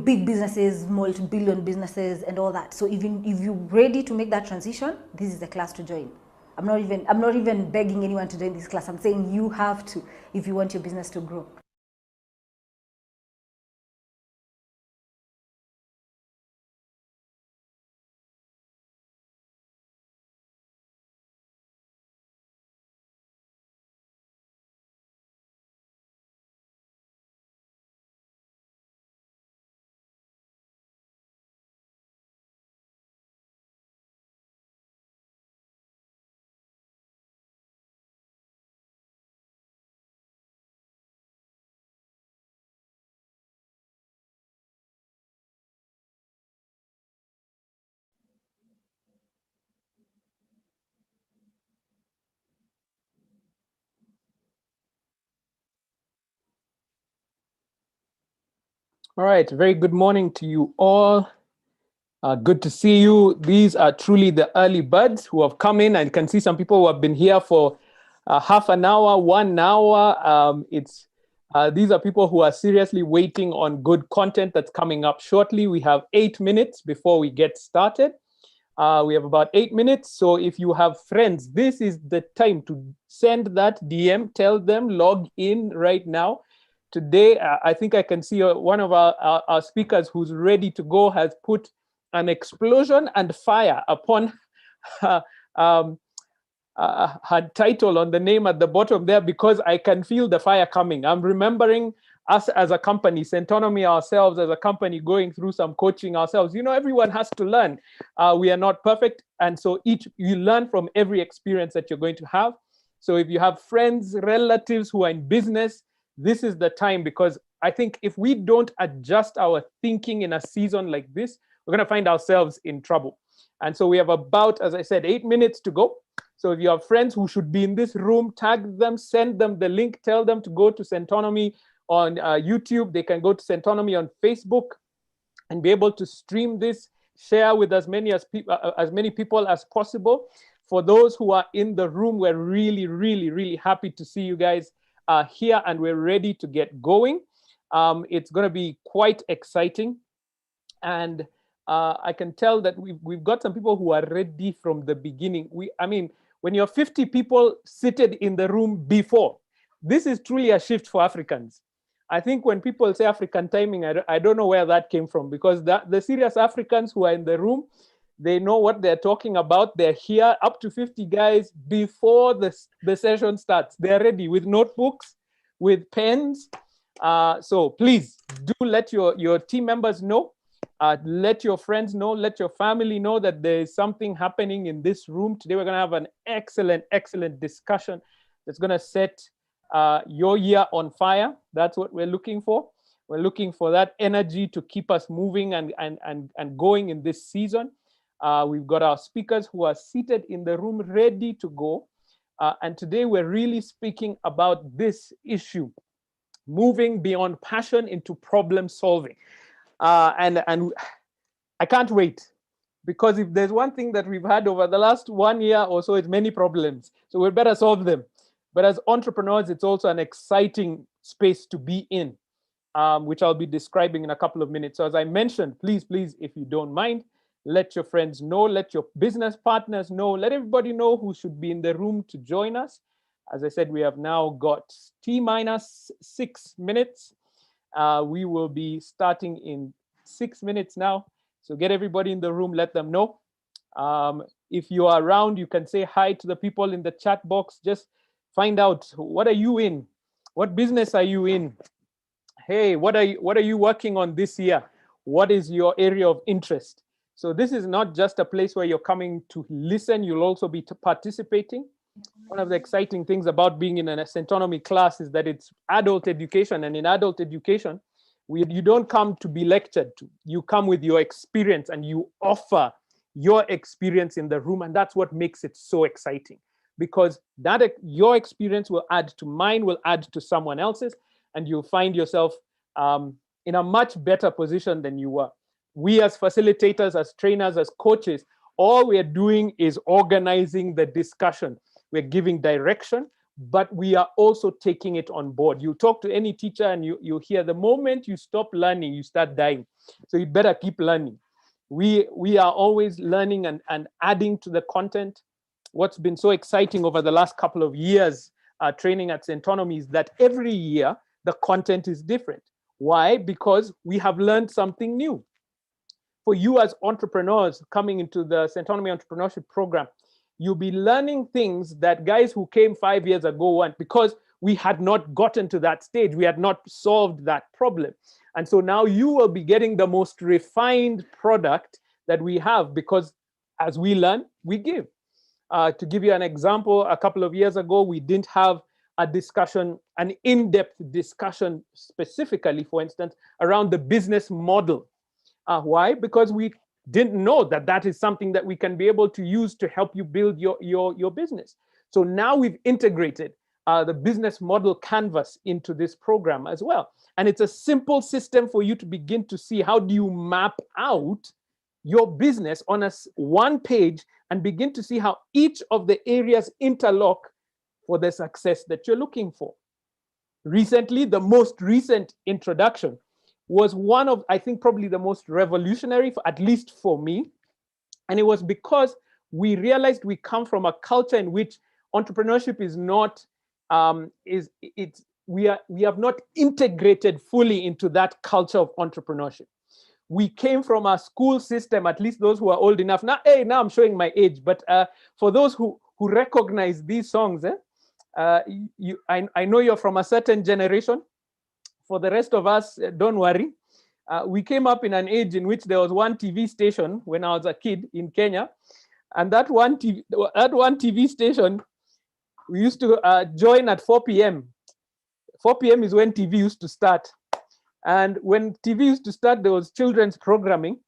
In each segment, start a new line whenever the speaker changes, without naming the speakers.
big businesses, multi-billion businesses and all that. So if you're ready to make that transition, this is the class to join. I'm not even begging anyone to join this class. I'm saying you have to if you want your business to grow.
All right, very good morning to you all. Good to see you. These are truly the early birds who have come in. I can see some people who have been here for half an hour, 1 hour. These are people who are seriously waiting on good content that's coming up shortly. We have 8 minutes before we get started. We have about 8 minutes. So if you have friends, this is the time to send that DM, tell them, log in right now. Today, I think I can see one of our speakers who's ready to go has put an explosion and fire upon her title on the name at the bottom there, because I can feel the fire coming. I'm remembering us as a company, Centonomy ourselves as a company, going through some coaching ourselves. Everyone has to learn. We are not perfect. And so you learn from every experience that you're going to have. So if you have friends, relatives who are in business, this is the time, because I think if we don't adjust our thinking in a season like this, we're going to find ourselves in trouble. And so we have about, as I said, 8 minutes to go. So if you have friends who should be in this room, tag them, send them the link, tell them to go to Centonomy on YouTube. They can go to Centonomy on Facebook and be able to stream this, share with as many people as possible. For those who are in the room, we're really, really, really happy to see you guys here, and we're ready to get going. It's going to be quite exciting, and I can tell that we've got some people who are ready from the beginning. When you're 50 people seated in the room before, this is truly a shift for Africans. I think when people say African timing, I don't know where that came from, because the serious Africans who are in the room, they know what they're talking about. They're here, up to 50 guys before the session starts. They're ready with notebooks, with pens. So please do let your team members know. Let your friends know, let your family know that there is something happening in this room. Today, we're going to have an excellent, excellent discussion that's going to set your year on fire. That's what we're looking for. We're looking for that energy to keep us moving and going in this season. We've got our speakers who are seated in the room ready to go. And today, we're really speaking about this issue, moving beyond passion into problem solving. And I can't wait, because if there's one thing that we've had over the last 1 year or so, it's many problems. So we better solve them. But as entrepreneurs, it's also an exciting space to be in, which I'll be describing in a couple of minutes. So as I mentioned, please, if you don't mind, let your friends know, let your business partners know, let everybody know who should be in the room to join us. As I said, we have now got T-minus 6 minutes. We will be starting in 6 minutes now. So get everybody in the room, let them know. If you are around, you can say hi to the people in the chat box. Just find out, what are you in? What business are you in? Hey, what are you working on this year? What is your area of interest? So this is not just a place where you're coming to listen, you'll also be participating. One of the exciting things about being in a Centonomy class is that it's adult education, and in adult education, you don't come to be lectured to. You come with your experience and you offer your experience in the room, and that's what makes it so exciting, because your experience will add to mine, will add to someone else's, and you'll find yourself in a much better position than you were. We as facilitators, as trainers, as coaches, all we're doing is organizing the discussion. We're giving direction, but we are also taking it on board. You talk to any teacher and you hear the moment you stop learning, you start dying. So you better keep learning. We are always learning and adding to the content. What's been so exciting over the last couple of years training at Centonomy is that every year the content is different. Why? Because we have learned something new. For you as entrepreneurs coming into the Centonomy Entrepreneurship Program, you'll be learning things that guys who came 5 years ago weren't, because we had not gotten to that stage. We had not solved that problem. And so now you will be getting the most refined product that we have, because as we learn, we give. To give you an example, a couple of years ago, we didn't have a discussion, an in-depth discussion specifically, for instance, around the business model. Why? Because we didn't know that that is something that we can be able to use to help you build your business. So now we've integrated the business model canvas into this program as well. And it's a simple system for you to begin to see how do you map out your business on one page and begin to see how each of the areas interlock for the success that you're looking for. Recently, the most recent introduction was one of, I think, probably the most revolutionary, at least for me. And it was because we realized we come from a culture in which entrepreneurship is not, we have not integrated fully into that culture of entrepreneurship. We came from a school system, at least those who are old enough. Now, hey, now I'm showing my age, but for those who recognize these songs, I know you're from a certain generation. For the rest of us, don't worry. We came up in an age in which there was one TV station when I was a kid in Kenya. And that one TV station, we used to join at 4 p.m. 4 p.m. is when TV used to start. And when TV used to start, there was children's programming.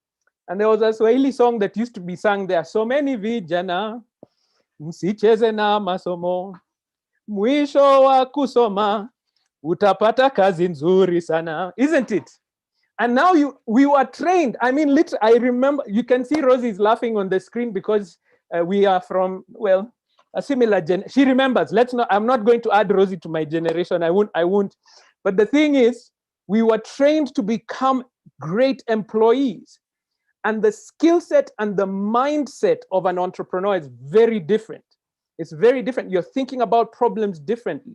And there was a Swahili song that used to be sung there. So many vijana, msicheze na masomo, mwisho wa kusoma, utapata kazi nzuri sana. Isn't it? And now we were trained. I mean, literally, I remember, you can see Rosie is laughing on the screen because we are from, well, a similar she remembers. I'm not going to add Rosie to my generation. I won't. But the thing is, we were trained to become great employees. And the skill set and the mindset of an entrepreneur is very different. It's very different. You're thinking about problems differently.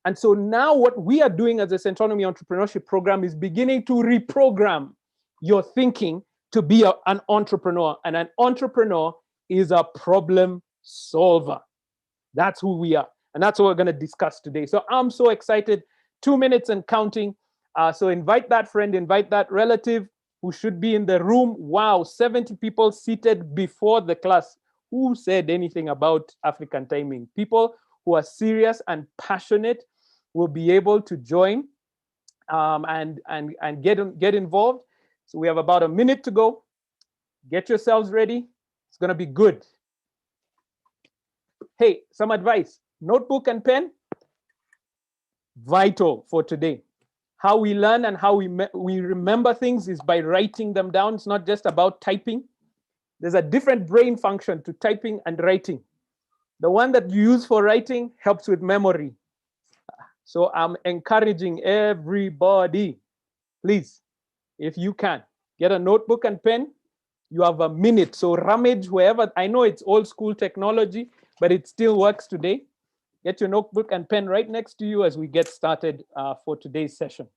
And so now what we are doing as a Centonomy Entrepreneurship Program is beginning to reprogram your thinking to be an entrepreneur. And an entrepreneur is a problem solver. That's who we are. And that's what we're going to discuss today. So I'm so excited. 2 minutes and counting. So invite that friend, invite that relative who should be in the room. Wow, 70 people seated before the class. Who said anything about African timing? People who are serious and passionate will be able to join and get involved. So we have about a minute to go. Get yourselves ready. It's going to be good. Hey, some advice. Notebook and pen, vital for today. How we learn and how we remember things is by writing them down. It's not just about typing. There's a different brain function to typing and writing. The one that you use for writing helps with memory. So I'm encouraging everybody, please, if you can, get a notebook and pen. You have a minute. So rummage wherever. I know it's old school technology, but it still works today. Get your notebook and pen right next to you as we get started for today's session.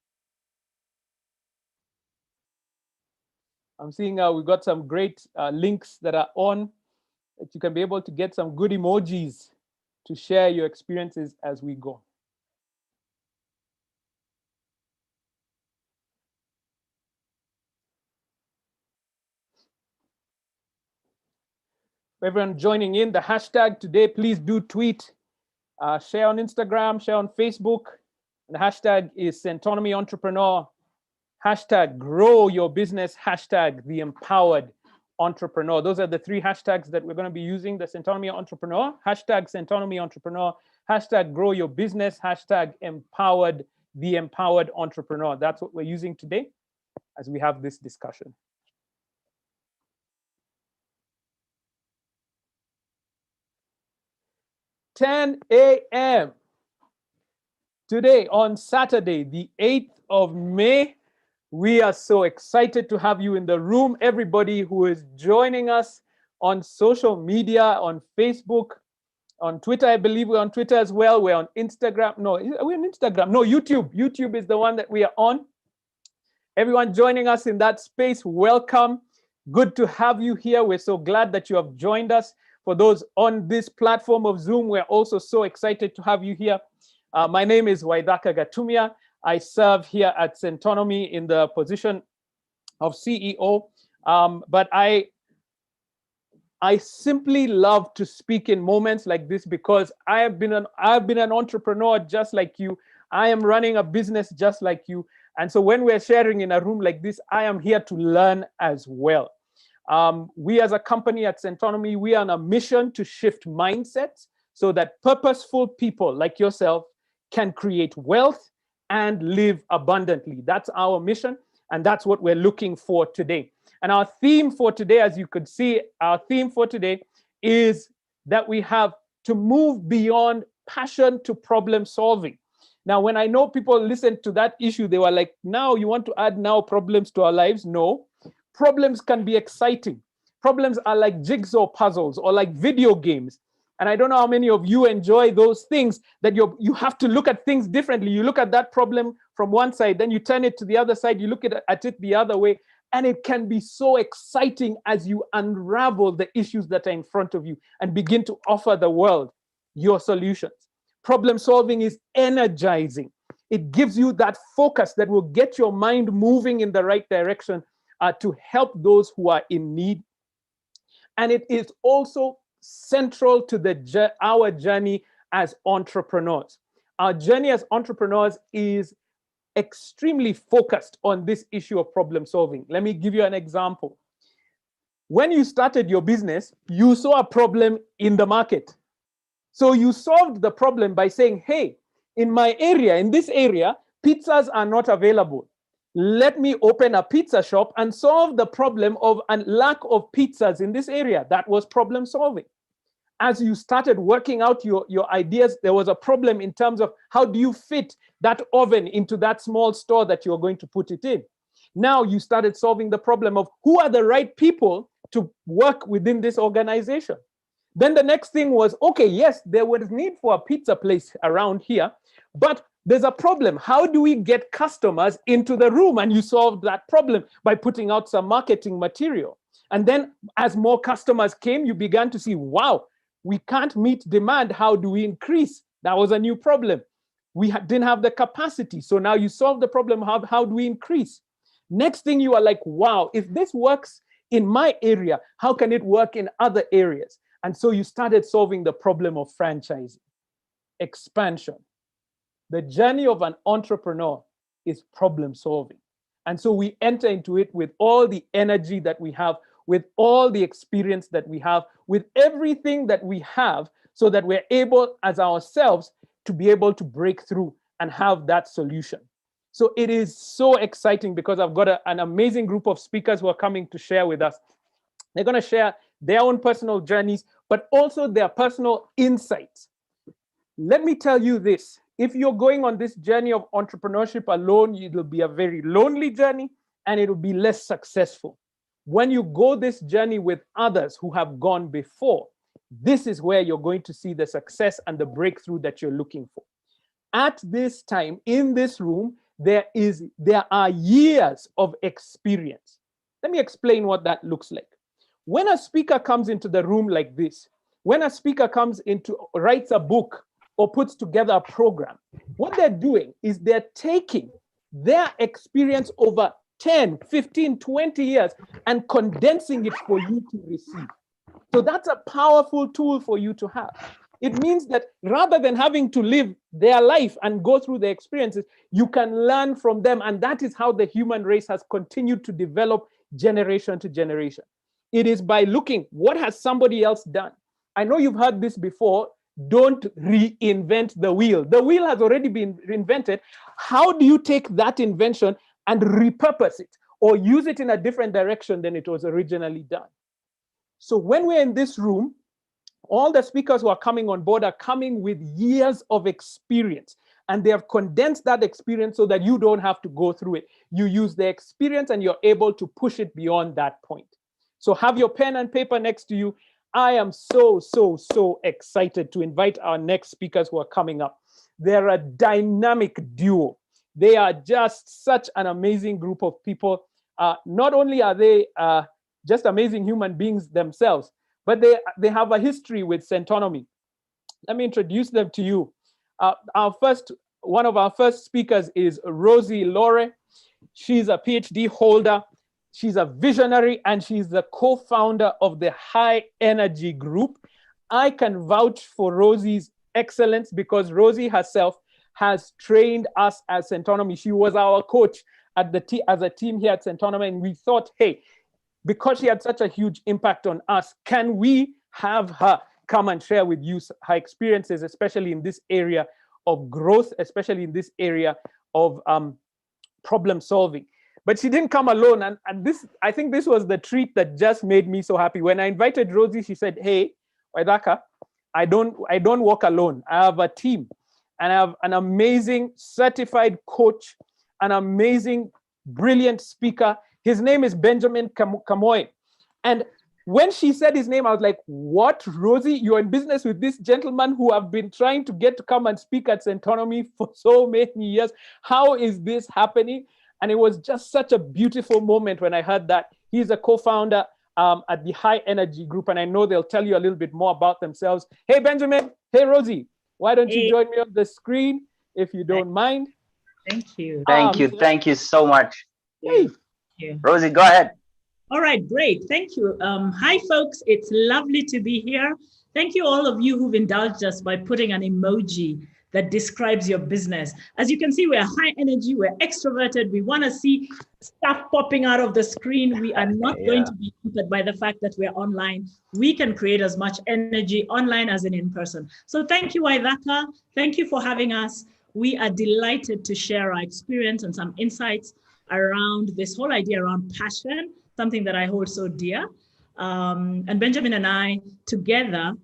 I'm seeing we've got some great links that are on, that you can be able to get some good emojis to share your experiences as we go. For everyone joining in, the hashtag today, please do tweet, share on Instagram, share on Facebook. And the hashtag is Centonomy Entrepreneur. Hashtag grow your business. Hashtag the empowered entrepreneur. Those are the 3 hashtags that we're going to be using. The Centonomy Entrepreneur, hashtag Centonomy Entrepreneur, hashtag grow your business, hashtag empowered, the empowered entrepreneur. That's what we're using today as we have this discussion. $10 a.m. Today, on Saturday, the 8th of May, we are so excited to have you in the room. Everybody who is joining us on social media, on Facebook, on Twitter. I believe we're on Twitter as well. We're on Instagram. No, are we on Instagram? No, YouTube. YouTube is the one that we are on. Everyone joining us in that space, welcome. Good to have you here. We're so glad that you have joined us. For those on this platform of Zoom, we're also so excited to have you here. My name is Waithaka Gatumia. I serve here at Centonomy in the position of CEO. But I simply love to speak in moments like this because I've been an entrepreneur just like you. I am running a business just like you. And so when we're sharing in a room like this, I am here to learn as well. We as a company at Centonomy, we are on a mission to shift mindsets so that purposeful people like yourself can create wealth and live abundantly. That's our mission, and that's what we're looking for today. And our theme for today, as you could see, our theme for today is that we have to move beyond passion to problem solving. Now, when I know people listen to that issue, they were like, now you want to add now problems to our lives? No. Problems can be exciting. Problems are like jigsaw puzzles or like video games. And I don't know how many of you enjoy those things that you have to look at things differently. You look at that problem from one side, then you turn it to the other side, you look at it the other way. And it can be so exciting as you unravel the issues that are in front of you and begin to offer the world your solutions. Problem solving is energizing. It gives you that focus that will get your mind moving in the right direction to help those who are in need. And it is also central to our journey as entrepreneurs. Our journey as entrepreneurs is extremely focused on this issue of problem solving. Let me give you an example. When you started your business, you saw a problem in the market. So you solved the problem by saying, hey, in my area, in this area, pizzas are not available. Let me open a pizza shop and solve the problem of a lack of pizzas in this area. That was problem solving. As you started working out your ideas, there was a problem in terms of how do you fit that oven into that small store that you're going to put it in. Now you started solving the problem of who are the right people to work within this organization. Then the next thing was, okay, yes, there was need for a pizza place around here, but there's a problem. How do we get customers into the room? And you solved that problem by putting out some marketing material. And then as more customers came, you began to see, wow, we can't meet demand. How do we increase? That was a new problem. We didn't have the capacity. So now you solve the problem. How do we increase? Next thing you are like, wow, if this works in my area, how can it work in other areas? And so you started solving the problem of franchising, expansion. The journey of an entrepreneur is problem solving. And so we enter into it with all the energy that we have, with all the experience that we have, with everything that we have, so that we're able as ourselves to be able to break through and have that solution. So it is so exciting because I've got an amazing group of speakers who are coming to share with us. They're going to share their own personal journeys, but also their personal insights. Let me tell you this. If you're going on this journey of entrepreneurship alone, it'll be a very lonely journey and it'll be less successful. When you go this journey with others who have gone before, this is where you're going to see the success and the breakthrough that you're looking for. At this time, in this room, there are years of experience. Let me explain what that looks like. When a speaker comes into the room like this, when a speaker writes a book or puts together a program, what they're doing is they're taking their experience over 10, 15, 20 years and condensing it for you to receive. So that's a powerful tool for you to have. It means that rather than having to live their life and go through the experiences, you can learn from them. And that is how the human race has continued to develop generation to generation. It is by looking, what has somebody else done? I know you've heard this before. Don't reinvent the wheel. The wheel has already been invented. How do you take that invention and repurpose it or use it in a different direction than it was originally done? So when we're in this room, all the speakers who are coming on board are coming with years of experience. and they have condensed that experience so that you don't have to go through it. You use the experience and you're able to push it beyond that point. So have your pen and paper next to you. I am so excited to invite our next speakers who are coming up. They're a dynamic duo. They are just such an amazing group of people. Not only are they just amazing human beings themselves, but they have a history with Centonomy. Let me introduce them to you. One of our first speakers is Rosie Lore. She's a PhD holder. She's a visionary, and she's the co-founder of the High Energy Group. I can vouch for Rosie's excellence because Rosie herself has trained us as Centonomy. She was our coach at as a team here at Centonomy, and we thought, hey, because she had such a huge impact on us, can we have her come and share with you her experiences, especially in this area of growth, especially in this area of problem solving. But she didn't come alone. And this, I think this was the treat that just made me so happy. When I invited Rosie, she said, hey, Waithaka, I don't walk alone. I have a team, and I have an amazing certified coach, an amazing, brilliant speaker. His name is Benjamin Kamoye. And when she said his name, I was like, what, Rosie? You're in business with this gentleman who I've been trying to get to come and speak at Centonomy for so many years. How is this happening? And it was just such a beautiful moment when I heard that. He's a co-founder at the High Energy Group, and I know they'll tell you a little bit more about themselves. Hey, Benjamin. Hey, Rosie. Why don't you join me on the screen, if you don't mind?
Thank you.
Thank you. Thank you so much.
Hey.
Rosie, go ahead.
All right, great. Thank you. Hi, folks. It's lovely to be here. Thank you, all of you who've indulged us by putting an emoji that describes your business. As you can see, we're high energy, we're extroverted, we want to see stuff popping out of the screen. We are not going to be hindered by the fact that we're online. We can create as much energy online as in person. So thank you, Waithaka. Thank you for having us. We are delighted to share our experience and some insights around this whole idea around passion, something that I hold so dear. And Benjamin and I together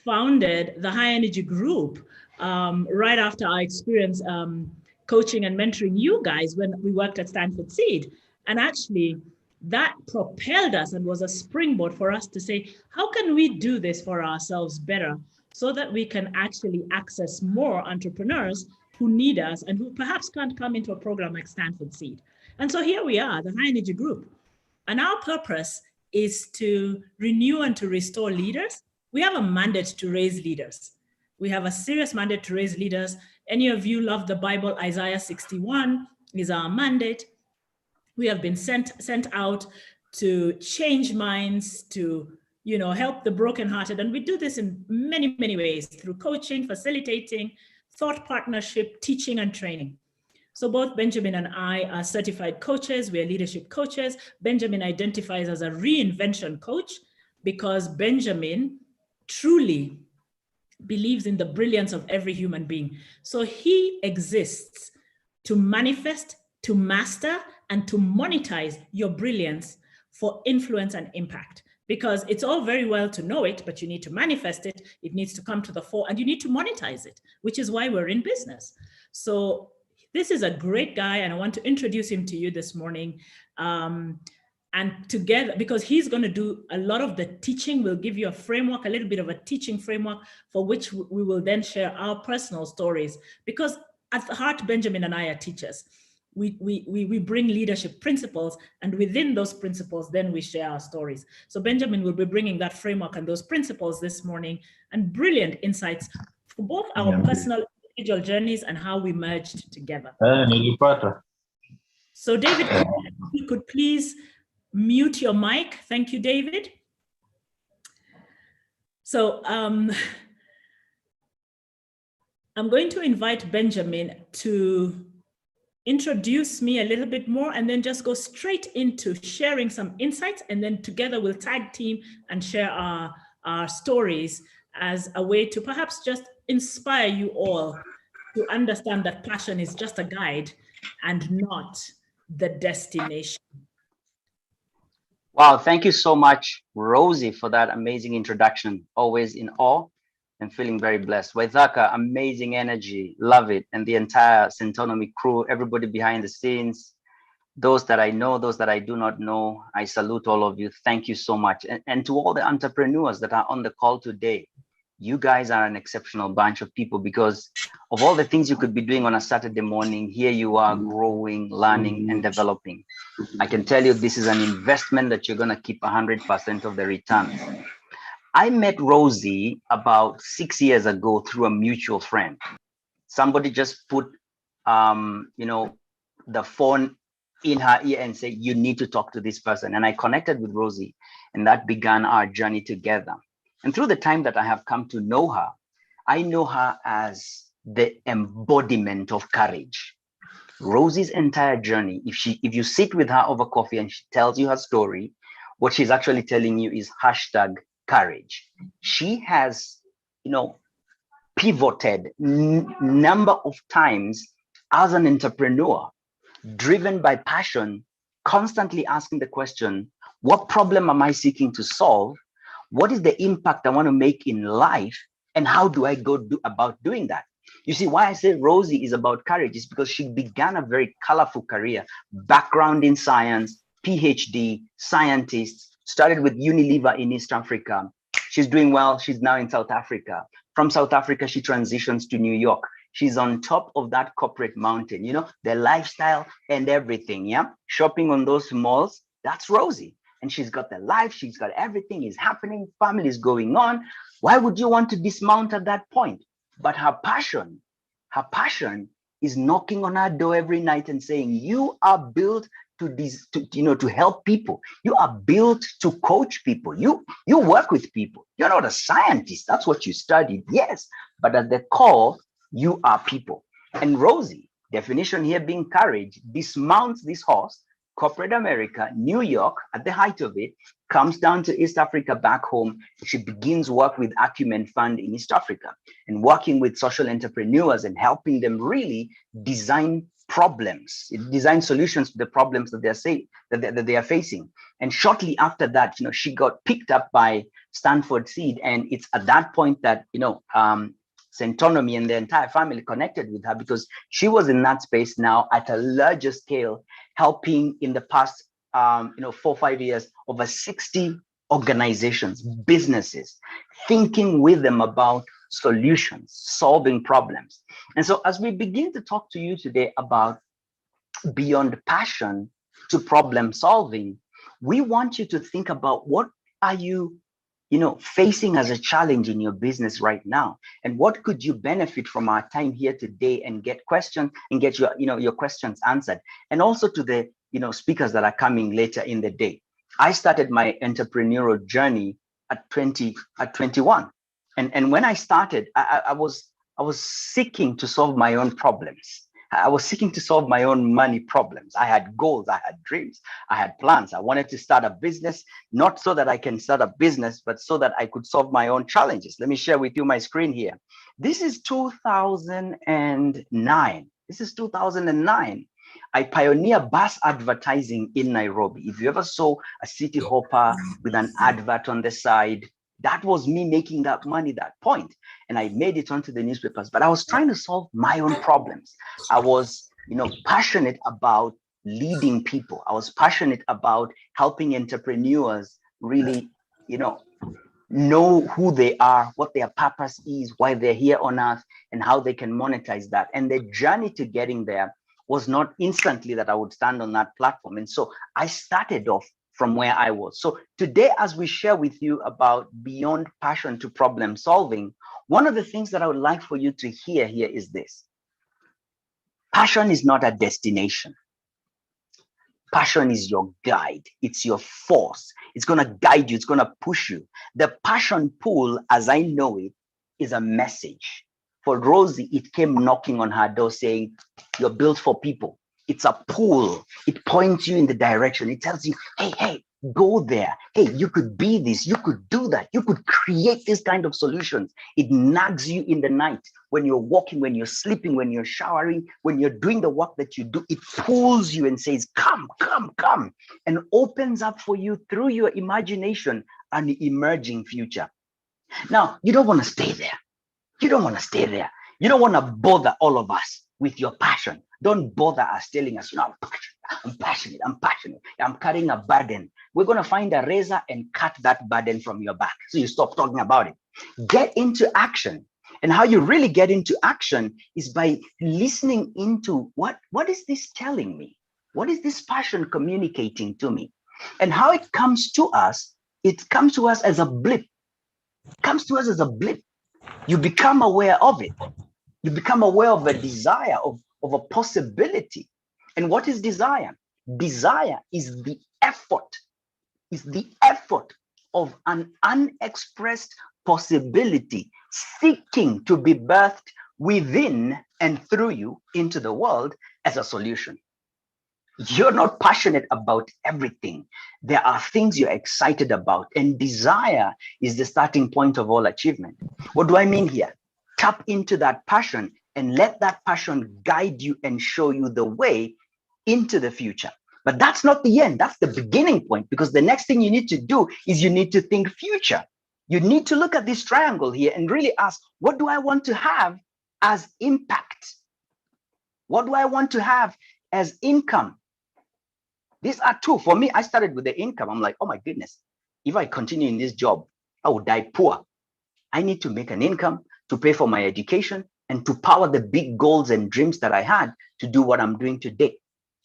founded the High Energy Group right after our experience coaching and mentoring you guys when we worked at Stanford Seed. And actually that propelled us and was a springboard for us to say, how can we do this for ourselves better so that we can actually access more entrepreneurs who need us and who perhaps can't come into a program like Stanford Seed. And so here we are, the High Energy Group. And our purpose is to renew and to restore leaders. We have a mandate to raise leaders. We have a serious mandate to raise leaders. Any of you love the Bible, Isaiah 61 is our mandate. We have been sent out to change minds, to help the brokenhearted. And we do this in many, many ways, through coaching, facilitating, thought partnership, teaching, and training. So both Benjamin and I are certified coaches. We are leadership coaches. Benjamin identifies as a reinvention coach because Benjamin truly believes in the brilliance of every human being. So he exists to manifest, to master, and to monetize your brilliance for influence and impact. Because it's all very well to know it, but you need to manifest it. It needs to come to the fore, and you need to monetize it, which is why we're in business. So this is a great guy, and I want to introduce him to you this morning. And together, because he's going to do a lot of the teaching, we'll give you a framework, a little bit of a teaching framework for which we will then share our personal stories. Because at the heart, Benjamin and I are teachers. We bring leadership principles, and within those principles, then we share our stories. So Benjamin will be bringing that framework and those principles this morning, and brilliant insights for both our personal individual journeys and how we merged together. So David, if you could please mute your mic. Thank you, David. So I'm going to invite Benjamin to introduce me a little bit more and then just go straight into sharing some insights, and then together we'll tag team and share our stories as a way to perhaps just inspire you all to understand that passion is just a guide and not the destination.
Wow, thank you so much, Rosie, for that amazing introduction. Always in awe I'm feeling very blessed. Waithaka, amazing energy. Love it. And the entire Centonomy crew, everybody behind the scenes, those that I know, those that I do not know, I salute all of you. Thank you so much. And to all the entrepreneurs that are on the call today, you guys are an exceptional bunch of people, because of all the things you could be doing on a Saturday morning, here you are growing, learning, and developing. I can tell you this is an investment that you're going to keep 100% of the returns. I met Rosie about 6 years ago through a mutual friend. Somebody just put, the phone in her ear and say, you need to talk to this person. And I connected with Rosie, and that began our journey together. And through the time that I have come to know her, I know her as the embodiment of courage. Rosie's entire journey, if you sit with her over coffee and she tells you her story, what she's actually telling you is #courage. She has, pivoted number of times as an entrepreneur, driven by passion, constantly asking the question, what problem am I seeking to solve? What is the impact I want to make in life? And how do I go about doing that? You see, why I say Rosie is about courage is because she began a very colorful career, background in science, PhD, scientist, started with Unilever in East Africa. She's doing well. She's now in South Africa. From South Africa, she transitions to New York. She's on top of that corporate mountain, the lifestyle and everything. Yeah. Shopping on those malls. That's Rosie. And she's got the life. She's got everything is happening. Family is going on. Why would you want to dismount at that point? But her passion is knocking on our door every night and saying, you are built to help people. You are built to coach people. You work with people. You're not a scientist. That's what you studied. Yes. But at the core, you are people. And Rosie, definition here being courage, dismounts this horse, corporate America, New York, at the height of it, comes down to East Africa back home. She begins work with Acumen Fund in East Africa and working with social entrepreneurs and helping them really design solutions to the problems that they are facing. And shortly after that, she got picked up by Stanford Seed. And it's at that point that, Centonomy and the entire family connected with her, because she was in that space now at a larger scale, helping in the past 4 or 5 years, over 60 organizations, businesses, thinking with them about solutions, solving problems. And so as we begin to talk to you today about beyond passion to problem solving, we want you to think about what are you facing as a challenge in your business right now, and what could you benefit from our time here today and get questions and get your questions answered. And also to the speakers that are coming later in the day. I started my entrepreneurial journey at 21, and when I started, I was seeking to solve my own problems. I was seeking to solve my own money problems. I had goals, I had dreams, I had plans. I wanted to start a business, not so that I can start a business, but so that I could solve my own challenges. Let me share with you my screen here. This is 2009. This is 2009. I pioneer bus advertising in Nairobi. If you ever saw a city hopper with an advert on the side, that was me making that money at that point. And I made it onto the newspapers, but I was trying to solve my own problems. I was, passionate about leading people. I was passionate about helping entrepreneurs really, know who they are, what their purpose is, why they're here on earth, and how they can monetize that. And the journey to getting there was not instantly that I would stand on that platform. And so I started off from where I was. So today, as we share with you about beyond passion to problem solving, one of the things that I would like for you to hear here is this. Passion is not a destination. Passion is your guide. It's your force. It's going to guide you. It's going to push you. The passion pull, as I know it, is a message. For Rosie, it came knocking on her door saying, you're built for people. It's a pull. It points you in the direction. It tells you, hey, go there. Hey, you could be this. You could do that. You could create this kind of solutions. It nags you in the night when you're walking, when you're sleeping, when you're showering, when you're doing the work that you do. It pulls you and says, come, and opens up for you through your imagination an emerging future. Now, you don't want to stay there. You don't want to stay there. You don't want to bother all of us with your passion. Don't bother us telling us, I'm passionate, I'm carrying a burden. We're going to find a razor and cut that burden from your back. So you stop talking about it. Get into action. And how you really get into action is by listening into what is this telling me? What is this passion communicating to me? And how it comes to us as a blip. It comes to us as a blip. You become aware of it. You become aware of a desire, of a possibility. And what is desire? Desire is the effort of an unexpressed possibility seeking to be birthed within and through you into the world as a solution. You're not passionate about everything. There are things you're excited about, and desire is the starting point of all achievement. What do I mean here? Tap into that passion and let that passion guide you and show you the way into the future. But that's not the end. That's the beginning point, because the next thing you need to do is you need to think future. You need to look at this triangle here and really ask, what do I want to have as impact? What do I want to have as income? These are two. For me, I started with the income. I'm like, oh my goodness, if I continue in this job, I will die poor. I need to make an income to pay for my education and to power the big goals and dreams that I had to do what I'm doing today.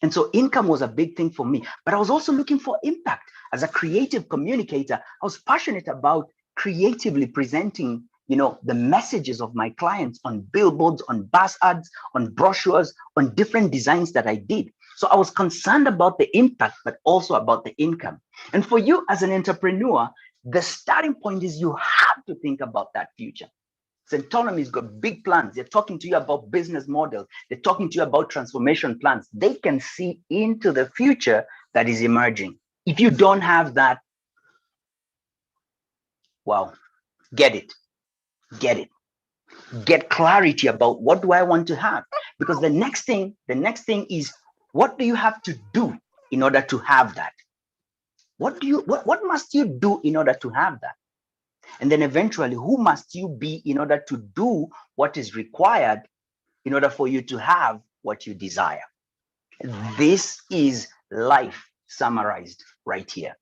And so income was a big thing for me, but I was also looking for impact. As a creative communicator, I was passionate about creatively presenting, the messages of my clients on billboards, on bus ads, on brochures, on different designs that I did. So I was concerned about the impact, but also about the income. And for you as an entrepreneur, the starting point is you have to think about that future. Centonomy's got big plans. They're talking to you about business models. They're talking to you about transformation plans. They can see into the future that is emerging. If you don't have that, well, get it. Get clarity about what do I want to have? Because the next thing is, what do you have to do in order to have that? What must you do in order to have that? And then eventually, who must you be in order to do what is required in order for you to have what you desire? This is life summarized right here.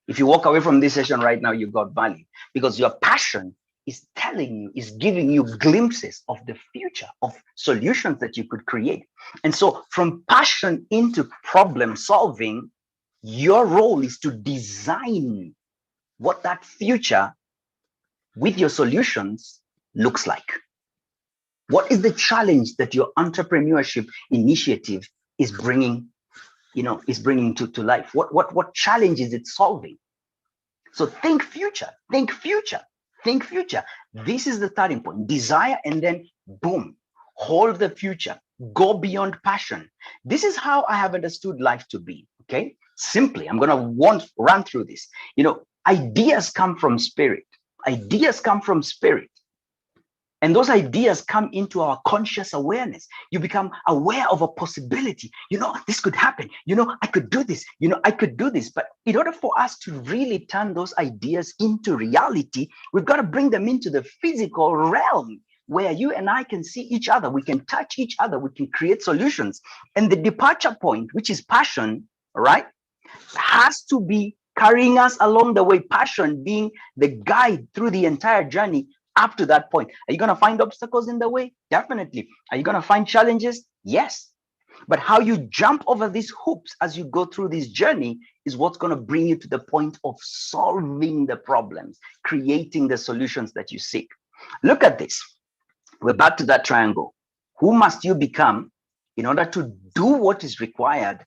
If you walk away from this session right now, you've got value, because your passion is giving you glimpses of the future, of solutions that you could create. And so from passion into problem solving, your role is to design what that future with your solutions looks like. What is the challenge that your entrepreneurship initiative is bringing, to life? What challenge is it solving? So think future. This is the starting point. Desire, and then boom, hold the future. Go beyond passion. This is how I have understood life to be. Okay, simply, I'm gonna run through this. Ideas come from spirit. And those ideas come into our conscious awareness. You become aware of a possibility. This could happen. I could do this. I could do this. But in order for us to really turn those ideas into reality, we've got to bring them into the physical realm where you and I can see each other. We can touch each other. We can create solutions. And the departure point, which is passion, right, has to be carrying us along the way. Passion being the guide through the entire journey up to that point. Are you going to find obstacles in the way? Definitely. Are you going to find challenges? Yes. But how you jump over these hoops as you go through this journey is what's going to bring you to the point of solving the problems, creating the solutions that you seek. Look at this. We're back to that triangle. Who must you become in order to do what is required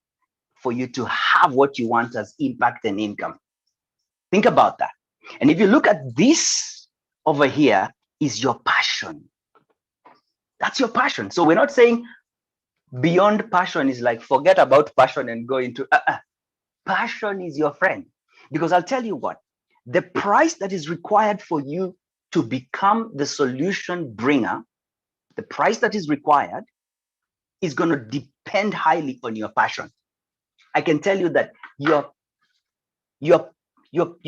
for you to have what you want as impact and income? Think about that. And if you look at this over here, is your passion. That's your passion. So we're not saying beyond passion is like forget about passion and go into passion is your friend. Because I'll tell you what, the price that is required for you to become the solution bringer, the price that is required is going to depend highly on your passion. I can tell you that your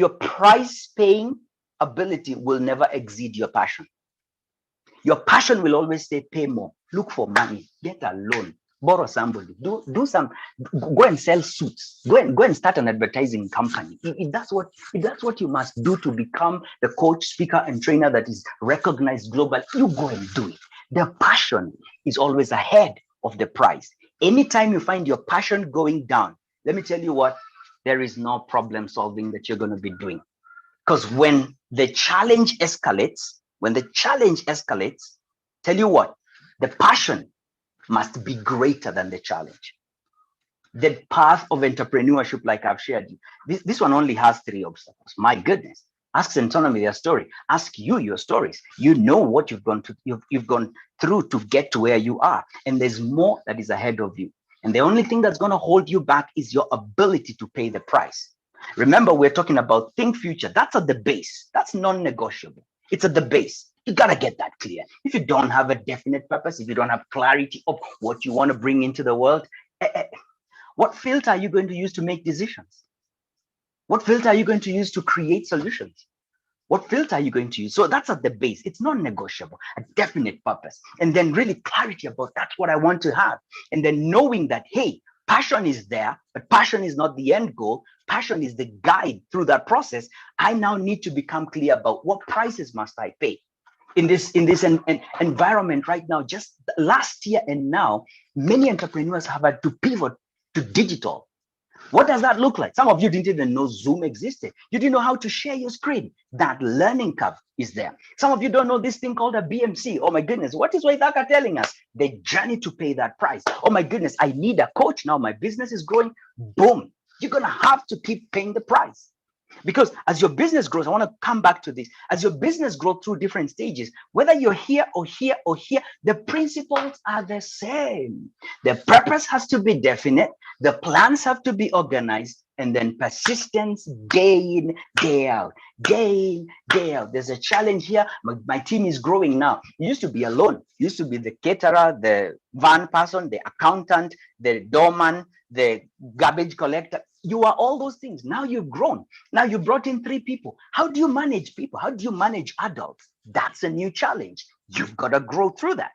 price paying ability will never exceed your passion. Your passion will always say, pay more, look for money, get a loan, borrow somebody, go and sell suits, go and start an advertising company. If that's what you must do to become the coach, speaker, and trainer that is recognized globally, you go and do it. The passion is always ahead of the price. Anytime you find your passion going down, let me tell you what, there is no problem solving that you're going to be doing. Because when the challenge escalates, tell you what, the passion must be greater than the challenge. The path of entrepreneurship, like I've shared, this one only has 3 obstacles. My goodness. Ask Centonomy their story. Ask you your stories. You know what you've gone through to get to where you are. And there's more that is ahead of you. And the only thing that's going to hold you back is your ability to pay the price. Remember, we're talking about think future. That's at the base. That's non-negotiable. It's at the base. You got to get that clear. If you don't have a definite purpose, if you don't have clarity of what you want to bring into the world, what filter are you going to use to make decisions? What filter are you going to use to create solutions? What filter are you going to use? So that's at the base. It's non-negotiable, a definite purpose. And then really clarity about that's what I want to have. And then knowing that, hey, passion is there, but passion is not the end goal. Passion is the guide through that process. I now need to become clear about what prices must I pay. In this environment right now, just last year and now, many entrepreneurs have had to pivot to digital. What does that look like? Some of you didn't even know Zoom existed. You didn't know how to share your screen. That learning curve is there. Some of you don't know this thing called a BMC. Oh my goodness, what is Waithaka telling us? The journey to pay that price. Oh my goodness, I need a coach. Now my business is growing. Boom. You're going to have to keep paying the price. Because as your business grows, I want to come back to this. As your business grows through different stages, whether you're here or here or here, the principles are the same. The purpose has to be definite. The plans have to be organized. And then persistence day in, day out, day in, day out. There's a challenge here. My team is growing now. You used to be alone. You used to be the caterer, the van person, the accountant, the doorman, the garbage collector. You are all those things. Now you've grown. Now you brought in 3 people. How do you manage people? How do you manage adults? That's a new challenge. You've got to grow through that.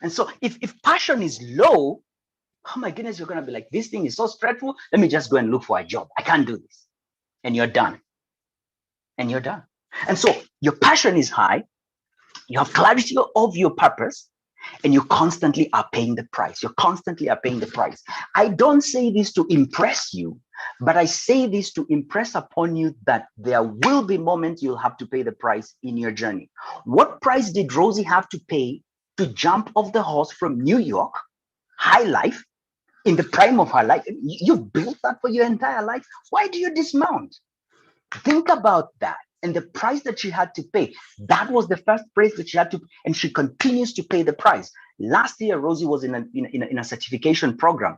And so if passion is low, oh my goodness, you're going to be like, this thing is so stressful. Let me just go and look for a job. I can't do this. And you're done. And you're done. And so your passion is high. You have clarity of your purpose. And you constantly are paying the price. You constantly are paying the price. I don't say this to impress you, but I say this to impress upon you that there will be moments you'll have to pay the price in your journey. What price did Rosie have to pay to jump off the horse from New York, high life, in the prime of her life? You built that for your entire life. Why do you dismount? Think about that. And the price that she had to pay, that was the first price that she had to, and she continues to pay the price. Last year, Rosie was in a certification program.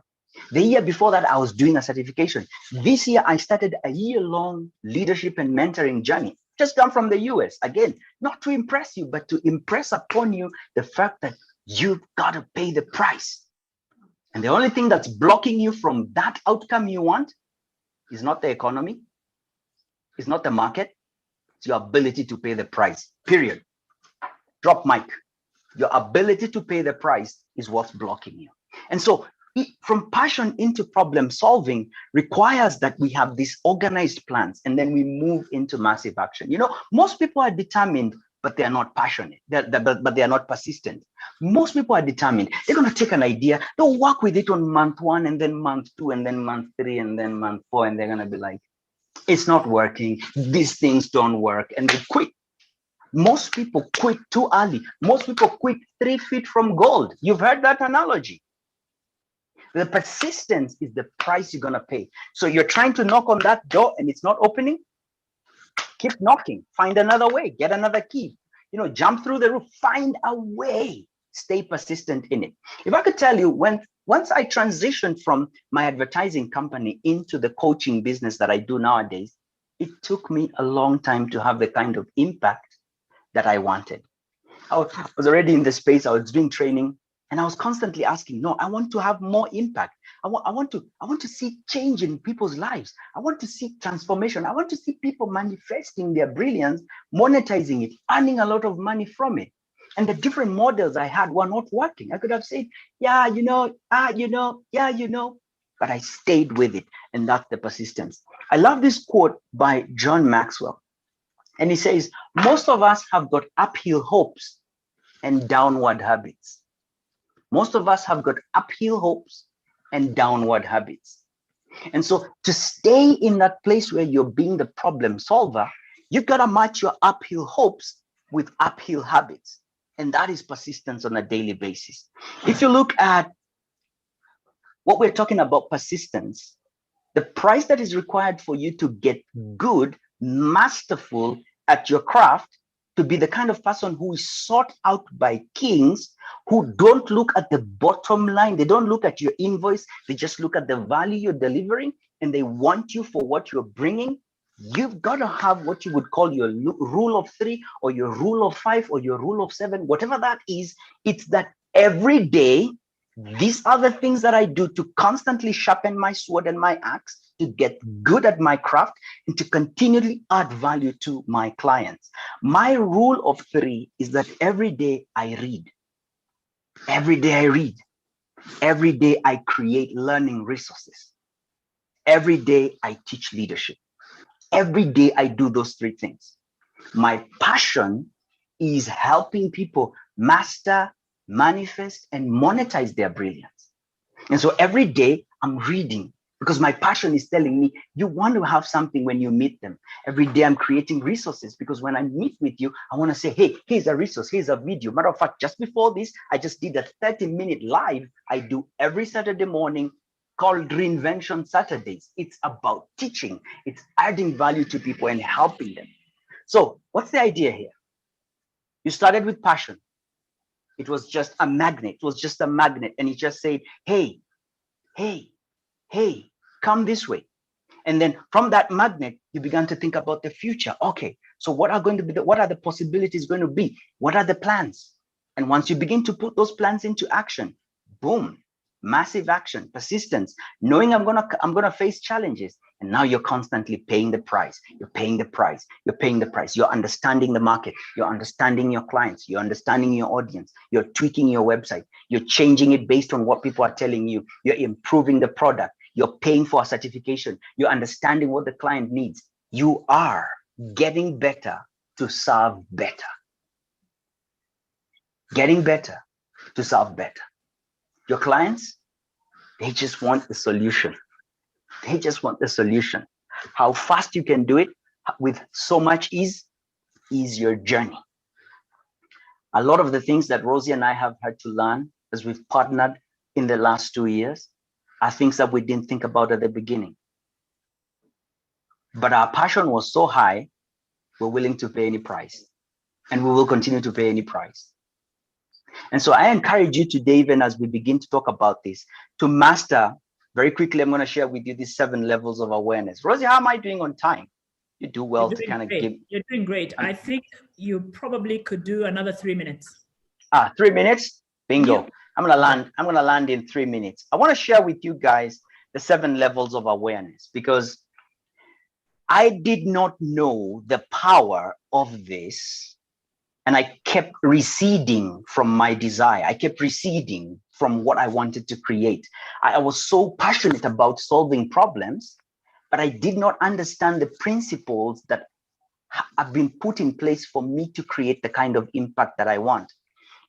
The year before that, I was doing a certification. This year, I started a year-long leadership and mentoring journey. Just come from the US. Again, not to impress you, but to impress upon you the fact that you've got to pay the price. And the only thing that's blocking you from that outcome you want is not the economy, it's not the market, it's your ability to pay the price, period. Drop mic. Your ability to pay the price is what's blocking you. And so from passion into problem solving requires that we have these organized plans and then we move into massive action. You know, most people are determined, but they are not passionate, but they are not persistent. Most people are determined. They're going to take an idea, they'll work with it on month 1 and then month 2 and then month 3 and then month 4, and they're going to be like, it's not working, these things don't work, and they quit. Most people quit too early. Most people quit 3 feet from gold. You've heard that analogy. The persistence is the price you're going to pay. So you're trying to knock on that door and it's not opening. Keep knocking. Find another way. Get another key. You know, jump through the roof. Find a way. Stay persistent in it. If I could tell you, once I transitioned from my advertising company into the coaching business that I do nowadays, it took me a long time to have the kind of impact that I wanted. I was already in the space. I was doing training, and I was constantly asking, no, I want to have more impact. I want to see change in people's lives. I want to see transformation. I want to see people manifesting their brilliance, monetizing it, earning a lot of money from it. And the different models I had were not working. I could have said, yeah, you know, yeah, you know, but I stayed with it. And that's the persistence. I love this quote by John Maxwell. And he says, most of us have got uphill hopes and downward habits. Most of us have got uphill hopes and downward habits. And so to stay in that place where you're being the problem solver, you've got to match your uphill hopes with uphill habits. And that is persistence on a daily basis. If you look at what we're talking about persistence, the price that is required for you to get good, masterful at your craft, to be the kind of person who is sought out by kings, who don't look at the bottom line. They don't look at your invoice. They just look at the value you're delivering, and they want you for what you're bringing. You've got to have what you would call your rule of 3 or your rule of 5 or your rule of 7, whatever that is. It's that every day, these are the things that I do to constantly sharpen my sword and my axe, to get good at my craft, and to continually add value to my clients. My rule of 3 is that every day I read. Every day I read. Every day I create learning resources. Every day I teach leadership. Every day I do those 3 things. My passion is helping people master, manifest, and monetize their brilliance. And so every day I'm reading, because my passion is telling me you want to have something when you meet them. Every day I'm creating resources, because when I meet with you, I want to say, hey, here's a resource, here's a video. Matter of fact, just before this, I just did a 30-minute live I do every Saturday morning called Reinvention Saturdays. It's about teaching. It's adding value to people and helping them. So what's the idea here? You started with passion. It was just a magnet. It was just a magnet. And he just said, hey, hey, hey, come this way. And then from that magnet, you began to think about the future. Okay, so what are the possibilities going to be? What are the plans? And once you begin to put those plans into action, boom, massive action, persistence, knowing I'm gonna face challenges. And now you're constantly paying the price. You're paying the price. You're paying the price. You're understanding the market. You're understanding your clients. You're understanding your audience. You're tweaking your website. You're changing it based on what people are telling you. You're improving the product. You're paying for a certification. You're understanding what the client needs. You are getting better to serve better. Getting better to serve better. Your clients, they just want the solution. They just want the solution. How fast you can do it with so much ease is your journey. A lot of the things that Rosie and I have had to learn as we've partnered in the last 2 years are things that we didn't think about at the beginning. But our passion was so high, we're willing to pay any price. And we will continue to pay any price. And so I encourage you today, even as we begin to talk about this, to master. Very quickly, I'm going to share with you these 7 levels of awareness. Rosie, how am I doing on time? You do well to kind of give.
You're doing great. I think you probably could do another 3 minutes.
3 minutes? Bingo.
Yeah.
I'm going to land in 3 minutes. I want to share with you guys the 7 levels of awareness, because I did not know the power of this. And I kept receding from my desire. I kept receding from what I wanted to create. I was so passionate about solving problems, but I did not understand the principles that have been put in place for me to create the kind of impact that I want.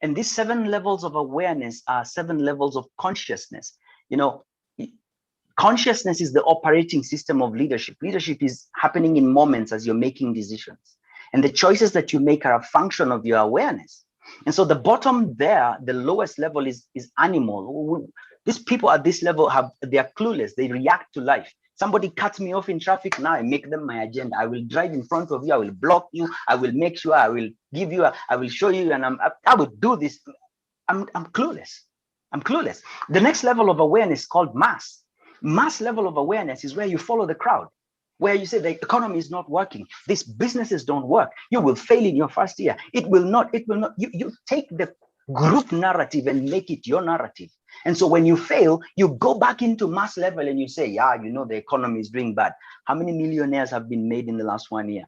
And these 7 levels of awareness are 7 levels of consciousness. You know, consciousness is the operating system of leadership. Leadership is happening in moments as you're making decisions. And the choices that you make are a function of your awareness. And so the bottom there, the lowest level is animal. These people at this level they are clueless. They react to life. Somebody cuts me off in traffic, now I make them my agenda. I will drive in front of you. I will block you. I will make sure. I will give you. I will show you. And I will do this. I'm clueless. I'm clueless. The next level of awareness is called mass. Mass level of awareness is where you follow the crowd, where you say the economy is not working, these businesses don't work, you will fail in your first year, it will not. You take the group narrative and make it your narrative. And so when you fail, you go back into mass level and you say, yeah, you know, the economy is doing bad. How many millionaires have been made in the last 1 year?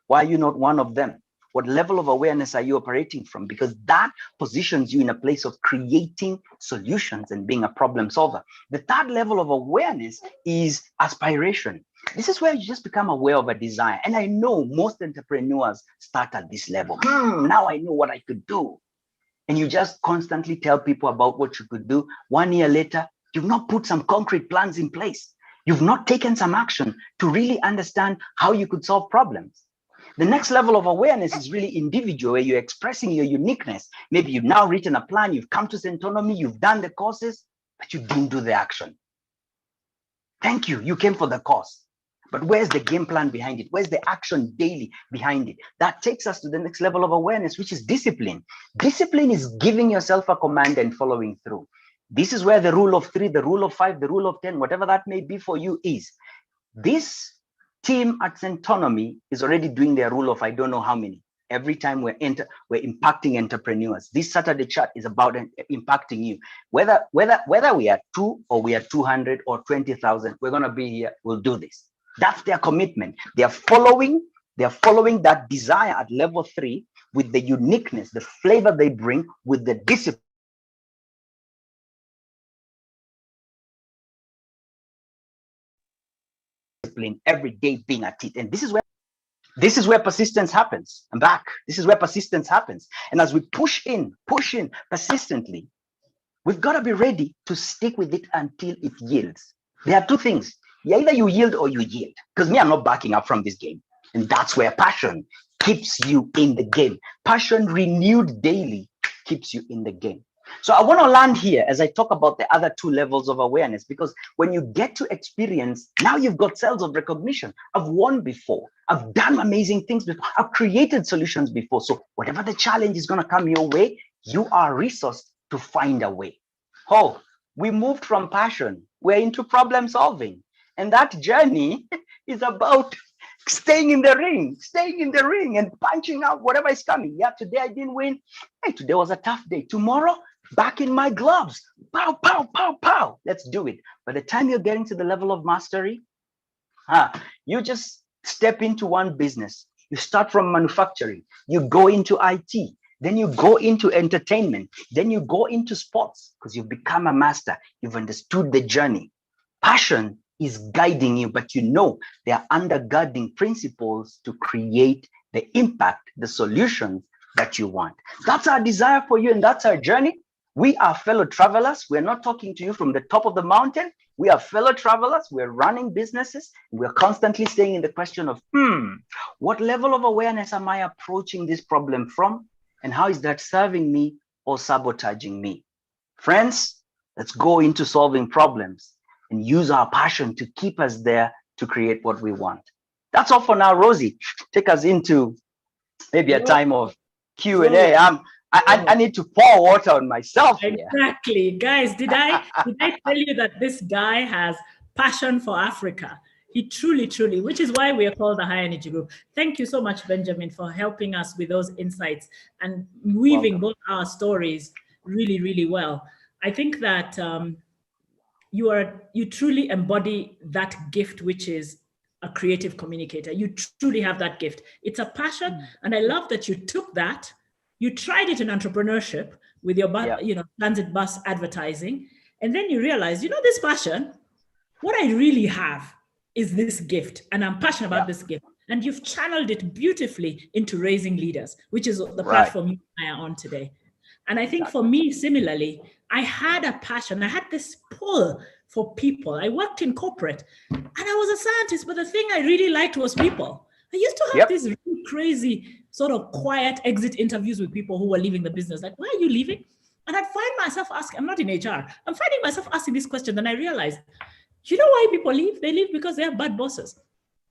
Why are you not one of them? What level of awareness are you operating from? Because that positions you in a place of creating solutions and being a problem solver. The third level of awareness is aspiration. This is where you just become aware of a desire. And I know most entrepreneurs start at this level. Now I know what I could do. And you just constantly tell people about what you could do. 1 year later, you've not put some concrete plans in place. You've not taken some action to really understand how you could solve problems. The next level of awareness is really individual, where you're expressing your uniqueness. Maybe you've now written a plan, you've come to Centonomy, you've done the courses, but you didn't do the action. Thank you, you came for the course. But where's the game plan behind it? Where's the action daily behind it? That takes us to the next level of awareness, which is discipline. Discipline is giving yourself a command and following through. This is where the rule of 3, the rule of 5, the rule of 10, whatever that may be for you is. This team at Centonomy is already doing their rule of I don't know how many. Every time we're impacting entrepreneurs. This Saturday chat is about impacting you. Whether we are 2 or we are 200 or 20,000, we're going to be here. We'll do this. That's their commitment. They're following that desire at level 3 with the uniqueness, the flavor they bring, with the discipline every day being at it. And this is where persistence happens. I'm back. This is where persistence happens. And as we push in persistently, we've got to be ready to stick with it until it yields. There are 2 things. Either you yield or you yield. Because me, I'm not backing up from this game. And that's where passion keeps you in the game. Passion renewed daily keeps you in the game. So I want to land here as I talk about the other 2 levels of awareness, because when you get to experience, now you've got cells of recognition. I've won before. I've done amazing things before. I've created solutions before. So whatever the challenge is going to come your way, you are resourced to find a way. Oh, we moved from passion. We're into problem solving. And that journey is about staying in the ring and punching out whatever is coming. Yeah, today I didn't win. Hey, today was a tough day. Tomorrow, back in my gloves. Pow, pow, pow, pow. Let's do it. By the time you're getting to the level of mastery, you just step into one business. You start from manufacturing. You go into IT. Then you go into entertainment. Then you go into sports because you've become a master. You've understood the journey. Passion is guiding you, but you know there are undergirding principles to create the impact, the solutions that you want. That's our desire for you, and that's our journey. We are fellow travelers. We're not talking to you from the top of the mountain. We are fellow travelers. We're running businesses. We're constantly staying in the question of, what level of awareness am I approaching this problem from? And how is that serving me or sabotaging me? Friends, let's go into solving problems and use our passion to keep us there to create what we want. That's all for now. Rosie, take us into maybe a time of Q&A. I need to pour water on myself here.
Exactly. Guys, did I tell you that this guy has passion for Africa? He truly, which is why we are called the High Energy Group. Thank you so much, Benjamin, for helping us with those insights and weaving both our stories really well. I think that you truly embody that gift, which is a creative communicator. You truly have that gift. It's a passion. And I love that you took that, you tried it in entrepreneurship with your transit bus advertising. And then you realize, this passion, what I really have is this gift. And I'm passionate about this gift. And you've channeled it beautifully into raising leaders, which is the platform you and I are on today. And I think for me, similarly, I had a passion. I had this pull for people. I worked in corporate and I was a scientist, but the thing I really liked was people. I used to have these really crazy sort of quiet exit interviews with people who were leaving the business. Like, why are you leaving? And I'd find myself asking, I'm not in HR. I'm finding myself asking this question. Then I realized, you know why people leave? They leave because they have bad bosses.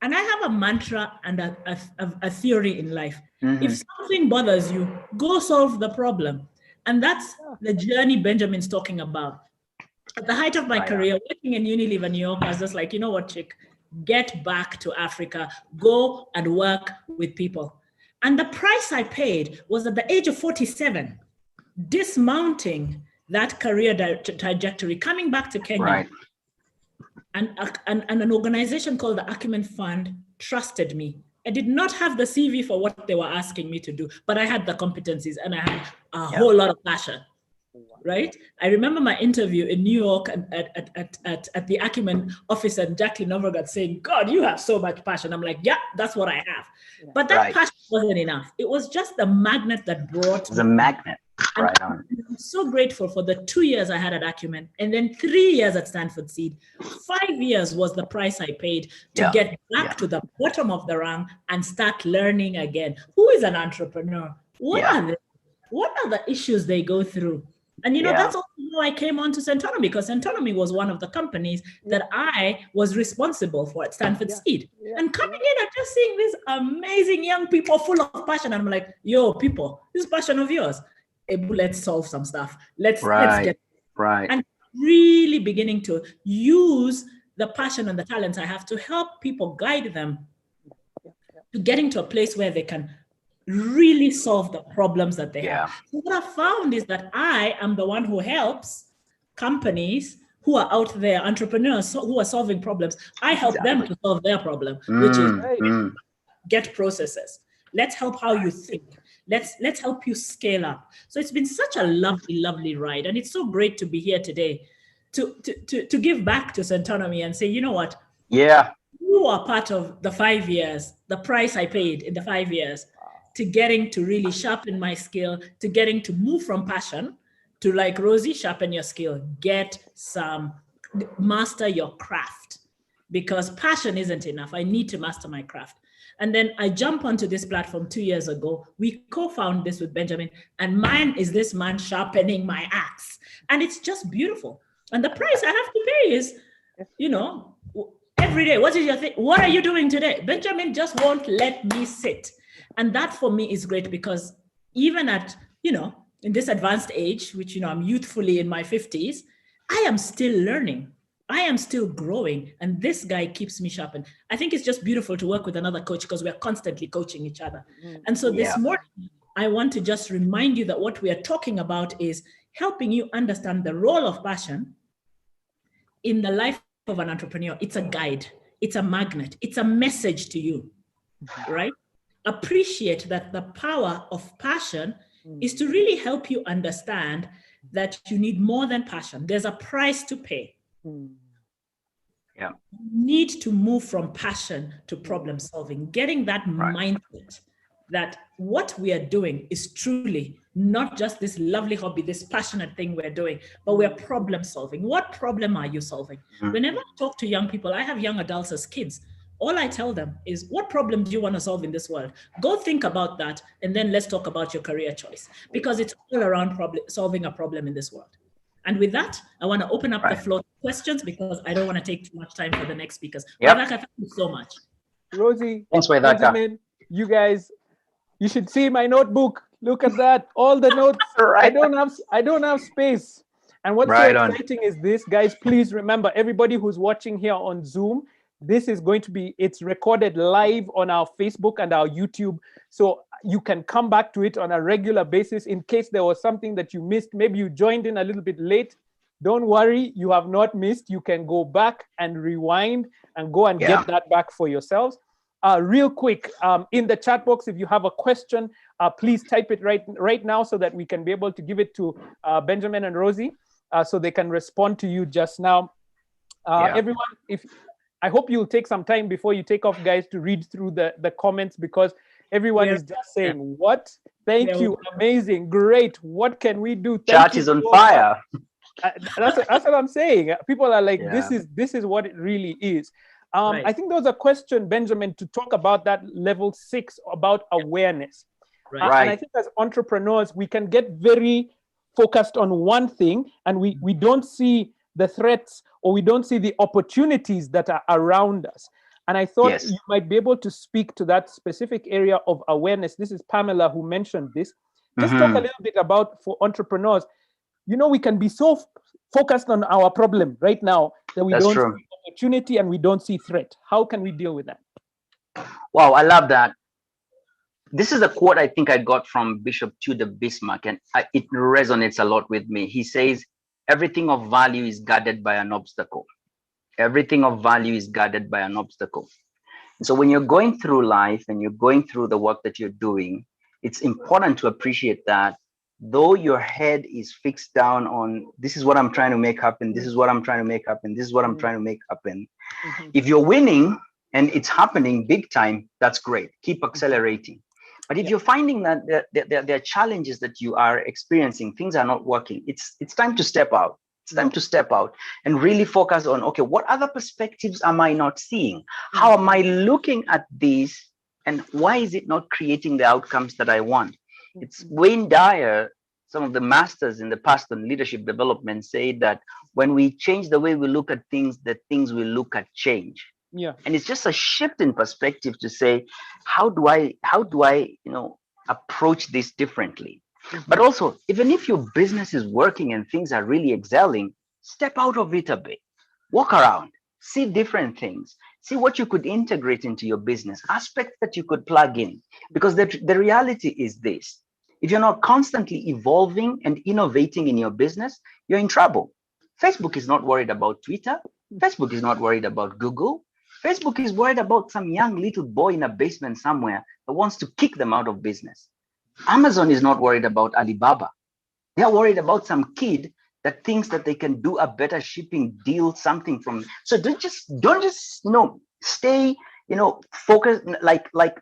And I have a mantra and a theory in life. If something bothers you, go solve the problem. And that's the journey Benjamin's talking about. At the height of my career, working in Unilever, New York, I was just like, you know what, chick, get back to Africa, go and work with people. And the price I paid was at the age of 47, dismounting that career trajectory, coming back to Kenya. And an organization called the Acumen Fund trusted me I did not have the CV for what they were asking me to do, but I had the competencies and I had a whole lot of passion, right? I remember my interview in New York at the Acumen office, and Jacqueline Overgard saying, God, you have so much passion. I'm like, yeah, that's what I have. But that passion wasn't enough. It was just the magnet that brought
the magnet. Right on.
I'm so grateful for the 2 years I had at Acumen, and then 3 years at Stanford Seed. 5 years was the price I paid to get back to the bottom of the rung and start learning again. Who is an entrepreneur? What are the issues they go through? And that's also how I came on to Centonomy, because Centonomy was one of the companies that I was responsible for at Stanford Seed. And coming in and just seeing these amazing young people full of passion, I'm like, yo, people, this passion of yours, let's solve some stuff. Let's get and really beginning to use the passion and the talents I have to help people, guide them to getting to a place where they can really solve the problems that they have. So what I found is that I am the one who helps companies who are out there, entrepreneurs who are solving problems. I help them to solve their problem, which is get processes. Let's help how you think. Let's help you scale up. So it's been such a lovely, lovely ride. And it's so great to be here today to give back to Centonomy and say, you know what?
Yeah.
You are part of the 5 years, the price I paid in the 5 years to getting to really sharpen my skill, to getting to move from passion to, like Rosie, sharpen your skill, master your craft, because passion isn't enough. I need to master my craft. And then I jump onto this platform 2 years ago. We co-found this with Benjamin, and mine is this man sharpening my axe. And it's just beautiful. And the price I have to pay is, every day, what is your thing? What are you doing today? Benjamin just won't let me sit. And that for me is great, because even at, in this advanced age, which, I'm youthfully in my 50s, I am still learning. I am still growing, and this guy keeps me sharpened. I think it's just beautiful to work with another coach, because we're constantly coaching each other. And so this morning, I want to just remind you that what we are talking about is helping you understand the role of passion in the life of an entrepreneur. It's a guide, it's a magnet, it's a message to you, right? Appreciate that the power of passion is to really help you understand that you need more than passion. There's a price to pay. You need to move from passion to problem solving, getting that mindset that what we are doing is truly not just this lovely hobby, this passionate thing we're doing, but we're problem solving. What problem are you solving? Whenever I talk to young people, I have young adults as kids. All I tell them is, what problem do you want to solve in this world? Go think about that, and then let's talk about your career choice, because it's all around solving a problem in this world. And with that, I want to open up the floor to questions, because I don't want to take too much time for the next speakers. Waithaka, thank you so much.
Rosie,
thanks, Waithaka.
Benjamin, you guys, you should see my notebook. Look at that, all the notes. I don't have space. And what's so exciting is this, guys, please remember, everybody who's watching here on Zoom, this is going to be, it's recorded live on our Facebook and our YouTube. So you can come back to it on a regular basis in case there was something that you missed. Maybe you joined in a little bit late. Don't worry, you have not missed. You can go back and rewind and go and get that back for yourselves. Real quick, in the chat box, if you have a question, please type it right now so that we can be able to give it to Benjamin and Rosie so they can respond to you just now. Everyone, I hope you'll take some time before you take off, guys, to read through the comments, because everyone is just saying, what? Thank you. Amazing. Great. What can we do?
Chat is on fire.
That's what I'm saying. People are like, this is what it really is. I think there was a question, Benjamin, to talk about that level 6 about awareness. And I think as entrepreneurs, we can get very focused on one thing, and we don't see the threats, or we don't see the opportunities that are around us. And I thought you might be able to speak to that specific area of awareness. This is Pamela who mentioned this. Just talk a little bit about, for entrepreneurs, we can be so focused on our problem right now that we don't see opportunity and we don't see threat. How can we deal with that?
Wow, I love that. This is a quote I think I got from Bishop Tudor Bismarck, and it resonates a lot with me. He says, everything of value is guarded by an obstacle. Everything of value is guarded by an obstacle. So when you're going through life and you're going through the work that you're doing, it's important to appreciate that though your head is fixed down on this is what I'm trying to make happen, this is what I'm trying to make happen, this is what I'm trying to make happen. If you're winning and it's happening big time, that's great. Keep accelerating. But if you're finding that there are challenges that you are experiencing, things are not working, it's time to step out. It's time to step out and really focus on, okay, what other perspectives am I not seeing? How am I looking at this? And why is it not creating the outcomes that I want? It's Wayne Dyer, some of the masters in the past on leadership development say that when we change the way we look at things, the things we look at change. Yeah. And it's just a shift in perspective to say, how do I, approach this differently? But also, even if your business is working and things are really excelling, step out of it a bit, walk around, see different things, see what you could integrate into your business, aspects that you could plug in. Because the reality is this: if you're not constantly evolving and innovating in your business, you're in trouble. Facebook is not worried about Twitter. Facebook is not worried about Google. Facebook is worried about some young little boy in a basement somewhere that wants to kick them out of business. Amazon is not worried about Alibaba. They're worried about some kid that thinks that they can do a better shipping deal, something from. So don't just stay, focused. Like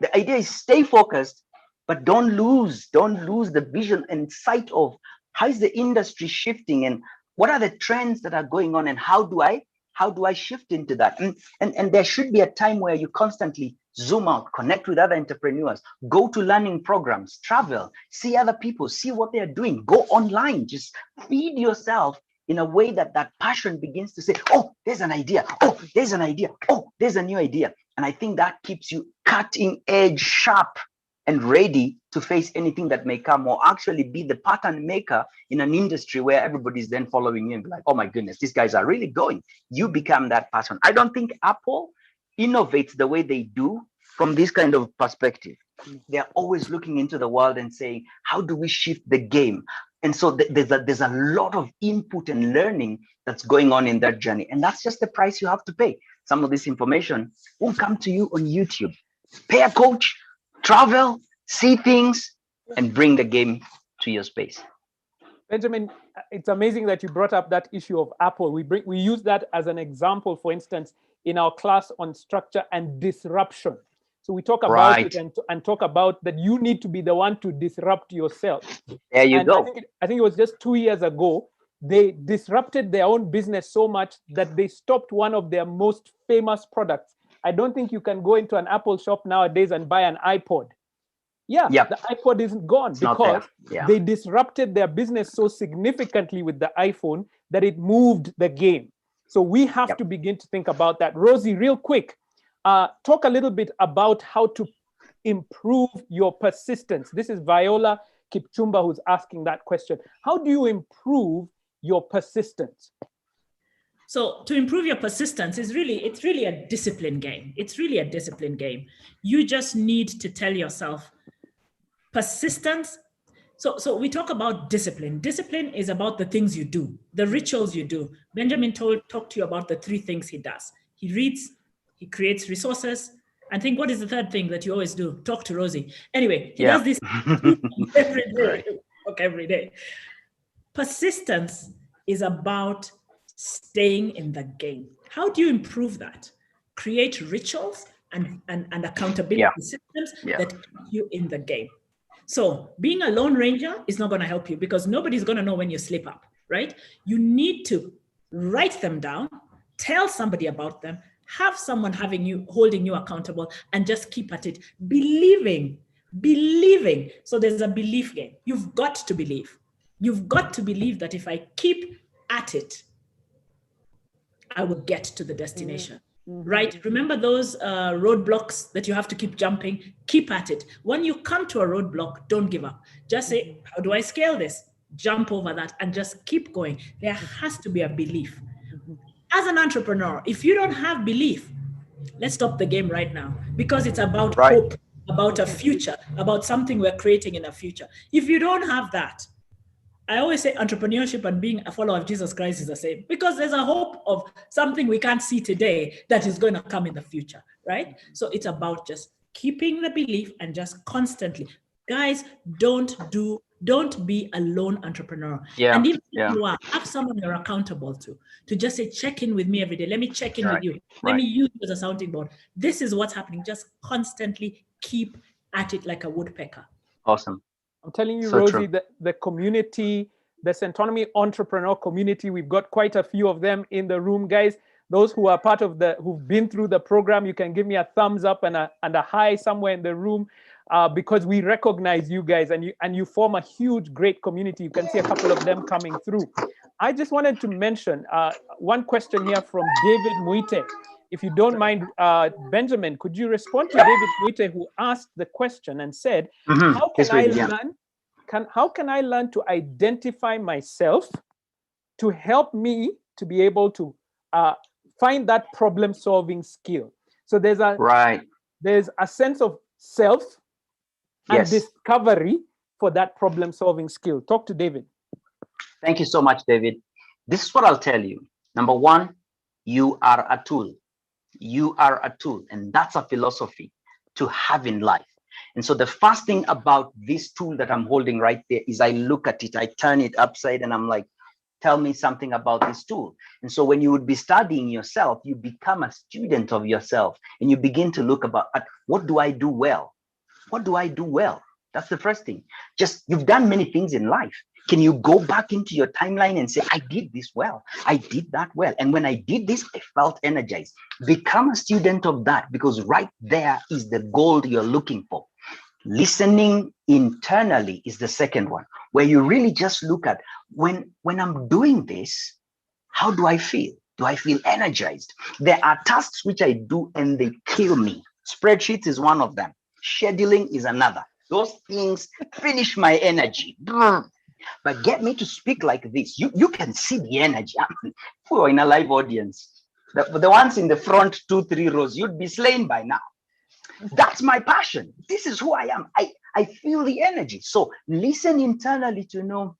the idea is stay focused, but don't lose the vision and sight of how is the industry shifting and what are the trends that are going on and how do I shift into that? And there should be a time where you constantly zoom out, connect with other entrepreneurs, go to learning programs, travel, see other people, see what they're doing, go online, just feed yourself in a way that passion begins to say, oh, there's an idea. Oh, there's an idea. Oh, there's a new idea. And I think that keeps you cutting edge, sharp, and ready to face anything that may come, or actually be the pattern maker in an industry where everybody's then following you and be like, oh my goodness, these guys are really going. You become that person. I don't think Apple innovates the way they do from this kind of perspective. They're always looking into the world and saying, how do we shift the game? And so there's a lot of input and learning that's going on in that journey. And that's just the price you have to pay. Some of this information won't come to you on YouTube. Pay a coach, travel, see things, and bring the game to your space.
Benjamin, it's amazing that you brought up that issue of Apple. We use that as an example, for instance, in our class on structure and disruption. So we talk about it and talk about that you need to be the one to disrupt yourself.
There you go.
I think it was just 2 years ago, they disrupted their own business so much that they stopped one of their most famous products. I don't think you can go into an Apple shop nowadays and buy an iPod. The iPod isn't gone because they disrupted their business so significantly with the iPhone that it moved the game. So we have to begin to think about that. Rosie, real quick, talk a little bit about how to improve your persistence. This is Viola Kipchumba who's asking that question. How do you improve your persistence?
So to improve your persistence it's really a discipline game. It's really a discipline game. You just need to tell yourself persistence. So we talk about discipline. Discipline is about the things you do, the rituals you do. Benjamin talked to you about the 3 things he does. He reads, he creates resources. I think what is the third thing that you always do? Talk to Rosie. Anyway, he does this every day. Every day. Persistence is about staying in the game. How do you improve that? Create rituals and accountability systems that keep you in the game. So being a lone ranger is not going to help you because nobody's going to know when you slip up, right? You need to write them down, tell somebody about them, have someone holding you accountable, and just keep at it. Believing. So there's a belief game. You've got to believe. You've got to believe that if I keep at it, I will get to the destination. Right? Remember those roadblocks that you have to keep jumping? Keep at it. When you come to a roadblock, don't give up. Just say, how do I scale this? Jump over that and just keep going. There has to be a belief. As an entrepreneur, if you don't have belief, let's stop the game right now because it's about hope, about a future, about something we're creating in a future. If you don't have that, I always say entrepreneurship and being a follower of Jesus Christ is the same because there's a hope of something we can't see today that is going to come in the future. right? So it's about just keeping the belief and just constantly, guys, don't be a lone entrepreneur.
Yeah.
And even
Yeah.
if you are, have someone you're accountable to just say, check in with me every day. Let me check in with you. Let
Right.
me use you as a sounding board. This is what's happening. Just constantly keep at it like a woodpecker.
Awesome.
I'm telling you,
So
Rosie,
true.
the community, the Centonomy Entrepreneur community, we've got quite a few of them in the room, guys. Those who are part of who've been through the program, you can give me a thumbs up and a hi somewhere in the room, because we recognize you guys, and you form a huge, great community. You can see a couple of them coming through. I just wanted to mention one question here from David Muite. If you don't mind, Benjamin, could you respond to David Muite, who asked the question and said, how can I learn to identify myself to help me to be able to find that problem-solving skill? So there's a sense of self and discovery for that problem-solving skill. Talk to David.
Thank you so much, David. This is what I'll tell you. Number one, you are a tool. You are a tool, and that's a philosophy to have in life. And so the first thing about this tool that I'm holding right there is I look at it, I turn it upside, and I'm like, tell me something about this tool. And so when you would be studying yourself, you become a student of yourself, and you begin to look at what do I do well? What do I do well? That's the first thing. Just, you've done many things in life. Can you go back into your timeline and say, I did this well, I did that well, and when I did this, I felt energized. Become a student of that, because right there is the gold you're looking for. Listening internally is the second one, where you really just look at, when I'm doing this, how do I feel? Do I feel energized? There are tasks which I do and they kill me. Spreadsheets is one of them. Scheduling is another. Those things finish my energy. But get me to speak like this. You can see the energy. We're in a live audience. The ones in the front 2-3 rows, you'd be slain by now. That's my passion. This is who I am. I feel the energy. So listen internally to know,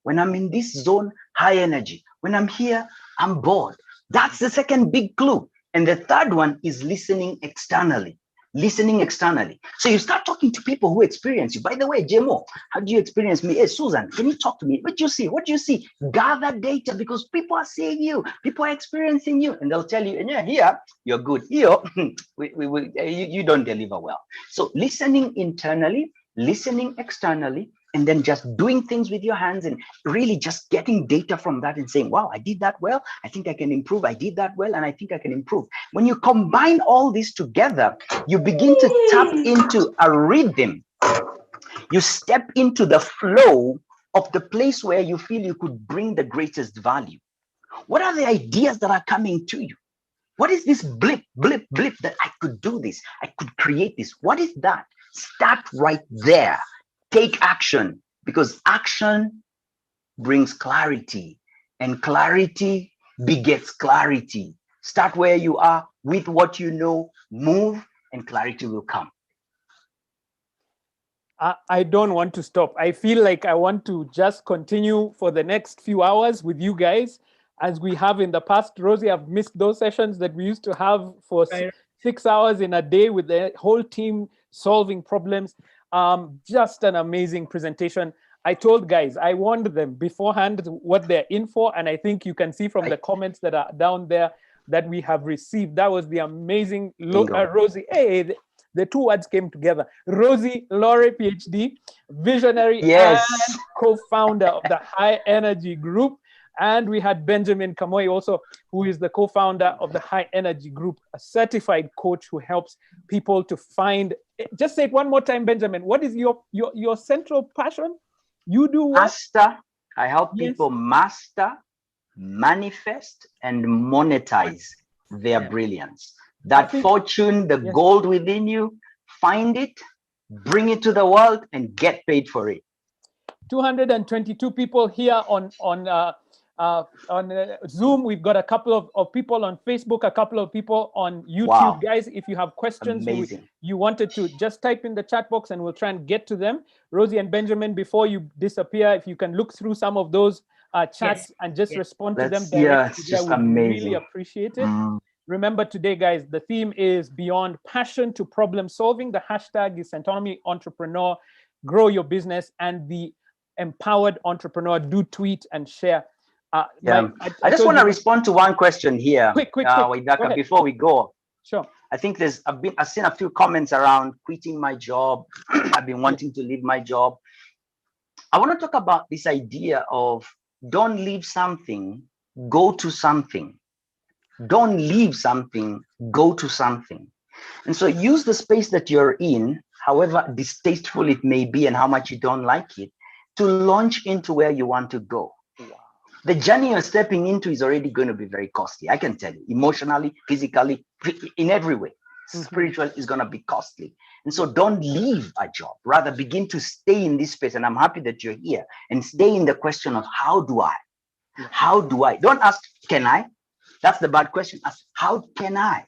when I'm in this zone, high energy. When I'm here, I'm bored. That's the second big clue. And the third one is listening externally. Listening externally. So you start talking to people who experience you. By the way, Jemo, how do you experience me? Hey, Susan, can you talk to me? What do you see? What do you see? Gather data, because people are seeing you. People are experiencing you. And they'll tell you, and yeah, here, you're good. Here, you don't deliver well. So listening internally, listening externally, and then just doing things with your hands and really just getting data from that and saying, wow, I did that well. I think I can improve. I did that well, and I think I can improve. When you combine all this together, you begin to tap into a rhythm. You step into the flow of the place where you feel you could bring the greatest value. What are the ideas that are coming to you? What is this blip that I could do this? I could create this. What is that? Start right there. Take action, because action brings clarity, and clarity begets clarity. Start where you are with what you know, move, and clarity will come.
I don't want to stop. I feel like I want to just continue for the next few hours with you guys, as we have in the past. Rosie, I've missed those sessions that we used to have for 6 hours in a day with the whole team solving problems. Just an amazing presentation. I told guys, I warned them beforehand what they're in for, and I think you can see from the comments that are down there that we have received. That was the amazing Rosie. Hey, the two words came together. Rosie Laurie, PhD, visionary and co-founder of the High Energy Group. And we had Benjamin Kamoye also, who is the co-founder of the High Energy Group, a certified coach who helps people to find. Just say it one more time, Benjamin. What is your central passion? You do what?
Master. I help people master, manifest, and monetize their brilliance. That fortune, the gold within you, find it, bring it to the world, and get paid for it.
222 people here on Zoom. We've got a couple of people on Facebook, a couple of people on YouTube. Wow. Guys, if you have questions you wanted to, just type in the chat box and we'll try and get to them. Rosie and Benjamin, before you disappear, if you can look through some of those chats and just respond to them directly.
Just
we really appreciate it. Remember today, guys, the theme is Beyond Passion to Problem Solving. The hashtag is Centonomy Entrepreneur. Grow your business, and the empowered entrepreneur. Do tweet and share.
I just want to respond to one question here,
quick.
Waithaka, before we go.
Sure.
I think I've seen a few comments around quitting my job. I've been wanting to leave my job. I want to talk about this idea of don't leave something, go to something. Don't leave something, go to something. And so use the space that you're in, however distasteful it may be and how much you don't like it, to launch into where you want to go. The journey you're stepping into is already going to be very costly. I can tell you, emotionally, physically, in every way. Spiritual is going to be costly. And so don't leave a job, rather begin to stay in this space. And I'm happy that you're here, and stay in the question of how do I? How do I? Don't ask, can I? That's the bad question. Ask, how can I?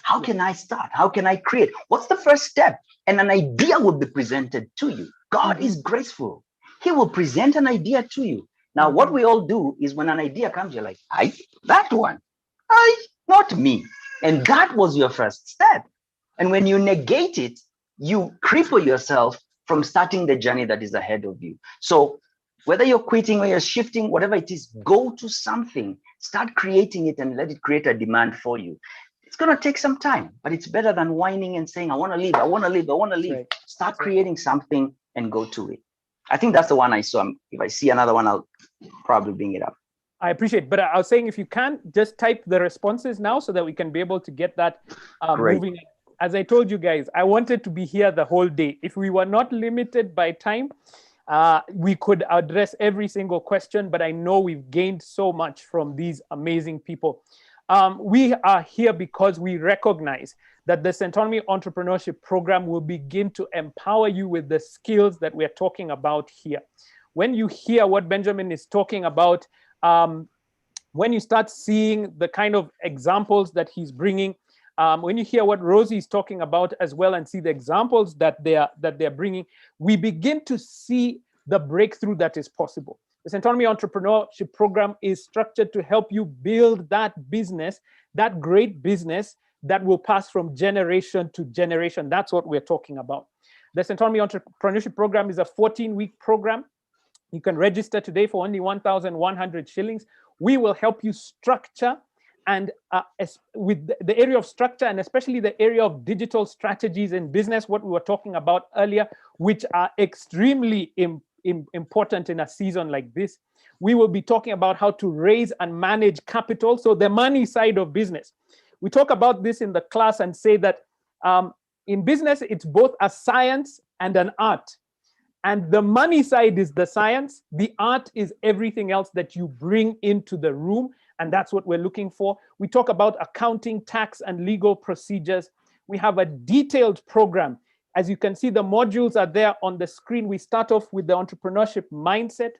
How can I start? How can I create? What's the first step? And an idea will be presented to you. God is graceful. He will present an idea to you. Now, what we all do is when an idea comes, you're like, that one, not me. And that was your first step. And when you negate it, you cripple yourself from starting the journey that is ahead of you. So whether you're quitting or you're shifting, whatever it is, go to something, start creating it, and let it create a demand for you. It's going to take some time, but it's better than whining and saying, I want to leave, I want to leave, I want to leave. Right. Start creating something and go to it. I think that's the one I saw. If I see another one, I'll probably bring it up.
I appreciate it. But I was saying, if you can, just type the responses now so that we can be able to get that moving. As I told you guys, I wanted to be here the whole day. If we were not limited by time, we could address every single question, but I know we've gained so much from these amazing people. We are here because we recognize that the Centonomy Entrepreneurship Program will begin to empower you with the skills that we're talking about here. When you hear what Benjamin is talking about, when you start seeing the kind of examples that he's bringing, when you hear what Rosie is talking about as well, and see the examples that they're bringing, we begin to see the breakthrough that is possible. The Centonomy Entrepreneurship Program is structured to help you build that business, that great business that will pass from generation to generation. That's what we're talking about. The Centonomy Entrepreneurship Program is a 14-week program. You can register today for only 1,100 shillings. We will help you structure, and with the area of structure, and especially the area of digital strategies in business, what we were talking about earlier, which are extremely important in a season like this. We will be talking about how to raise and manage capital, so the money side of business. We talk about this in the class and say that in business, it's both a science and an art. And the money side is the science. The art is everything else that you bring into the room. And that's what we're looking for. We talk about accounting, tax, and legal procedures. We have a detailed program. As you can see, the modules are there on the screen. We start off with the entrepreneurship mindset.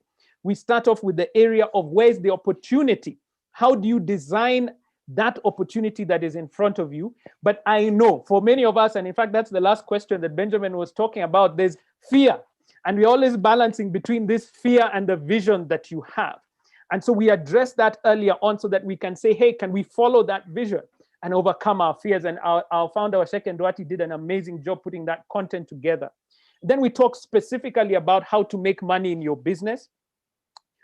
We start off with the area of where's the opportunity? How do you design that opportunity that is in front of you? But I know for many of us, and in fact, that's the last question that Benjamin was talking about, there's fear. And we're always balancing between this fear and the vision that you have. And so we addressed that earlier on so that we can say, hey, can we follow that vision and overcome our fears? And our founder, Waceke and Nduati, did an amazing job putting that content together. Then we talk specifically about how to make money in your business.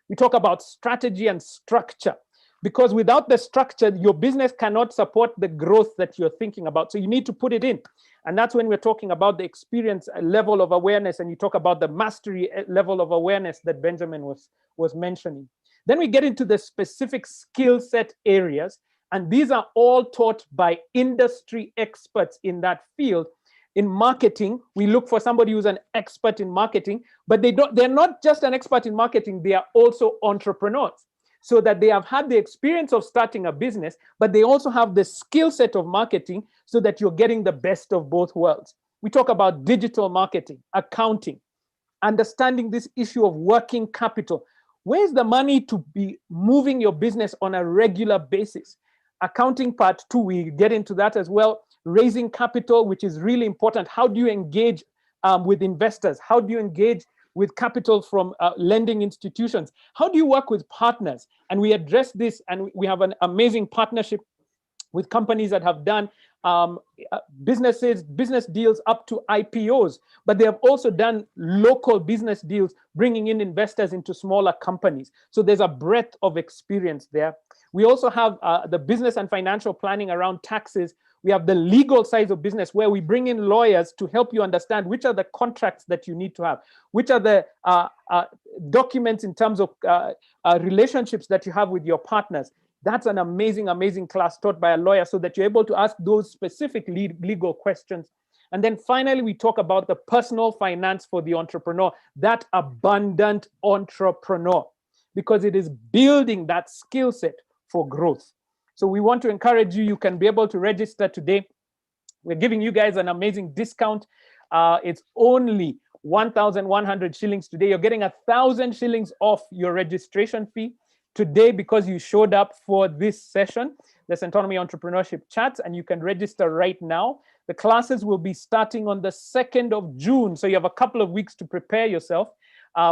We talk about strategy and structure, because without the structure, your business cannot support the growth that you're thinking about. So you need to put it in. And that's when we're talking about the experience level of awareness, and you talk about the mastery level of awareness that Benjamin was mentioning. Then we get into the specific skill set areas, and these are all taught by industry experts in that field. In marketing, we look for somebody who's an expert in marketing, but they're not just an expert in marketing, they are also entrepreneurs. So that they have had the experience of starting a business, but they also have the skill set of marketing, so that you're getting the best of both worlds. We talk about digital marketing, accounting, understanding this issue of working capital. Where's the money to be moving your business on a regular basis? Accounting part 2, we get into that as well. Raising capital, which is really important. How do you engage with investors? How do you engage with capital from lending institutions? How do you work with partners? And we address this, and we have an amazing partnership with companies that have done business deals up to IPOs, but they have also done local business deals, bringing in investors into smaller companies. So there's a breadth of experience there. We also have the business and financial planning around taxes. We have the legal side of business, where we bring in lawyers to help you understand which are the contracts that you need to have, which are the documents in terms of relationships that you have with your partners. That's an amazing, amazing class taught by a lawyer, so that you're able to ask those specific legal questions. And then finally, we talk about the personal finance for the entrepreneur, that abundant entrepreneur, because it is building that skill set for growth. So we want to encourage you. You can be able to register today. We're giving you guys an amazing discount. It's only 1,100 shillings today. You're getting 1,000 shillings off your registration fee today because you showed up for this session, the Centonomy Entrepreneurship Chats, and you can register right now. The classes will be starting on the 2nd of June. So you have a couple of weeks to prepare yourself,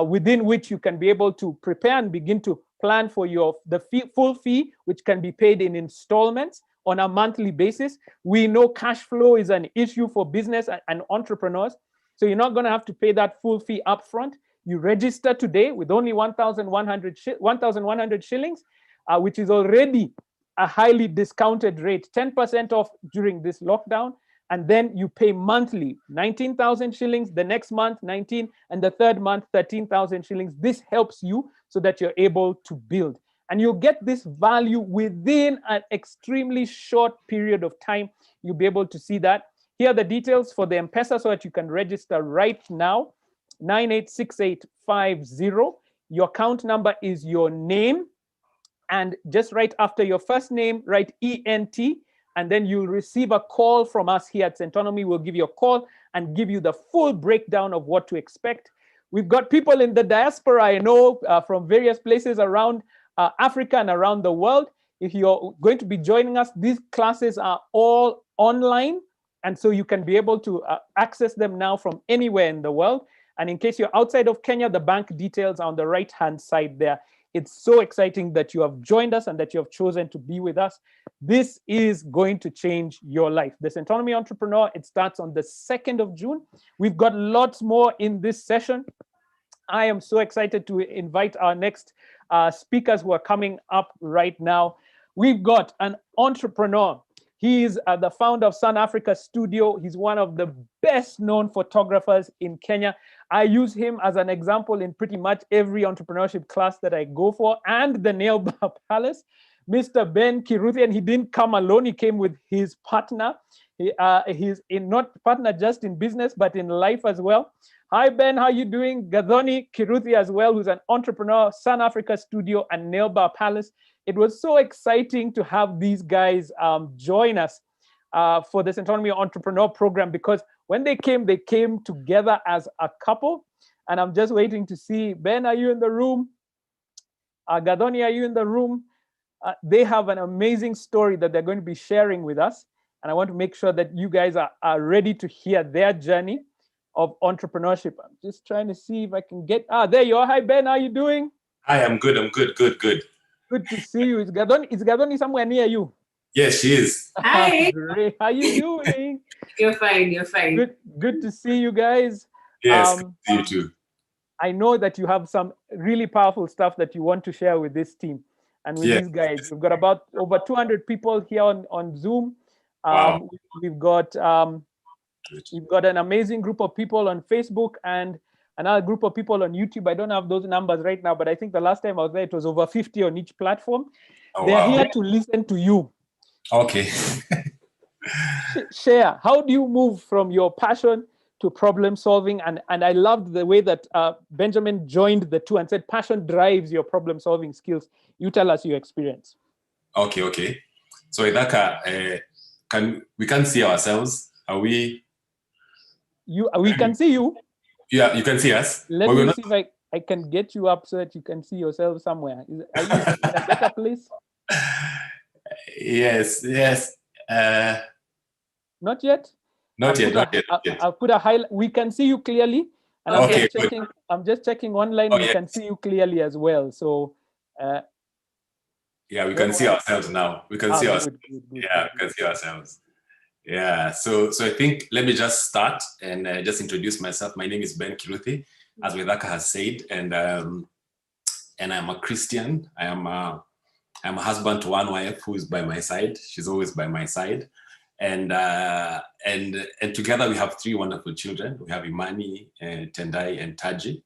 within which you can be able to prepare and begin to plan for the full fee, which can be paid in installments on a monthly basis. We know cash flow is an issue for business and entrepreneurs. So you're not going to have to pay that full fee upfront. You register today with only 1,100 shillings, which is already a highly discounted rate, 10% off during this lockdown. And then you pay monthly, 19,000 shillings, the next month, 19, and the third month, 13,000 shillings. This helps you so that you're able to build. And you'll get this value within an extremely short period of time. You'll be able to see that. Here are the details for the M-Pesa so that you can register right now. 986850. Your account number is your name. And just right after your first name, write ENT. And then you'll receive a call from us here at Centonomy. We'll give you a call and give you the full breakdown of what to expect. We've got people in the diaspora, I know, from various places around Africa and around the world. If you're going to be joining us, these classes are all online. And so you can be able to access them now from anywhere in the world. And in case you're outside of Kenya, the bank details are on the right-hand side there. It's so exciting that you have joined us and that you have chosen to be with us. This is going to change your life. The Centonomy Entrepreneur, it starts on the 2nd of June. We've got lots more in this session. I am so excited to invite our next speakers who are coming up right now. We've got an entrepreneur. He's the founder of Sun Africa Studio. He's one of the best known photographers in Kenya. I use him as an example in pretty much every entrepreneurship class that I go for, and the Nailbar Palace, Mr. Ben Kiruthi. And he didn't come alone. He came with his partner. He's not partner just in business, but in life as well. Hi, Ben, how you doing? Gadoni, Kiruthi as well, who's an entrepreneur, Sun Africa Studio and Nailbar Palace. It was so exciting to have these guys join us for the Centonomy Entrepreneur Program, because when they came together as a couple. And I'm just waiting to see, Ben, are you in the room? Gadoni, are you in the room? They have an amazing story that they're going to be sharing with us. And I want to make sure that you guys are ready to hear their journey of entrepreneurship. I'm just trying to see if I can get, there you are. Hi, Ben, how are you doing?
Hi, I'm good. Good.
Good to see you. Is Gadoni somewhere near you?
Yes, she is.
Hi.
Great. How you doing?
You're fine.
Good to see you guys.
Yes, good to see you too.
I know that you have some really powerful stuff that you want to share with this team and with these guys. We've got about over 200 people here on Zoom.
Wow.
We've got an amazing group of people on Facebook and another group of people on YouTube. I don't have those numbers right now, but I think the last time I was there, it was over 50 on each platform. They're here to listen to you.
Okay.
Share, how do you move from your passion to problem solving? And I loved the way that Benjamin joined the two and said, passion drives your problem solving skills. You tell us your experience.
Okay. So Waithaka, we can't see ourselves. Are we?
We can see you.
Yeah, you can see us.
Let me see if I can get you up so that you can see yourself somewhere. Are you in a better place?
Yes.
Not yet?
Not yet.
I'll put a highlight. We can see you clearly. And I'm just checking online. We can see you clearly as well. So
Yeah, we can see ourselves now. We can see ourselves.
Good.
Yeah, we can see ourselves. Yeah, so I think let me just start and just introduce myself. My name is Ben Kiruthi, as Waithaka has said, and I'm a Christian. I'm a husband to one wife who is by my side. She's always by my side, and together we have 3 wonderful children. We have Imani, Tendai, and Taji.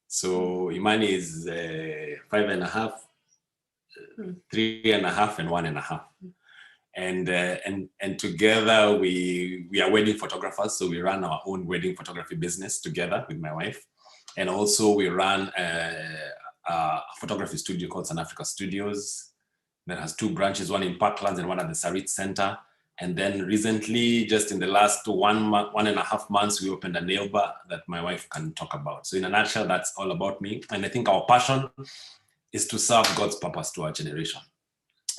So Imani is 5.5, 3.5, and 1.5. And together we are wedding photographers. So we run our own wedding photography business together with my wife. And also we run a photography studio called Sun Africa Studios that has 2 branches, one in Parklands and one at the Sarit Center. And then recently, just in the last 1.5 months, we opened a Nailbar that my wife can talk about. So in a nutshell, that's all about me. And I think our passion is to serve God's purpose to our generation.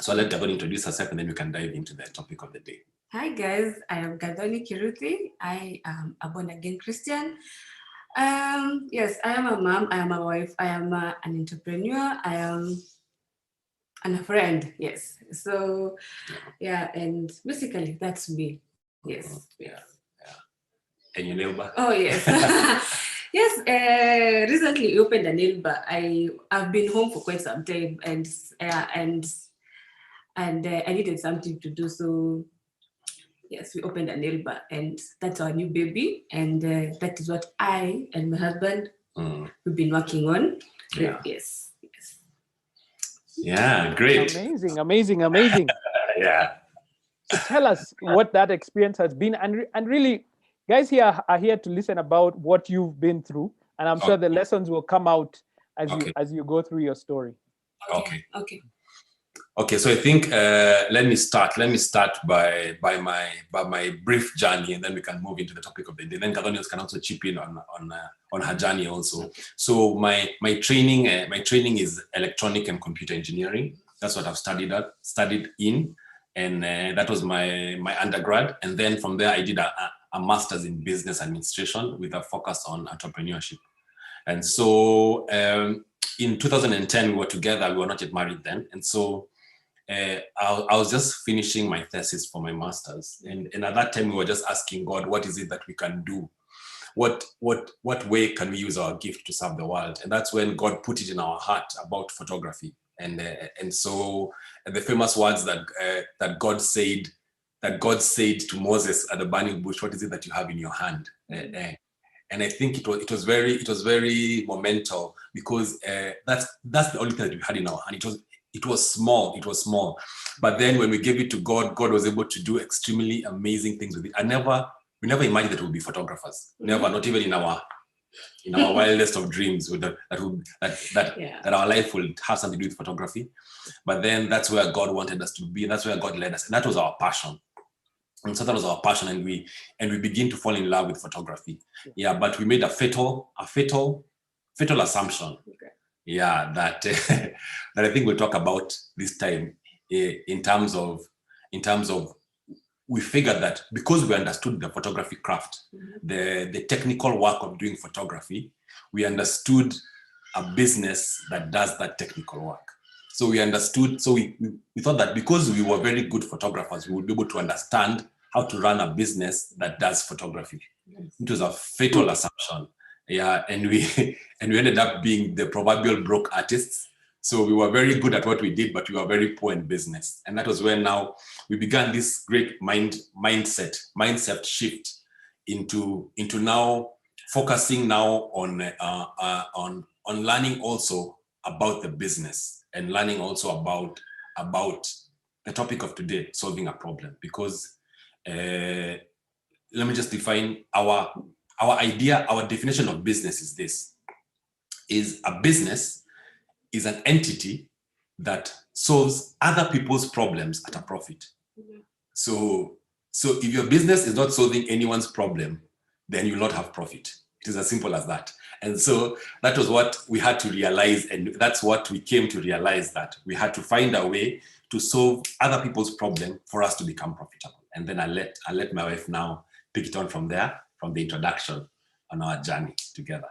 So I'll let Gadoni introduce herself and then we can dive into the topic of the day.
Hi guys, I am Gathoni Kiruthi. I am a born-again Christian. Yes, I am a mom, I am a wife, I am an entrepreneur, I am a friend, yes. So yeah, and basically that's me. Yes.
Yeah. And your Nailbar?
Oh yes. Yes, recently we opened a Nailbar. I've been home for quite some time and I needed something to do, so yes, we opened a Nailbar, and that's our new baby, and that is what I and my husband we've been working on.
Yeah.
Yes.
Yeah, great.
Amazing.
Yeah.
So tell us what that experience has been, and really, guys here are here to listen about what you've been through, and I'm sure the lessons will come out as you go through your story.
Okay, so I think let me start by my brief journey, and then we can move into the topic of the day. Then Gadoni can also chip in on her journey also. So my training is electronic and computer engineering. That's what I've studied in, and that was my undergrad. And then from there I did a master's in business administration with a focus on entrepreneurship. And so in 2010 we were together. We were not yet married then, and so I was just finishing my thesis for my master's, and at that time we were just asking God, what is it that we can do? What way can we use our gift to serve the world? And that's when God put it in our heart about photography, and so the famous words that God said to Moses at the burning bush, what is it that you have in your hand? And I think it was very monumental, because that's the only thing that we had in our hand. It was small, but then when we gave it to God, God was able to do extremely amazing things with it. We never imagined that we would be photographers. Never, not even in our wildest of dreams, that our life will have something to do with photography. But then that's where God wanted us to be. That's where God led us, and that was our passion. And so that was our passion, and we begin to fall in love with photography. Yeah, but we made a fatal assumption. Okay. Yeah, that I think we'll talk about this time in terms of we figured that because we understood the photography craft, the technical work of doing photography, we understood a business that does that technical work. So we understood, so we thought that because we were very good photographers, we would be able to understand how to run a business that does photography. It was a fatal assumption. Yeah, and we ended up being the proverbial broke artists. So we were very good at what we did, but we were very poor in business. And that was when now we began this great mindset shift into now focusing now on learning also about the business, and learning also about the topic of today, solving a problem. Because let me just define our definition of business is this: is a business is an entity that solves other people's problems at a profit. So if your business is not solving anyone's problem, then you'll not have profit. It is as simple as that. And so that was what we had to realize, and that's what we came to realize, that we had to find a way to solve other people's problem for us to become profitable. And then I'll let my wife now pick it on from there, from the introduction on our journey together.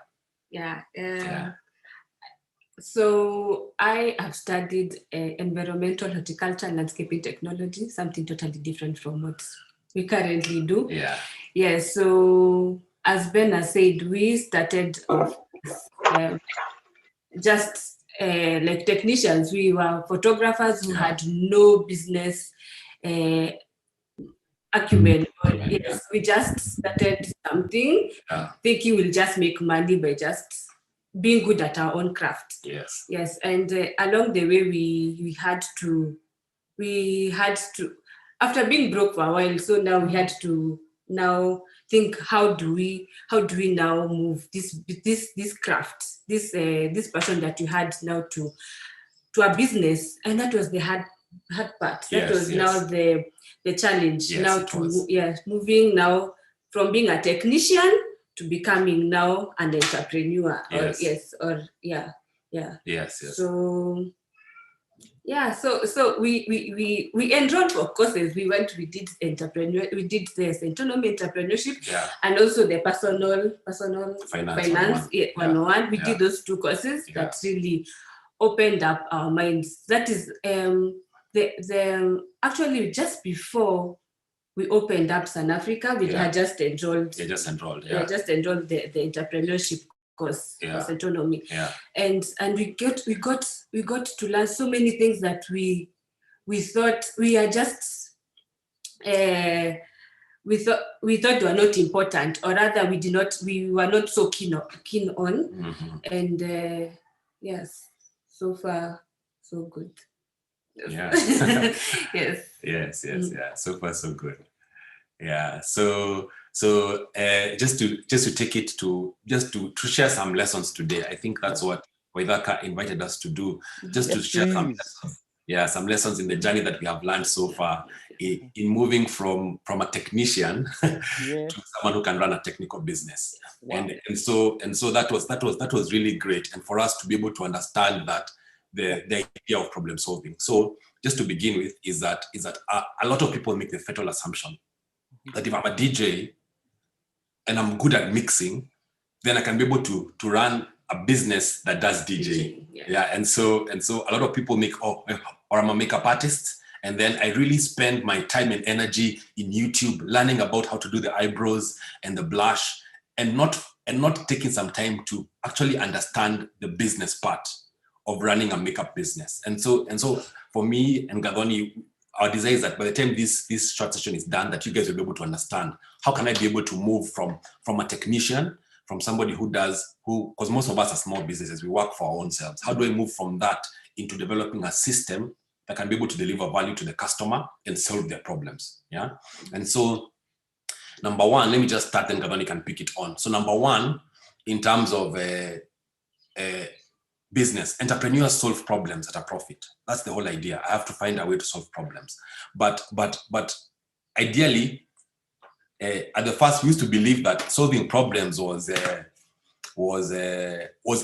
So I have studied environmental horticulture and landscaping technology, something totally different from what we currently do.
Yeah.
Yes. So as Ben has said, we started off just like technicians. We were photographers who had no business acumen. Yes, we just started something, thinking we'll just make money by just being good at our own craft.
Yes.
Yes, and along the way, we had to, after being broke for a while, so now we had to now think, how do we now move this craft, this passion that we had now to a business, and that was the hard part. That was now the challenge, now to moving now from being a technician to becoming now an entrepreneur. So we enrolled for courses. We did the Centonomy Entrepreneurship, and also the personal finance 101. We did those 2 courses that really opened up our minds. That is the actually just before we opened up South Africa, we had just enrolled. The entrepreneurship course for Centonomy. And we got to learn so many things that we thought we are just we thought were not important, or rather we were not so keen on. And yes, so far so good.
Yes. So far so good. So just to take it to share some lessons today. I think that's what Waithaka invited us to do, just to share some lessons. Some lessons in the journey that we have learned so far in moving from a technician to someone who can run a technical business. Wow. And so that was really great, and for us to be able to understand that the idea of problem solving. So just to begin with is that a lot of people make the fatal assumption that if I'm a DJ and I'm good at mixing, then I can be able to run a business that does DJ. And so a lot of people or I'm a makeup artist, and then I really spend my time and energy in YouTube learning about how to do the eyebrows and the blush, and not taking some time to actually understand the business part of running a makeup business. And so for me and Gadoni, our desire is that by the time this short session is done, that you guys will be able to understand, how can I be able to move from a technician, from somebody because most of us are small businesses, we work for our own selves. How do I move from that into developing a system that can be able to deliver value to the customer and solve their problems? And so number one, let me just start, then Gadoni can pick it on. So number one, in terms of business, entrepreneurs solve problems at a profit. That's the whole idea. I have to find a way to solve problems. But ideally, at the first, we used to believe that solving problems was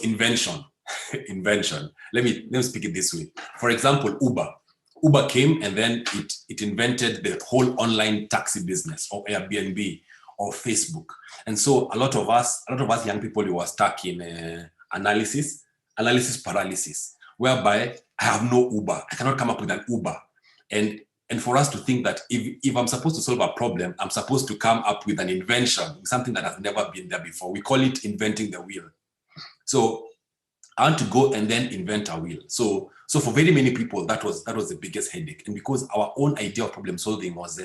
invention. Invention. Let me speak it this way. For example, Uber came, and then it invented the whole online taxi business, or Airbnb, or Facebook. And so a lot of us young people, who were stuck in analysis paralysis, whereby I have no Uber. I cannot come up with an Uber. And for us to think that if I'm supposed to solve a problem, I'm supposed to come up with an invention, something that has never been there before. We call it inventing the wheel. So I want to go and then invent a wheel. So for very many people, that was the biggest headache. And because our own idea of problem solving was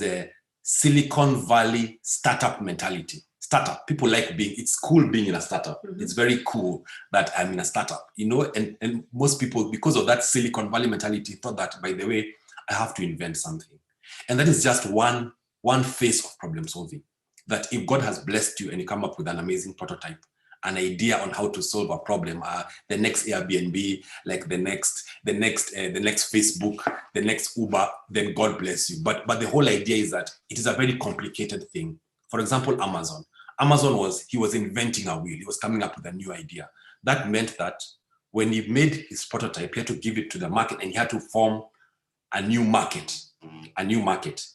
a Silicon Valley startup mentality. Startup, people it's cool being in a startup. It's very cool that I'm in a startup, and most people, because of that Silicon Valley mentality, thought that, by the way, I have to invent something. And that is just one phase of problem solving. That if God has blessed you and you come up with an amazing prototype, an idea on how to solve a problem, the next Airbnb, like the next Facebook, the next Uber, then God bless you. But the whole idea is that it is a very complicated thing. For example, Amazon was inventing a wheel. He was coming up with a new idea. That meant that when he made his prototype, he had to give it to the market, and he had to form a new market.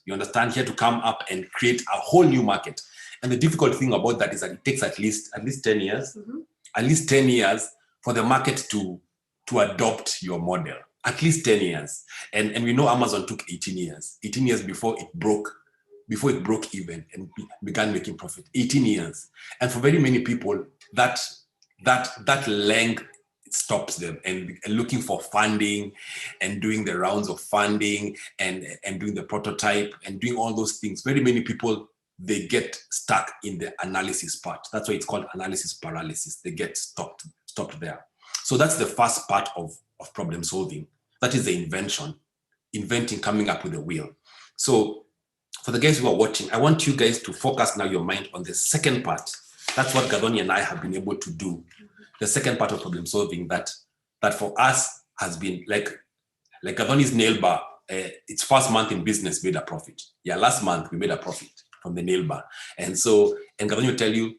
You understand? He had to come up and create a whole new market. And the difficult thing about that is that it takes at least 10 years. At least 10 years for the market to adopt your model. At least 10 years. And we know Amazon took 18 years. 18 years before it broke even and began making profit. 18 years. And for very many people, that length stops them and looking for funding and doing the rounds of funding and doing the prototype and doing all those things. Very many people, they get stuck in the analysis part. That's why it's called analysis paralysis. They get stopped there. So that's the first part of problem solving. That is the inventing, coming up with a wheel. So for the guys who are watching, I want you guys to focus now your mind on the second part. That's what Gadoni and I have been able to do. The second part of problem solving that for us has been like Gadoni's Nailbar. Its first month in business made a profit. Yeah, last month we made a profit from the Nailbar. And Gadoni will tell you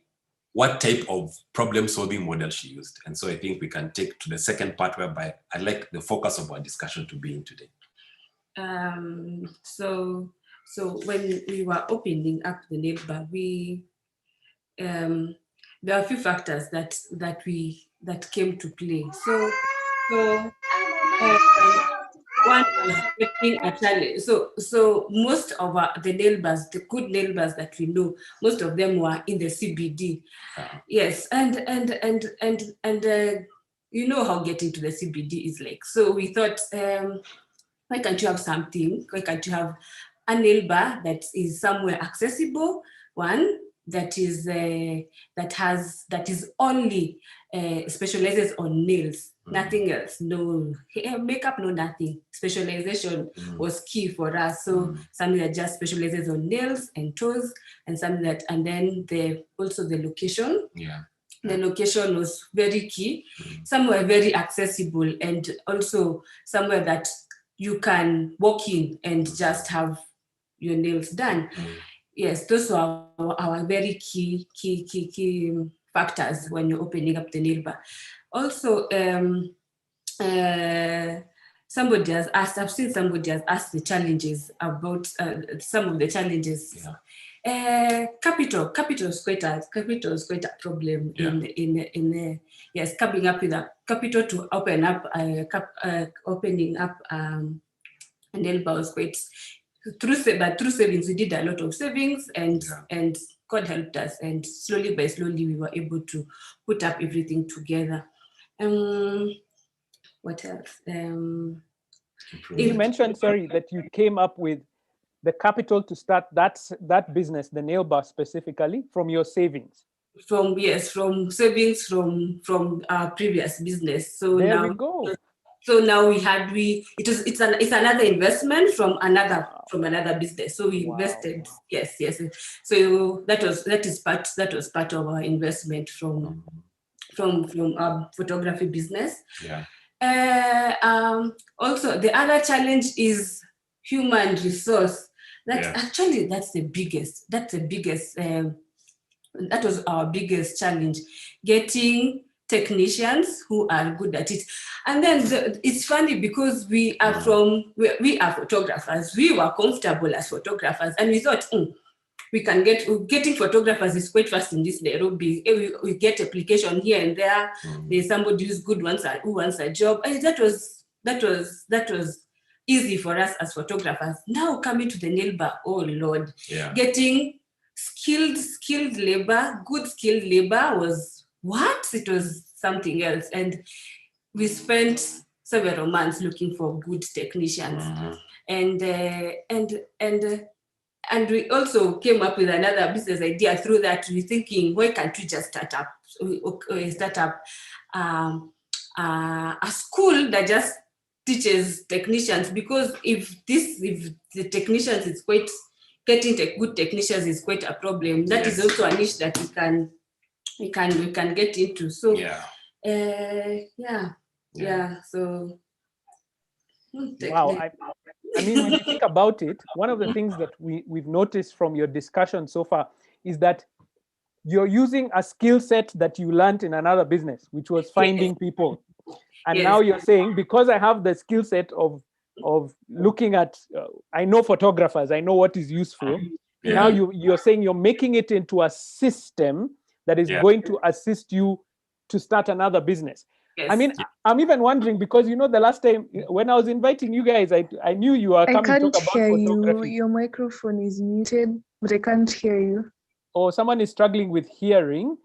what type of problem solving model she used. And so I think we can take to the second part, whereby I'd like the focus of our discussion to be in today.
So when we were opening up the Nailbar, there are a few factors that came to play. So one was getting a challenge. So most of the Nailbars, the good Nailbars that we know, most of them were in the CBD. Yes, and you know how getting to the CBD is like. So we thought, why can't you have something? Why can't you have a Nailbar that is somewhere accessible? One that is only specializes on nails, nothing else, no makeup, no nothing. Specialization was key for us. So something that just specializes on nails and toes, and something that, and then also the location. Yeah. The location was very key. Somewhere very accessible, and also somewhere that you can walk in and just have your nails done. Yes, those are our very key factors when you're opening up the Nailbar. Also, somebody has asked, I've seen somebody has asked the challenges about some of the challenges. Yeah. Capital is quite a problem in yes, coming up with a capital to open up opening up a Nailbar was quite. Through savings, we did a lot of savings, and God helped us, and slowly by slowly we were able to put up everything together. What else?
You mentioned, sorry, that you came up with the capital to start that business, the Nailbar specifically, from your savings.
From savings from our previous business. So
there
now
we go.
So now it's another investment from another business. So we invested. Yes. So that was part of our investment from our photography business. Yeah. Also, the other challenge is human resource. That's the biggest. That was our biggest challenge, getting technicians who are good at it. And then it's funny because we are photographers. We were comfortable as photographers, and we thought we can getting photographers is quite fast in this Nairobi. We get application here and there. There's somebody who's good who wants a job, and that was easy for us as photographers. Now coming to the Nailbar, oh Lord, getting skilled labor, good skilled labor was. It was something else, and we spent several months looking for good technicians, and we also came up with another business idea through that. We're thinking, why can't we just start up a school that just teaches technicians? Because if the technicians is quite getting good technicians is quite a problem. That is also a niche that we can get into. So so
wow. I mean, when you think about it, one of the things that we've noticed from your discussion so far is that you're using a skill set that you learned in another business, which was finding people. And now you're saying, because I have the skill set of looking at, I know photographers, I know what is useful. Now you're saying you're making it into a system that is going to assist you to start another business.
Yes.
I mean, I'm even wondering because the last time when I was inviting you guys, I knew you were coming to talk about
hear
photography.
you. Your microphone is muted, but I can't hear you.
Oh, someone is struggling with hearing.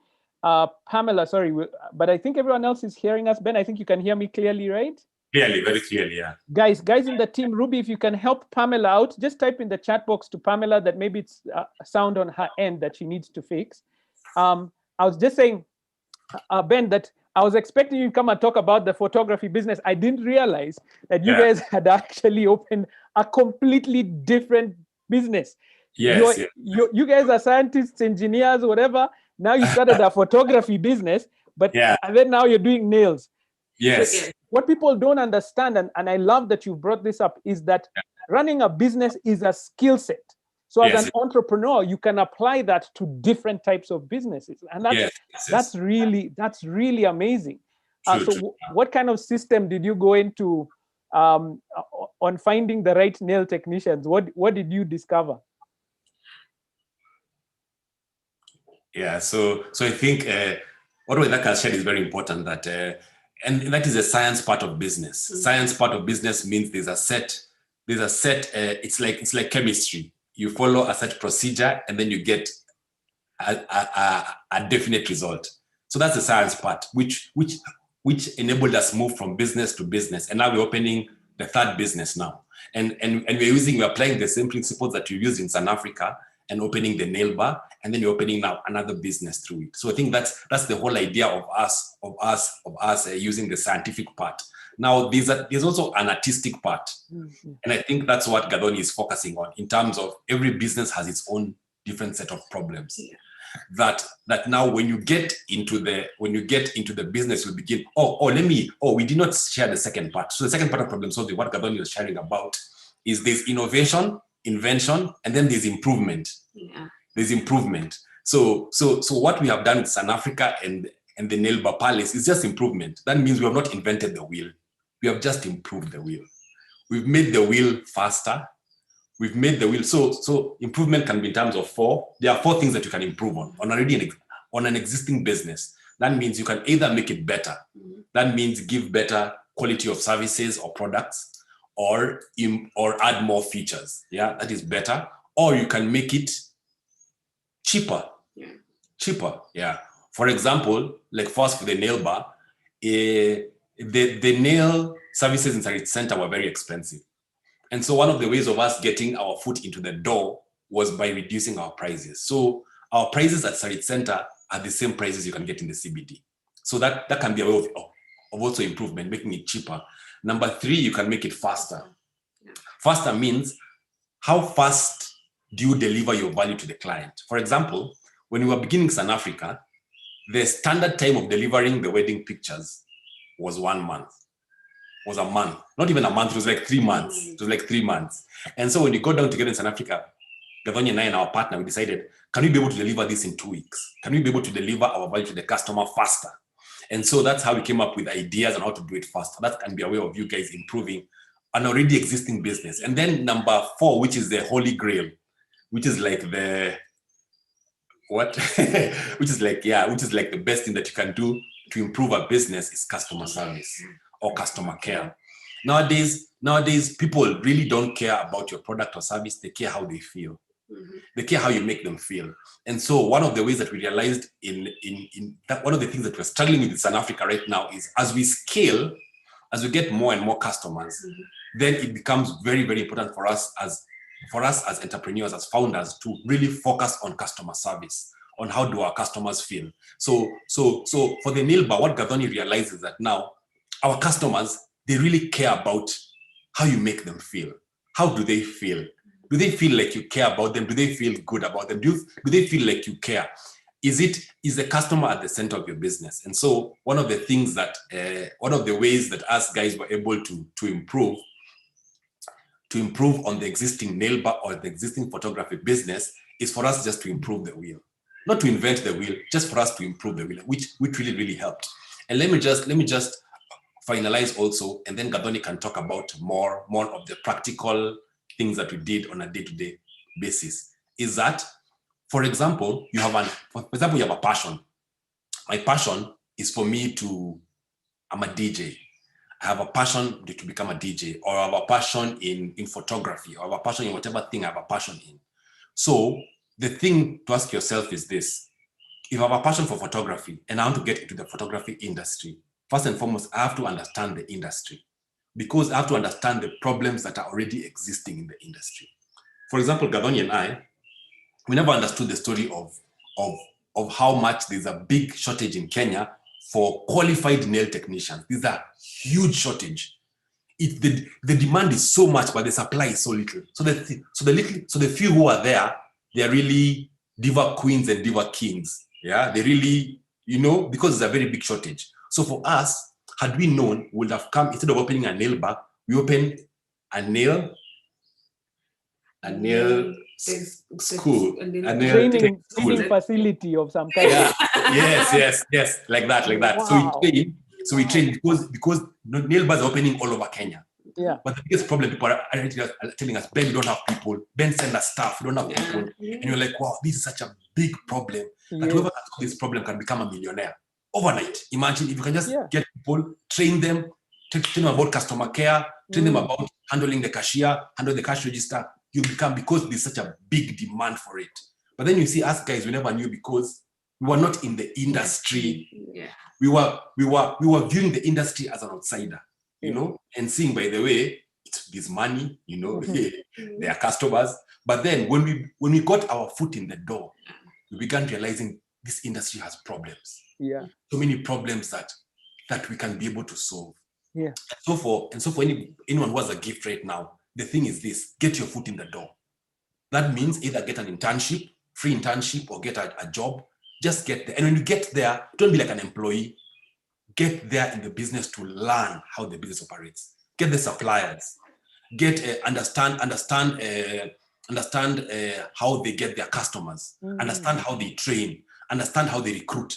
Pamela, sorry, but I think everyone else is hearing us. Ben, I think you can hear me clearly, right?
Clearly, very clearly, yeah.
Guys in the team, Ruby, if you can help Pamela out, just type in the chat box to Pamela that maybe it's a sound on her end that she needs to fix. I was just saying, Ben, that I was expecting you to come and talk about the photography business. I didn't realize that you guys had actually opened a completely different business.
Yes,
you guys are scientists, engineers, whatever. Now you started a photography business, but and then now you're doing nails.
Yes.
So what people don't understand, and I love that you brought this up, is that running a business is a skill set. So as an entrepreneur, you can apply that to different types of businesses, and that's really amazing.
True.
What kind of system did you go into on finding the right nail technicians? What did you discover?
Yeah, so I think what Waithaka shared is very important, that and that is a science part of business. Mm-hmm. Science part of business means there's a set. It's like chemistry. You follow a set procedure and then you get a definite result. So that's the science part, which enabled us move from business to business, and now we're opening the third business now, and we're applying the same principles that you use in South Africa, and opening the Nailbar, and then you're opening now another business through it. So I think that's the whole idea of us using the scientific part. Now there's also an artistic part, and I think that's what Gadoni is focusing on, in terms of every business has its own different set of problems. Yeah. That now when you get into the business, you begin. We did not share the second part. So the second part of problem solving, what Gadoni was sharing about, is there's innovation, invention, and then there's improvement. Yeah. There's improvement. So what we have done with South Africa and the Nailbar Palace is just improvement. That means we have not invented the wheel. We have just improved the wheel. We've made the wheel faster. We've made the wheel. So improvement can be in terms of four. There are 4 things that you can improve on an existing business. That means you can either make it better. That means give better quality of services or products, or add more features. Yeah, that is better. Or you can make it cheaper. Yeah. Cheaper. Yeah. For example, like first for the Nailbar, the nail services in Sarit Center were very expensive. And so one of the ways of us getting our foot into the door was by reducing our prices. So our prices at Sarit Center are the same prices you can get in the CBD. So that can be a way of also improvement, making it cheaper. Number 3, you can make it faster. Faster means how fast do you deliver your value to the client? For example, when we were beginning South Africa, the standard time of delivering the wedding pictures was 1 month. Was a month, not even a month, it was like 3 months. It was like 3 months. And so when you go down together in South Africa, Gathoni and I and our partner, we decided, can we be able to deliver this in 2 weeks? Can we be able to deliver our value to the customer faster? And so that's how we came up with ideas on how to do it faster. That can be a way of you guys improving an already existing business. And then number 4, which is the holy grail, which is like the which is like the best thing that you can do to improve a business is customer service or customer care. Nowadays, people really don't care about your product or service. They care how they feel. Mm-hmm. They care how you make them feel. And so one of the ways that we realized in that, one of the things that we're struggling with in South Africa right now is, as we scale, as we get more and more customers, then it becomes very, very important for us as entrepreneurs, as founders, to really focus on customer service, on how do our customers feel. So for the Nailbar, what Gathoni realizes that now our customers, they really care about how you make them feel. How do they feel? Do they feel like you care about them? Do they feel good about them? Do they feel like you care? Is the customer at the center of your business? And so one of the things that, one of the ways that us guys were able to improve on the existing Nailbar or the existing photography business is for us just to improve the wheel. Not to invent the wheel, just for us to improve the wheel, which really, really helped. And let me just finalize also, and then Gadoni can talk about more of the practical things that we did on a day-to-day basis. Is that, for example, you have a passion. My passion is for me to I'm a DJ. I have a passion to become a DJ, or I have a passion in photography, or I have a passion in whatever thing I have a passion in. So the thing to ask yourself is this: if I have a passion for photography and I want to get into the photography industry, first and foremost, I have to understand the industry, because I have to understand the problems that are already existing in the industry. For example, Gadoni and I, we never understood the story of how much there's a big shortage in Kenya for qualified nail technicians. These are huge shortage. The demand is so much, but the supply is so little. So the few who are there, they're really diva queens and diva kings. Yeah, they really, because it's a very big shortage. So for us, had we known, we would have come, instead of opening a nail bar, we opened a nail school,
training facility of some kind.
Yeah. yes, like that.
Wow.
So we train because nail bars are opening all over Kenya.
Yeah.
But the biggest problem, people are telling us, Ben, we don't have people. Ben, send us staff. We don't have people. And you're like, wow, this is such a big problem. That whoever can solve this problem can become a millionaire overnight. Imagine if you can just get people, train them about customer care, train them about handling the cashier, handle the cash register. You become, because there's such a big demand for it. But then you see us guys, we never knew because we were not in the industry.
Yeah.
We were viewing the industry as an outsider, and seeing, by the way, there's money, there are customers. But then when we got our foot in the door, we began realizing this industry has problems.
Yeah.
So many problems that we can be able to solve.
Yeah.
And so for anyone who has a gift right now, the thing is this: get your foot in the door. That means either get an internship, free internship, or get a job. Just get there. And when you get there, don't be like an employee. Get there in the business to learn how the business operates. Get the suppliers. Understand how they get their customers. Understand how they train. Understand how they recruit.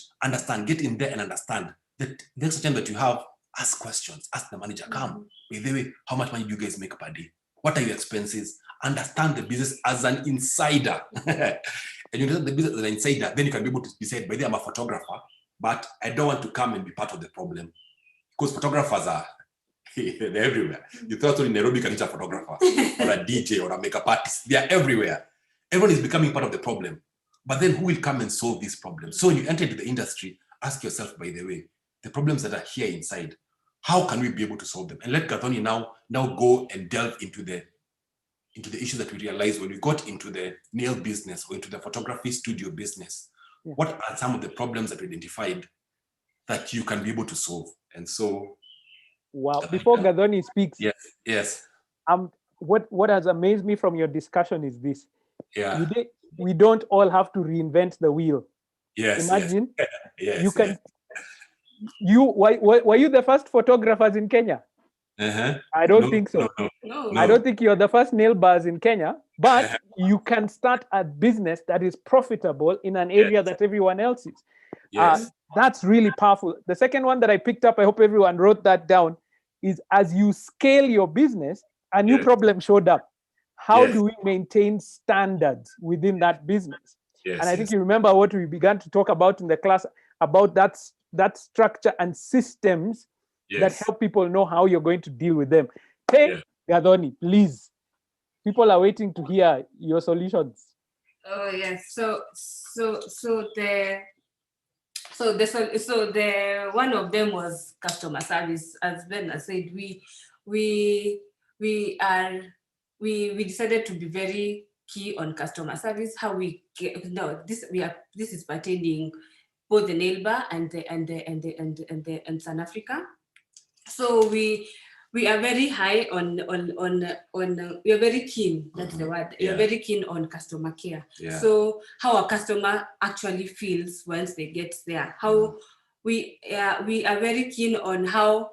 Get in there and understand. The next time that you have, ask questions. Ask the manager, come, by the way, how much money do you guys make per day? What are your expenses? Understand the business as an insider. And you know the business as an insider, then you can be able to decide, by the way, I'm a photographer, but I don't want to come and be part of the problem. Because photographers are, they're everywhere. You thought in Nairobi you can reach a photographer, or a DJ, or a makeup artist. They are everywhere. Everyone is becoming part of the problem. But then who will come and solve these problems? So when you enter into the industry, ask yourself, by the way, the problems that are here inside, how can we be able to solve them? And let Gathoni now go and delve into the issues that we realized when we got into the nail business or into the photography studio business. Yeah. What are some of the problems that we identified that you can be able to solve? And so,
wow. Before Gadoni speaks,
yes.
What has amazed me from your discussion is this: we don't all have to reinvent the wheel.
Yes.
Imagine
you
can. Were you the first photographers in Kenya? I don't think so.
No.
I don't think you're the first nail bars in Kenya, but you can start a business that is profitable in an area that everyone else is.
Yes.
That's really powerful. The second one that I picked up, I hope everyone wrote that down, is as you scale your business, a new problem showed up. How do we maintain standards within that business?
Yes,
and I think you remember what we began to talk about in the class about that structure and systems that help people know how you're going to deal with them. Hey, Gadoni, please. People are waiting to hear your solutions.
Oh yes. So one of them was customer service. As Ben has said, we decided to be very key on customer service. How we get this is pertaining both the Nailbar and South Africa. So we are very high on we are very keen, that's the word. We are very keen on customer care. So how a customer actually feels once they get there. How we are very keen on how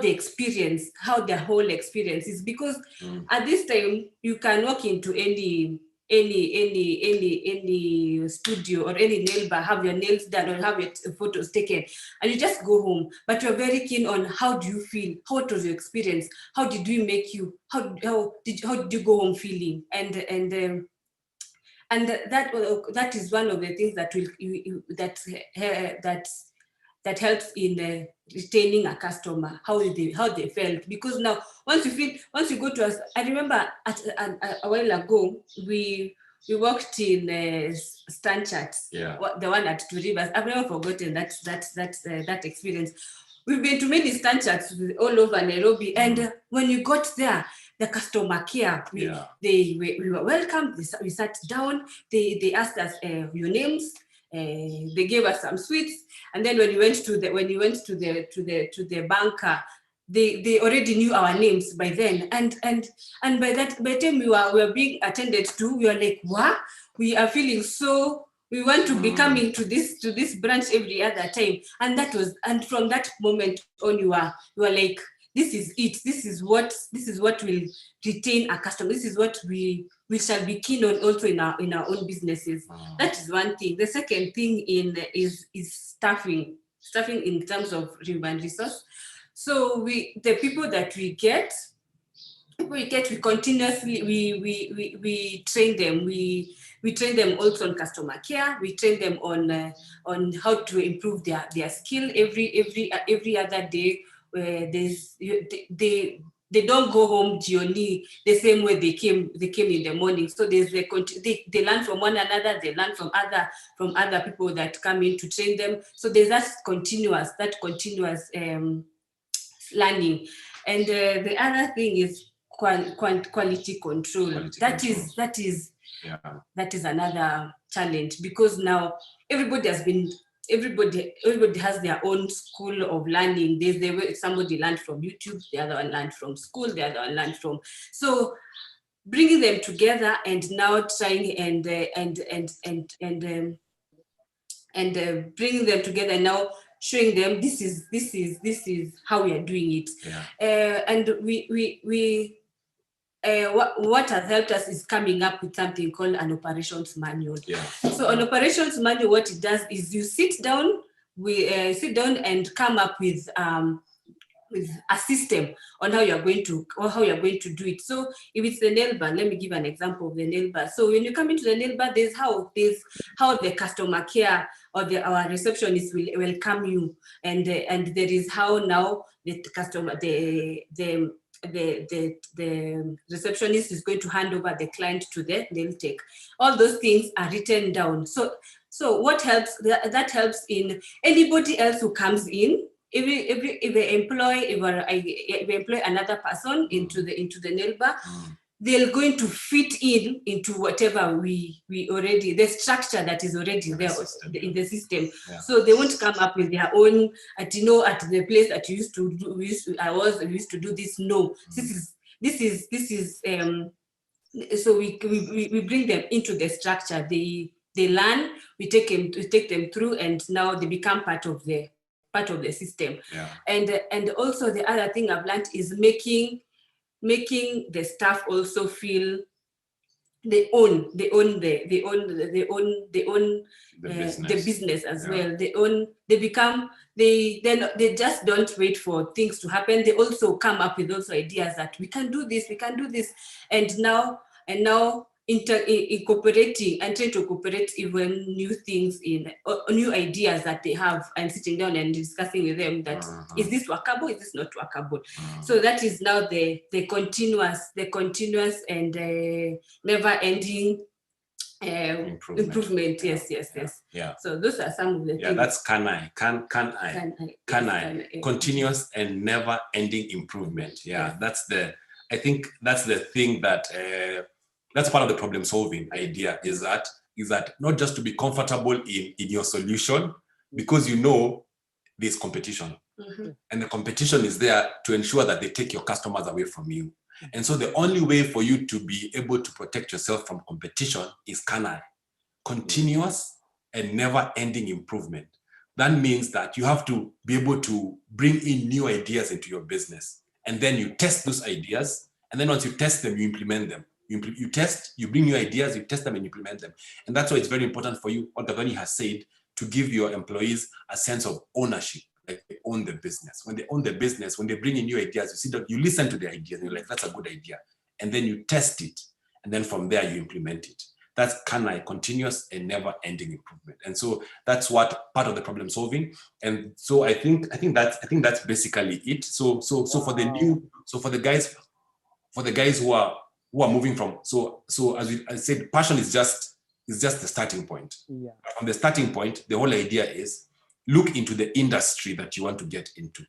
they experience, how their whole experience is, because at this time you can walk into any studio or any nail bar, have your nails done or have your photos taken, and you just go home. But you're very keen on how do you feel, what was your experience, how did we make you, how did you go home feeling, and that is one of the things that that helps in retaining a customer, how they felt. Because now once you go to us, I remember a while ago we worked in StanChats, the one at Two Rivers. I've never forgotten that experience. We've been to many StanChats all over Nairobi, and when you got there, the customer care, we were welcomed. We sat down. They asked us your names. They gave us some sweets, and then when you went to the banker, they already knew our names by then, and by the time we were being attended to, we were like, what? We are feeling so. We want to be coming to this branch every other time, and from that moment on, you are like, this is it. This is what will retain a customer. This is what we shall be keen on also in our own businesses. That is one thing. The second thing is staffing in terms of human resource. So the people that we get, we continuously we train them. We train them also on customer care. We train them on how to improve their skill every other day. Where they don't go home the same way they came in the morning. So they learn from one another. They learn from other people that come in to train them. So there's that continuous learning. And the other thing is quality control. That is another challenge, because now everybody has their own school of learning. There's the way somebody learned from YouTube, the other one learned from school, the other one learned from. So bringing them together and now trying and bringing them together now, showing them this is how we are doing it. And what has helped us is coming up with something called an operations manual. So an operations manual, what it does is you sit down and come up with a system on how you're going to do it. So if it's the Nailbar, let me give an example of the Nailbar. So when you come into the Nailbar, there's how the customer care or our receptionist will welcome you, and there is how now the customer the receptionist is going to hand over the client to the nail tech. All those things are written down. So what helps? That helps in anybody else who comes in. If they employ another person into the Nailbar, they're going to fit into whatever we already, the structure that is already there in the system. So they won't come up with their own at the place that we used to do this. No, this is so we bring them into the structure. They learn, we take them through, and now they become part of the system. And also the other thing I've learned is making the staff also feel they own the business as well. They just don't wait for things to happen. They also come up with those ideas that we can do this, and now incorporating and trying to incorporate even new things new ideas that they have, and sitting down and discussing with them that is this workable, is this not workable. So that is now the continuous and never-ending improvement. Yes. So those are some of the things.
That's can I continuous and never-ending improvement. I think that's the thing that that's part of the problem-solving idea, is that not just to be comfortable in your solution, because there's competition. And the competition is there to ensure that they take your customers away from you. And so the only way for you to be able to protect yourself from competition is continuous and never-ending improvement. That means that you have to be able to bring in new ideas into your business, and then you test those ideas, and then once you test them, you implement them. You bring new ideas, you test them and implement them. And that's why it's very important for you, what Gadoni has said, to give your employees a sense of ownership, like they own the business. When they own the business, when they bring in new ideas, you sit down, you listen to the ideas, and you're like, that's a good idea. And then you test it. And then from there, you implement it. That's kind of continuous and never-ending improvement. And so that's what part of the problem solving. And so I think that's basically it. So for the guys who are moving from, so as I said, passion is just the starting point.
Yeah.
From the starting point, the whole idea is look into the industry that you want to get into,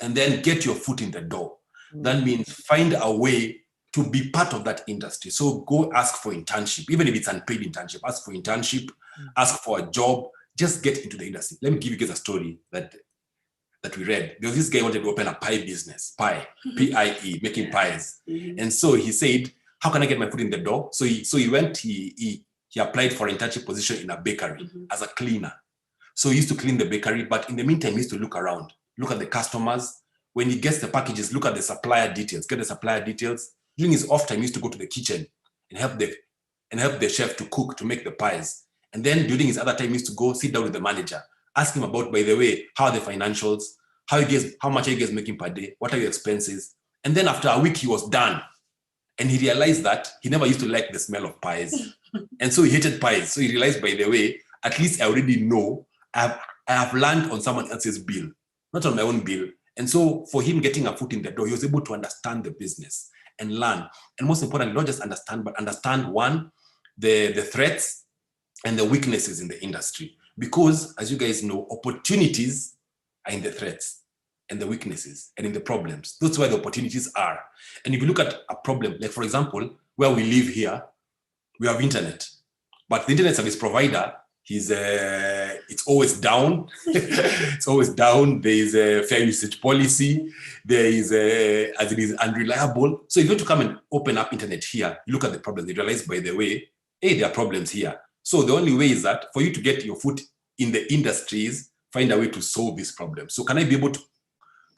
and then get your foot in the door. That means find a way to be part of that industry. So go ask for internship, even if it's unpaid internship, ask for internship, ask for a job, just get into the industry. Let me give you guys a story that we read. There was this guy who wanted to open a pie business, P-I-E, making pies. And so he said, how can I get my foot in the door? So he went, he applied for an internship position in a bakery as a cleaner. So he used to clean the bakery, but in the meantime, he used to look around, look at the customers. When he gets the packages, look at the supplier details, get the supplier details. During his off time, he used to go to the kitchen and help the chef to cook, to make the pies. And then during his other time, he used to go sit down with the manager, ask him about, by the way, how are the financials? How much are you guys making per day? What are your expenses? And then after a week, he was done. And he realized that he never used to like the smell of pies. And so he hated pies. So he realized, by the way, at least I already know I have learned on someone else's bill, not on my own bill. And so for him getting a foot in the door, he was able to understand the business and learn. And most importantly, not just understand, but understand, one, the threats and the weaknesses in the industry. Because as you guys know, opportunities are in the threats and the weaknesses and in the problems. That's where the opportunities are. And if you look at a problem, like for example, where we live here, we have internet, but the internet service provider, it's always down. It's always down. There is a fair usage policy. There is as it is unreliable. So if you want to come and open up internet here, you look at the problems. You realize, by the way, hey, there are problems here. So the only way is that for you to get your foot in the industry is find a way to solve this problem. So can I be able to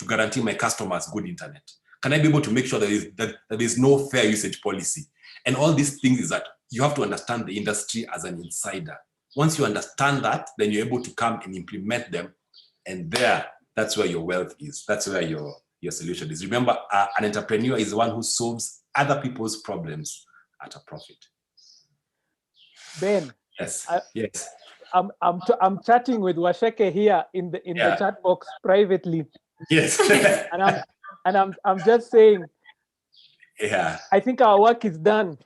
guarantee my customers good internet? Can I be able to make sure that there is no fair usage policy? And all these things is that you have to understand the industry as an insider. Once you understand that, then you're able to come and implement them. And that's where your wealth is. That's where your solution is. Remember, an entrepreneur is the one who solves other people's problems at a profit.
Ben.
Yes. Yes.
I'm chatting with Waceke here in the chat box privately.
Yes.
and I'm just saying.
Yeah.
I think our work is done.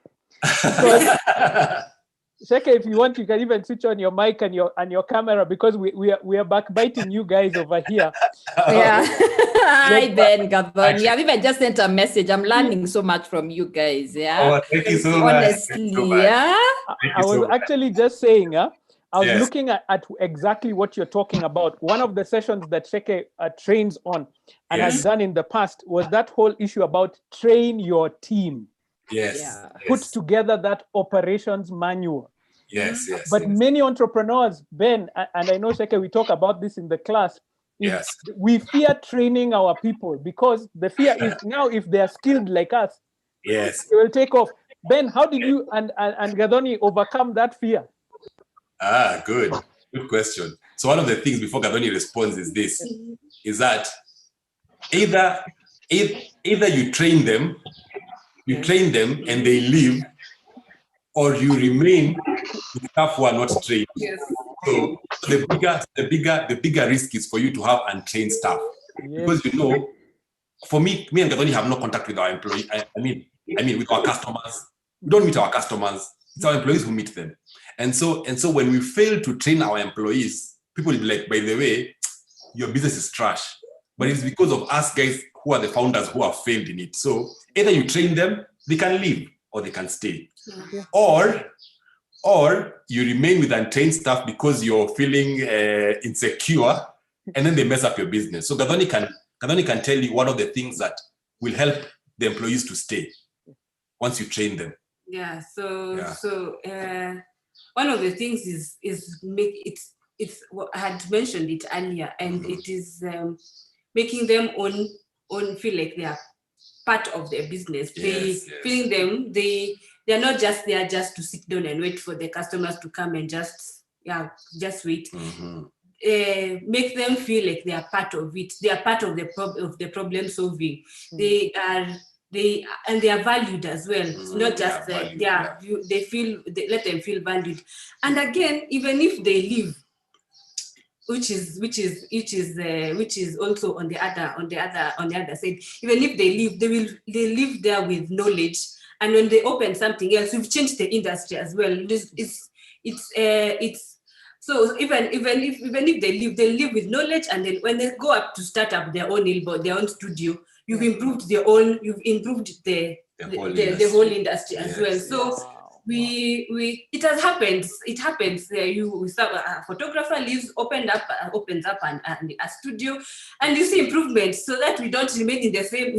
Sheke, if you want, you can even switch on your mic and your camera, because we are backbiting you guys over here.
Yeah. Hi, Ben, Gathoni. I've even just sent a message. I'm learning so much from you guys. Yeah.
Oh, thank you so much.
Honestly, yeah.
I was actually just saying, I was looking at exactly what you're talking about. One of the sessions that Sheke trains on and has done in the past was that whole issue about train your team.
Yes.
Yeah.
Put together that operations manual.
Yes.
But many entrepreneurs, Ben, and I know, Sheke, we talk about this in the class. We fear training our people, because the fear is now if they are skilled like us, they will take off. Ben, how did you and Gadoni overcome that fear?
Good question. So one of the things before Gadoni responds is that either you train them and they leave, or you remain with staff who are not trained.
Yes.
So the bigger risk is for you to have untrained staff. Because for me and Gadoni have no contact with our employees. I mean with our customers. We don't meet our customers. It's our employees who meet them. And so when we fail to train our employees, people will be like, by the way, your business is trash. But it's because of us guys who are the founders who have failed in it. So either you train them, they can leave, or they can stay. Or you remain with untrained staff because you're feeling insecure, and then they mess up your business. So Gadoni can tell you one of the things that will help the employees to stay once you train them.
Yeah. So one of the things is make it. It's I had mentioned it earlier, and it is making them own feel like they are part of their business. Feeling them they're not just there just to sit down and wait for the customers to come and just wait. Make them feel like they are part of it. They are part of the problem solving. They are they are valued as well. It's not just
valued,
let them feel valued. And again, even if they leave, which is also on the other side, even if they leave, they live there with knowledge, and when they open something else, we've changed the industry as well. It's so even if they live with knowledge, and then when they go up to start up their own Nailbar, their own studio, you've improved the whole industry as well. So it has happened. It happens. A photographer opens up a studio, and you see improvements, so that we don't remain in the same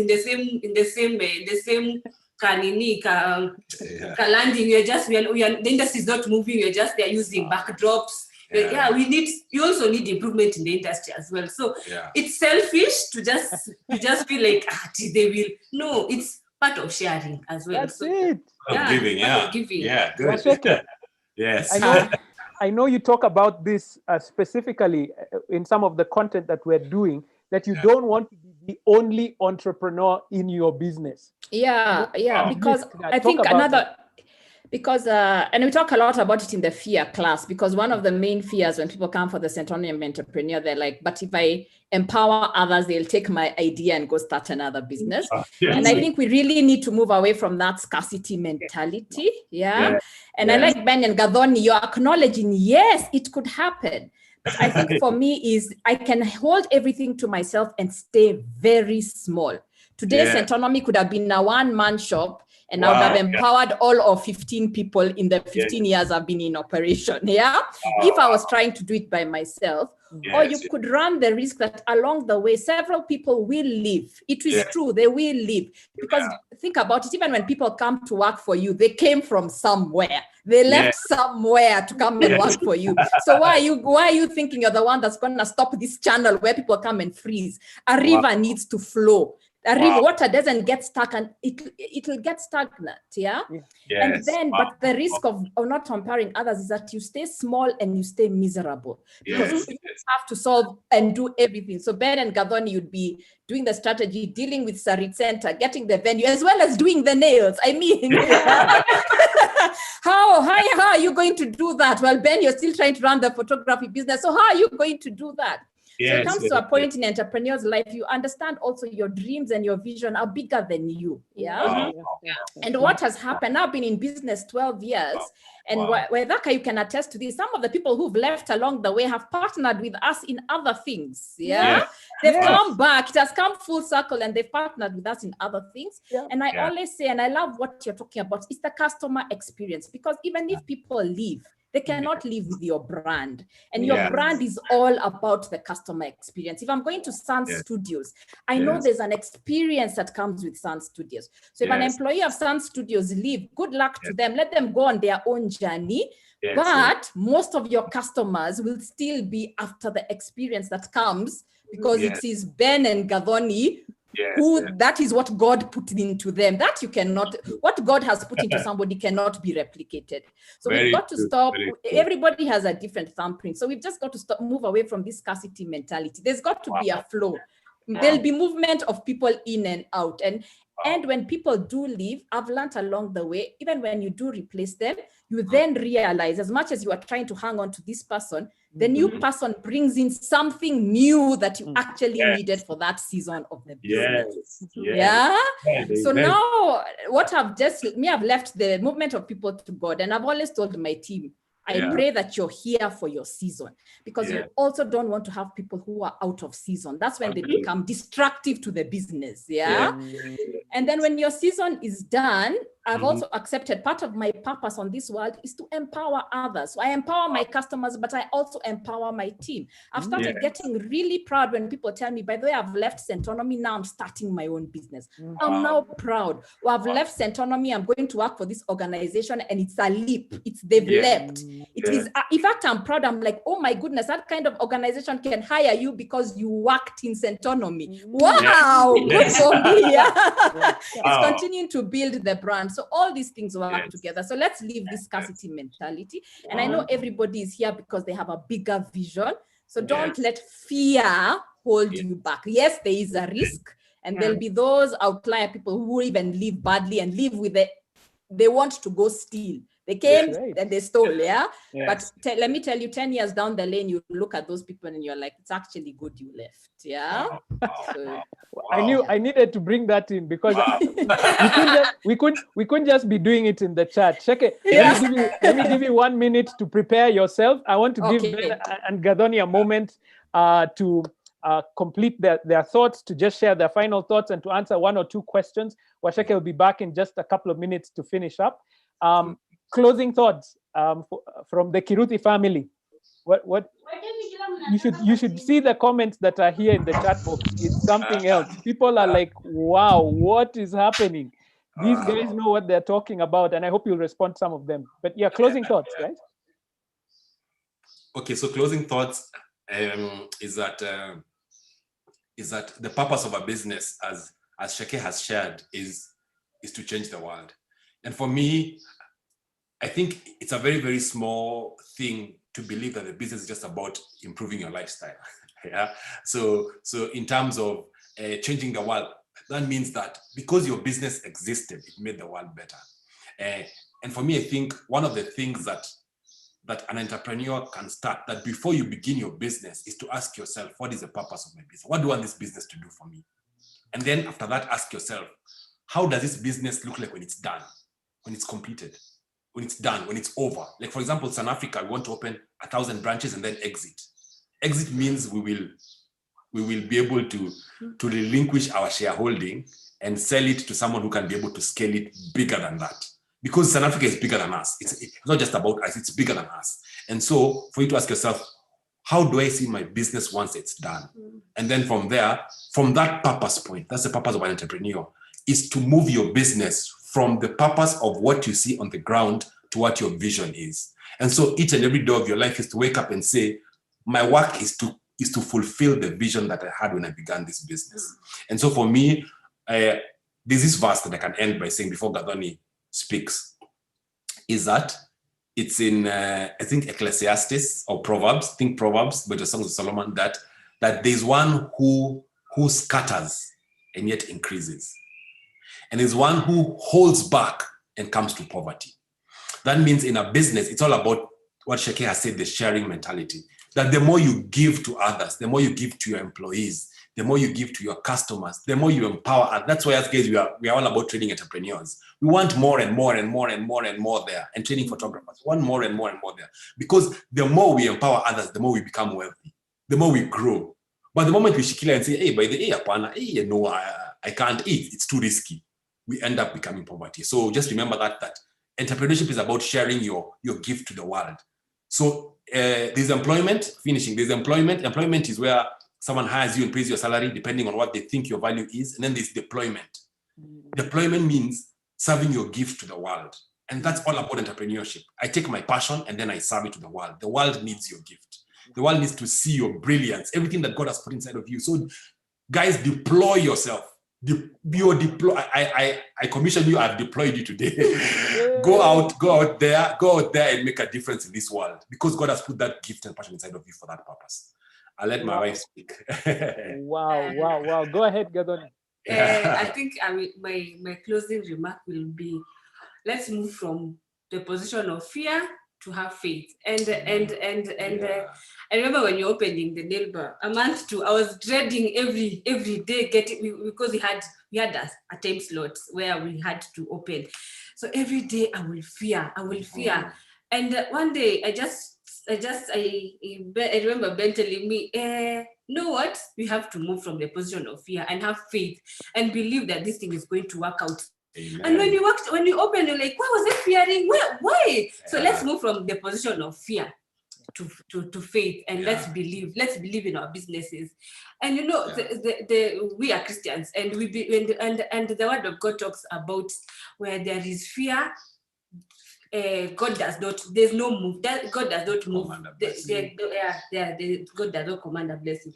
landing. The industry is not moving. We're just there using backdrops. You also need improvement in the industry as well. So it's selfish to just feel like they will. No, it's part of sharing as well.
That's it.
Giving,
giving.
Yeah, good.
Waceke.
Yes.
I know you talk about this specifically in some of the content that we're doing, that you don't want to be the only entrepreneur in your business.
Because I think and we talk a lot about it in the fear class, because one of the main fears when people come for the Centonomy Entrepreneur, they're like, but if I empower others, they'll take my idea and go start another business. And I think we really need to move away from that scarcity mentality. And I like Ben and Gathoni, you're acknowledging, yes, it could happen. But I think for me is I can hold everything to myself and stay very small. Today, Centonomy could have been a one-man shop, and I would have empowered all of 15 people in the 15 years I've been in operation. If I was trying to do it by myself, or you could run the risk that along the way, several people will leave. It is true, they will leave. Because think about it, even when people come to work for you, they came from somewhere. They left somewhere to come and work for you. So why are you thinking you're the one that's going to stop this channel where people come and freeze? A river needs to flow. River water doesn't get stuck, and it'll get stagnant, and then but the risk of not empowering others is that you stay small and you stay miserable, because you have to solve and do everything. So Ben and Gadoni, you'd be doing the strategy, dealing with Sarit Center, getting the venue, as well as doing the nails. I mean, how are you going to do that? Well, Ben, you're still trying to run the photography business, so how are you going to do that? So it comes to a point in an entrepreneur's life, you understand also your dreams and your vision are bigger than you. And what has happened, I've been in business 12 years, and Waithaka, you can attest to this. Some of the people who've left along the way have partnered with us in other things. They've come back, it has come full circle, and they've partnered with us in other things. And I always say, and I love what you're talking about, it's the customer experience, because even if people leave, they cannot live with your brand. And your brand is all about the customer experience. If I'm going to Sun Studios, I know there's an experience that comes with Sun Studios. So if an employee of Sun Studios leave, good luck to them. Let them go on their own journey. But most of your customers will still be after the experience that comes, because it is Ben and Gadoni that is what God put into them. That you cannot, what God has put into somebody cannot be replicated. So we've got to stop. Everybody has a different thumbprint. So we've just got to stop, move away from this scarcity mentality. There's got to be a flow. There'll be movement of people in and out. And when people do leave, I've learned along the way, even when you do replace them, you then realize, as much as you are trying to hang on to this person, the new person brings in something new that you actually needed for that season of the business. So now what I've left the movement of people to God, and I've always told my team, I pray that you're here for your season, because you also don't want to have people who are out of season. That's when they become destructive to the business. And then when your season is done, I've also accepted part of my purpose on this world is to empower others. So I empower my customers, but I also empower my team. I've started getting really proud when people tell me, by the way, I've left Centonomy, now I'm starting my own business. I'm now proud. Well, I've left Centonomy, I'm going to work for this organization, and it's a leap. They've leapt. It is, in fact, I'm proud. I'm like, oh my goodness, that kind of organization can hire you because you worked in Centonomy. Wow, good for me. It's continuing to build the brand. So all these things work together. So let's leave this scarcity mentality. And I know everybody is here because they have a bigger vision. So don't let fear hold you back. Yes, there is a risk. And there'll be those outlier people who even live badly and live with it. They want to go steal. They came and they stole, But let me tell you, 10 years down the lane, you look at those people and you're like, it's actually good you left, So,
I needed to bring that in because we couldn't just be doing it in the chat. Sheke, let me give you 1 minute to prepare yourself. I want to give Ben and Gadoni a moment to complete their thoughts, to just share their final thoughts and to answer 1 or 2 questions. Waceke will be back in just a couple of minutes to finish up. Closing thoughts from the Kiruthi family. What you should see the comments that are here in the chat box. It's something else. People are like, wow, what is happening? These guys know what they're talking about, and I hope you'll respond to some of them. But yeah, closing thoughts, guys.
Okay, so closing thoughts is that the purpose of a business, as Sheke has shared, is to change the world. And for me, I think it's a very, very small thing to believe that the business is just about improving your lifestyle. So in terms of changing the world, that means that because your business existed, it made the world better. And for me, I think one of the things that an entrepreneur can start, that before you begin your business, is to ask yourself, what is the purpose of my business? What do I want this business to do for me? And then after that, ask yourself, how does this business look like when it's done, when it's completed? When it's done, when it's over. Like for example, South Africa, we want to open 1,000 branches and then exit. Exit means we will be able to relinquish our shareholding and sell it to someone who can be able to scale it bigger than that. Because South Africa is bigger than us. It's not just about us, it's bigger than us. And so for you to ask yourself, how do I see my business once it's done? And then from there, from that purpose point, that's the purpose of an entrepreneur, is to move your business from the purpose of what you see on the ground to what your vision is. And so each and every day of your life is to wake up and say, my work is to fulfill the vision that I had when I began this business. And so for me, there's this verse that I can end by saying before Gadoni speaks, is that it's in, I think, Ecclesiastes or Proverbs, but the Songs of Solomon, that there's one who scatters and yet increases. And is one who holds back and comes to poverty. That means in a business, it's all about what Sheke has said, the sharing mentality. That the more you give to others, the more you give to your employees, the more you give to your customers, the more you empower. And that's why, as guys, we are all about training entrepreneurs. We want more and more and more and more and more there. And training photographers, we want more and more and more there. Because the more we empower others, the more we become wealthy, the more we grow. But the moment we shikilia and say, hey, by the way, no, I can't eat, it's too risky, we end up becoming poverty. So just remember that entrepreneurship is about sharing your gift to the world. So there's employment, finishing. There's employment. Employment is where someone hires you and pays your salary depending on what they think your value is. And then there's deployment. Deployment means serving your gift to the world. And that's all about entrepreneurship. I take my passion and then I serve it to the world. The world needs your gift. The world needs to see your brilliance, everything that God has put inside of you. So guys, deploy yourself. I commission you, I've deployed you today. Go out there and make a difference in this world, because God has put that gift and passion inside of you for that purpose. I'll let my wife speak.
Wow. Go ahead, Gadoni.
I think my closing remark will be, let's move from the position of fear to have faith. I remember when you're opening the Nailbar, a month to, I was dreading every day getting, because we had a time slot where we had to open. So every day I will fear. And one day I remember Ben telling me, you know what? We have to move from the position of fear and have faith and believe that this thing is going to work out. Amen. And when you open, you're like, why was I fearing? Why? So let's move from the position of fear to faith, and let's believe in our businesses. And you know, we are Christians, and and the word of God talks about where there is fear, God does not. There's no move. That God does not move. God does not command a blessing.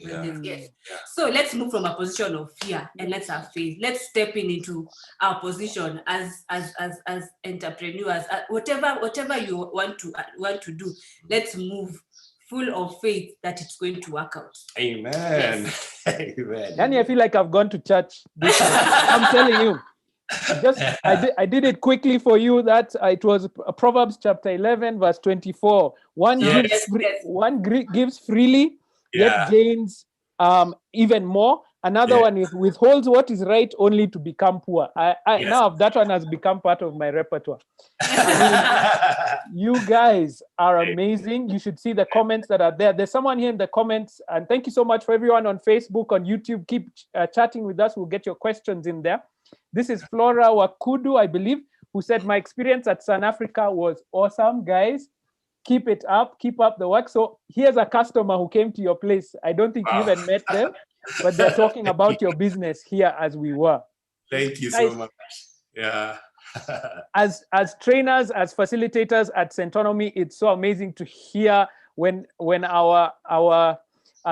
So let's move from a position of fear and let's have faith. Let's step into our position as entrepreneurs. Whatever you want to do, let's move full of faith that it's going to work out.
Amen.
Yes.
Amen.
Danny, I feel like I've gone to church. I'm telling you. I did it quickly for you. That it was Proverbs chapter 11, verse 24. One gives freely, yet gains even more. Another one withholds what is right only to become poor. Now that one has become part of my repertoire. I mean, you guys are amazing. You should see the comments that are there. There's someone here in the comments, and thank you so much for everyone on Facebook, on YouTube. Keep chatting with us. We'll get your questions in there. This is Flora Wakudu, I believe, who said, my experience at Sun Africa was awesome, guys. Keep it up. Keep up the work. So here's a customer who came to your place. I don't think you even met them, but they're talking about your business here as we were.
Thank you so much. Yeah.
As trainers, as facilitators at Centonomy, it's so amazing to hear when our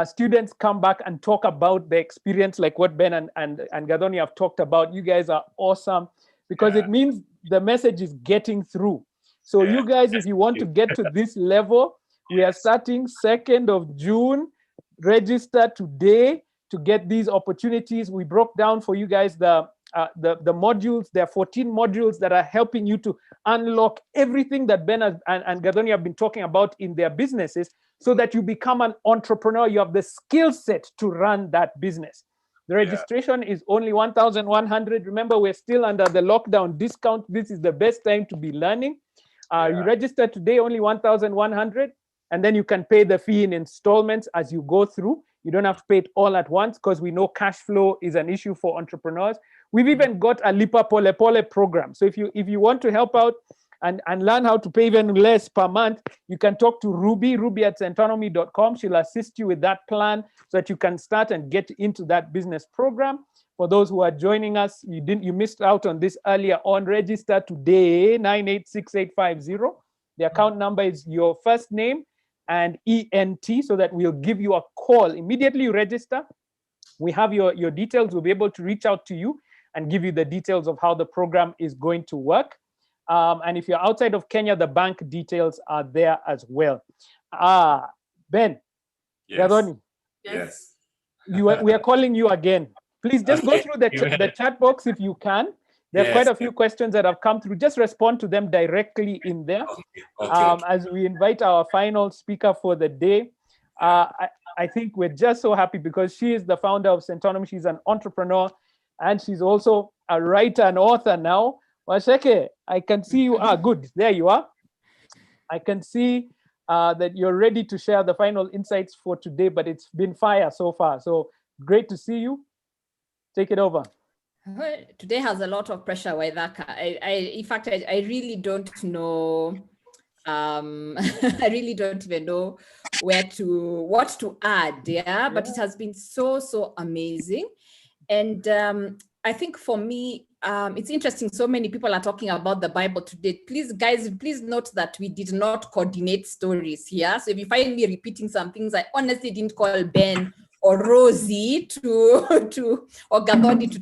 students come back and talk about the experience, like what Ben and Gadoni have talked about. You guys are awesome, because it means the message is getting through. So you guys, if you want to get to this level, we are starting 2nd of June. Register today to get these opportunities. We broke down for you guys the modules. There are 14 modules that are helping you to unlock everything that Ben and Gathoni have been talking about in their businesses, so that you become an entrepreneur. You have the skill set to run that business. The registration is only 1,100. Remember, we're still under the lockdown discount. This is the best time to be learning. You register today, only 1,100, and then you can pay the fee in installments as you go through. You don't have to pay it all at once, because we know cash flow is an issue for entrepreneurs. We've even got a Lipa Pole Pole program. So if you want to help out and learn how to pay even less per month, you can talk to Ruby at centonomy.com. She'll assist you with that plan so that you can start and get into that business program. For those who are joining us, you missed out on this earlier on. Register today, 986850. The account number is your first name and ENT, so that we'll give you a call. Immediately you register, we have your details. We'll be able to reach out to you and give you the details of how the program is going to work. And if you're outside of Kenya, the bank details are there as well. Ben, Gadoni,
Yes.
We are calling you again. Please just go through the chat box if you can. There are quite a few questions that have come through. Just respond to them directly in there. As we invite our final speaker for the day. I think we're just so happy because she is the founder of Centonomy. She's an entrepreneur, and she's also a writer and author now. Waceke, I can see you. Good. There you are. I can see that you're ready to share the final insights for today, but it's been fire so far. So great to see you. Take it over.
Today has a lot of pressure, Waithaka. In fact, I really don't know. I really don't even know what to add. But it has been so amazing. And I think for me, it's interesting. So many people are talking about the Bible today. Please, guys, please note that we did not coordinate stories here. So if you find me repeating some things, I honestly didn't call Ben or Rosie or Gathoni to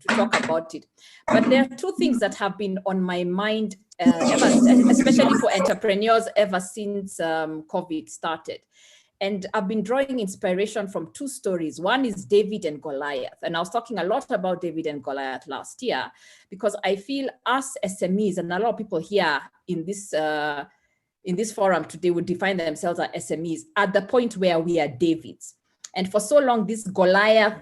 talk about it. But there are two things that have been on my mind, especially for entrepreneurs, ever since COVID started. And I've been drawing inspiration from two stories. One is David and Goliath. And I was talking a lot about David and Goliath last year, because I feel us SMEs, and a lot of people here in this forum today would define themselves as SMEs, at the point where we are Davids. And for so long, this Goliath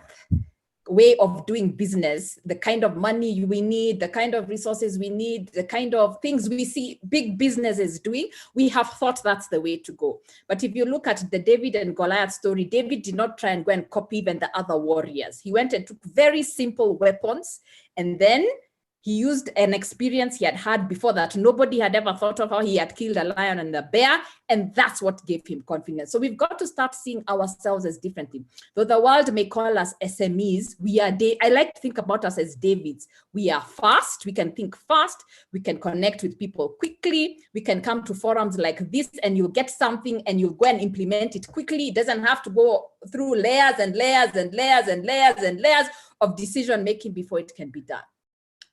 way of doing business, the kind of money we need, the kind of resources we need, the kind of things we see big businesses doing, we have thought that's the way to go. But if you look at the David and Goliath story, David did not try and go and copy even the other warriors. He went and took very simple weapons, and then he used an experience he had had before that nobody had ever thought of, how he had killed a lion and a bear, and that's what gave him confidence. So we've got to start seeing ourselves as differently. Though the world may call us SMEs, I like to think about us as Davids. We are fast, we can think fast, we can connect with people quickly, we can come to forums like this and you'll get something and you'll go and implement it quickly. It doesn't have to go through layers and layers and layers and layers and layers of decision making before it can be done.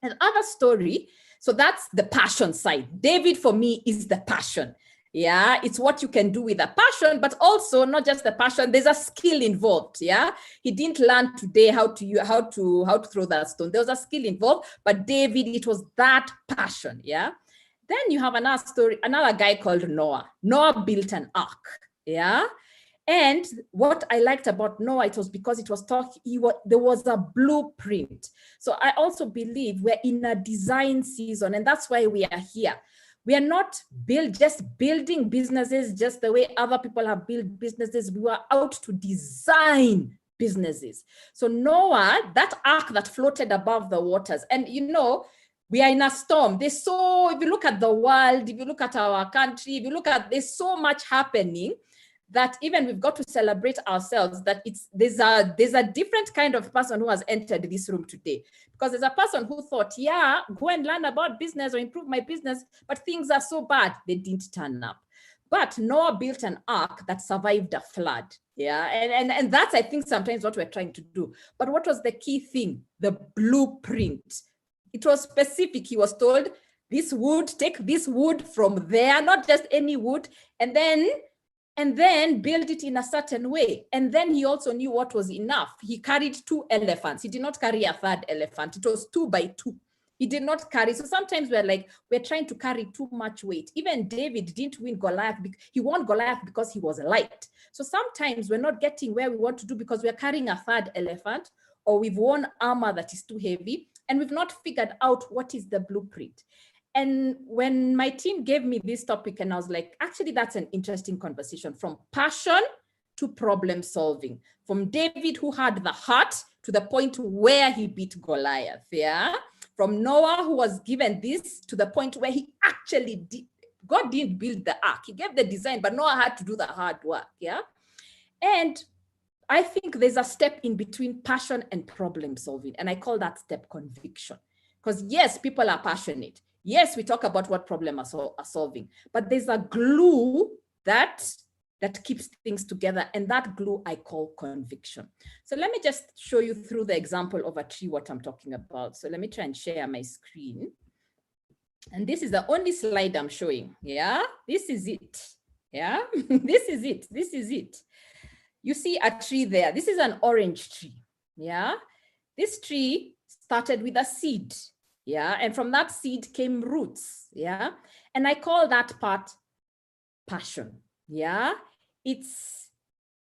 Another story, so that's the passion side. David for me is the passion. Yeah, it's what you can do with a passion, but also not just the passion, there's a skill involved. Yeah, he didn't learn today how to throw that stone. There was a skill involved, but David, it was that passion. Yeah. Then you have another story, another guy called Noah. Noah built an ark. Yeah. And what I liked about Noah, it was because it was there was a blueprint. So I also believe we're in a design season, and that's why we are here. We are not just building businesses just the way other people have built businesses. We were out to design businesses. So Noah, that ark that floated above the waters, and we are in a storm. If you look at the world, if you look at our country, if you look at, there's so much happening that even we've got to celebrate ourselves that there's a different kind of person who has entered this room today. Because there's a person who thought, yeah, go and learn about business or improve my business, but things are so bad, they didn't turn up. But Noah built an ark that survived a flood. Yeah, and that's, I think, sometimes what we're trying to do. But what was the key thing? The blueprint. It was specific. He was told, take this wood from there, not just any wood, and then build it in a certain way. And then he also knew what was enough. He carried 2 elephants. He did not carry a 3rd elephant. It was 2 by 2. He did not carry. So sometimes we're trying to carry too much weight. Even David didn't win Goliath. He won Goliath because he was light. So sometimes we're not getting where we want to do because we're carrying a 3rd elephant, or we've worn armor that is too heavy, and we've not figured out what is the blueprint. And when my team gave me this topic, and I was like, actually, that's an interesting conversation, from passion to problem solving, from David, who had the heart, to the point where he beat Goliath. Yeah. From Noah, who was given this, to the point where he actually did. God didn't build the ark. He gave the design, but Noah had to do the hard work. Yeah. And I think there's a step in between passion and problem solving. And I call that step conviction. Because yes, people are passionate. Yes, we talk about what problem are solving, but there's a glue that keeps things together, and that glue I call conviction. So let me just show you through the example of a tree what I'm talking about. So let me try and share my screen. And this is the only slide I'm showing. Yeah, this is it. Yeah, this is it. This is it. You see a tree there. This is an orange tree. Yeah, this tree started with a seed. Yeah, and from that seed came roots. Yeah, and I call that part passion. Yeah, it's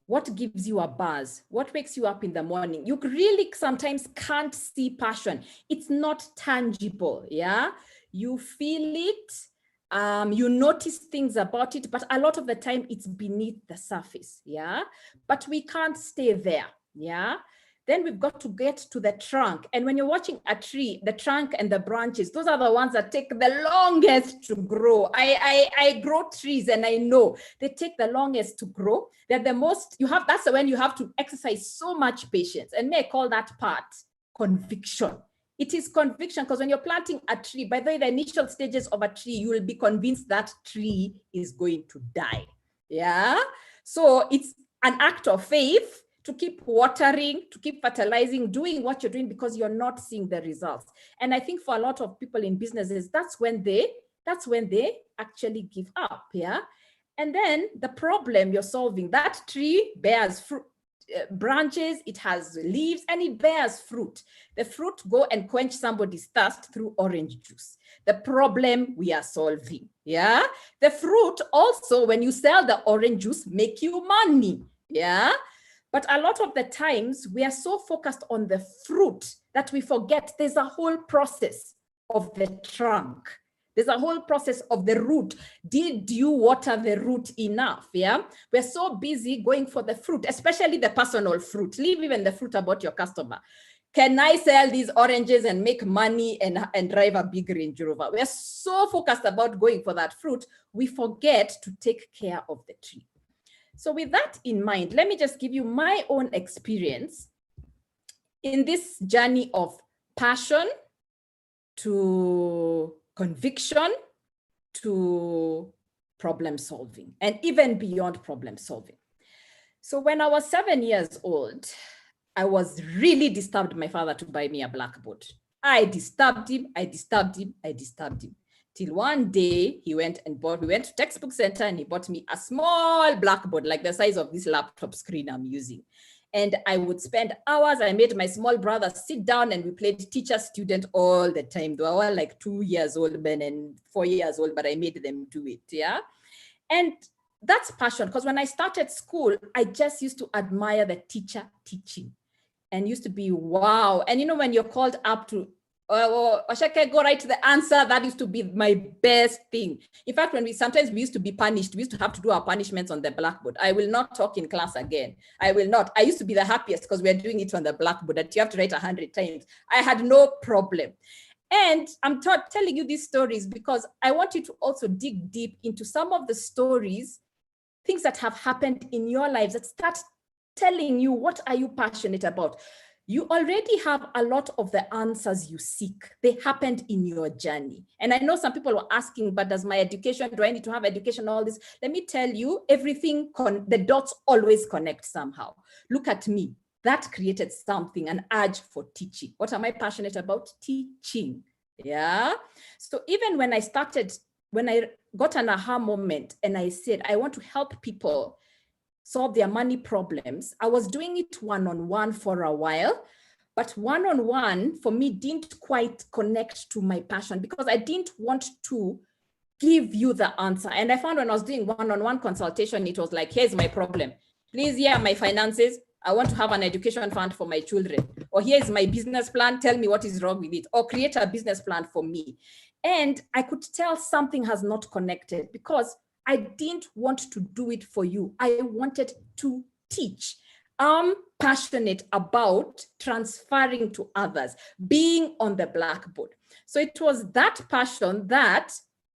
what gives you a buzz, what wakes you up in the morning. You really sometimes can't see passion. It's not tangible. Yeah, you feel it, you notice things about it, but a lot of the time it's beneath the surface. Yeah, but we can't stay there. Yeah. Then we've got to get to the trunk. And when you're watching a tree, the trunk and the branches, those are the ones that take the longest to grow. I grow trees and I know they take the longest to grow. They're the most, that's when you have to exercise so much patience. And may I call that part conviction. It is conviction, because when you're planting a tree, by the way, the initial stages of a tree, you will be convinced that tree is going to die. Yeah. So it's an act of faith to keep watering, to keep fertilizing, doing what you're doing because you're not seeing the results. And I think for a lot of people in businesses, that's when they actually give up. Yeah. And then the problem you're solving, that tree bears fruit, branches, it has leaves, and it bears fruit. The fruit go and quench somebody's thirst through orange juice. The problem we are solving. Yeah. The fruit also, when you sell the orange juice, make you money. Yeah. But a lot of the times we are so focused on the fruit that we forget there's a whole process of the trunk. There's a whole process of the root. Did you water the root enough? Yeah. We're so busy going for the fruit, especially the personal fruit. Leave even the fruit about your customer. Can I sell these oranges and make money and drive a big Range Rover? We're so focused about going for that fruit, we forget to take care of the tree. So with that in mind, let me just give you my own experience in this journey of passion to conviction to problem solving, and even beyond problem solving. So when I was 7 years old, I was really disturbed my father to buy me a blackboard. I disturbed him. Till one day we went to textbook center and he bought me a small blackboard, like the size of this laptop screen I'm using. And I would spend hours. I made my small brother sit down and we played teacher student all the time. They were like 2 years old men and 4 years old, but I made them do it. Yeah. And that's passion, because when I started school, I just used to admire the teacher teaching and used to be, wow. And you know, when you're called up to, Waceke, go right to the answer, that used to be my best thing. In fact, sometimes we used to be punished, we used to have to do our punishments on the blackboard. I will not talk in class again. I will not. I used to be the happiest because we're doing it on the blackboard that you have to write 100 times. I had no problem. And I'm telling you these stories because I want you to also dig deep into some of the stories, things that have happened in your lives that start telling you, what are you passionate about? You already have a lot of the answers you seek. They happened in your journey. And I know some people were asking, but does my education, do I need to have education, all this? Let me tell you, everything, the dots always connect somehow. Look at me. That created something, an urge for teaching. What am I passionate about? Teaching. Yeah. So even when I got an aha moment and I said, I want to help people solve their money problems, I was doing it one-on-one for a while, but one-on-one for me didn't quite connect to my passion because I didn't want to give you the answer. And I found when I was doing one-on-one consultation, it was like, here's my problem. Please, here are my finances. I want to have an education fund for my children. Or here's my business plan. Tell me what is wrong with it. Or create a business plan for me. And I could tell something has not connected because I didn't want to do it for you. I wanted to teach. I'm passionate about transferring to others, being on the blackboard. So it was that passion that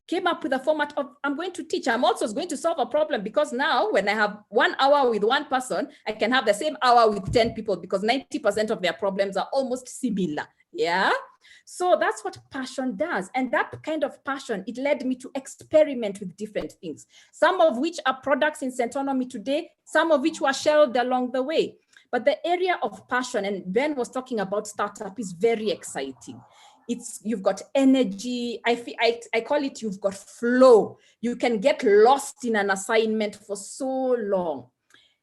came up with a format of, I'm going to teach. I'm also going to solve a problem because now when I have 1 hour with one person, I can have the same hour with 10 people because 90% of their problems are almost similar. Yeah. So that's what passion does. And that kind of passion, it led me to experiment with different things, some of which are products in Centonomy today, some of which were shelved along the way. But the area of passion, and Ben was talking about startup, is very exciting. You've got energy. I call it, you've got flow. You can get lost in an assignment for so long.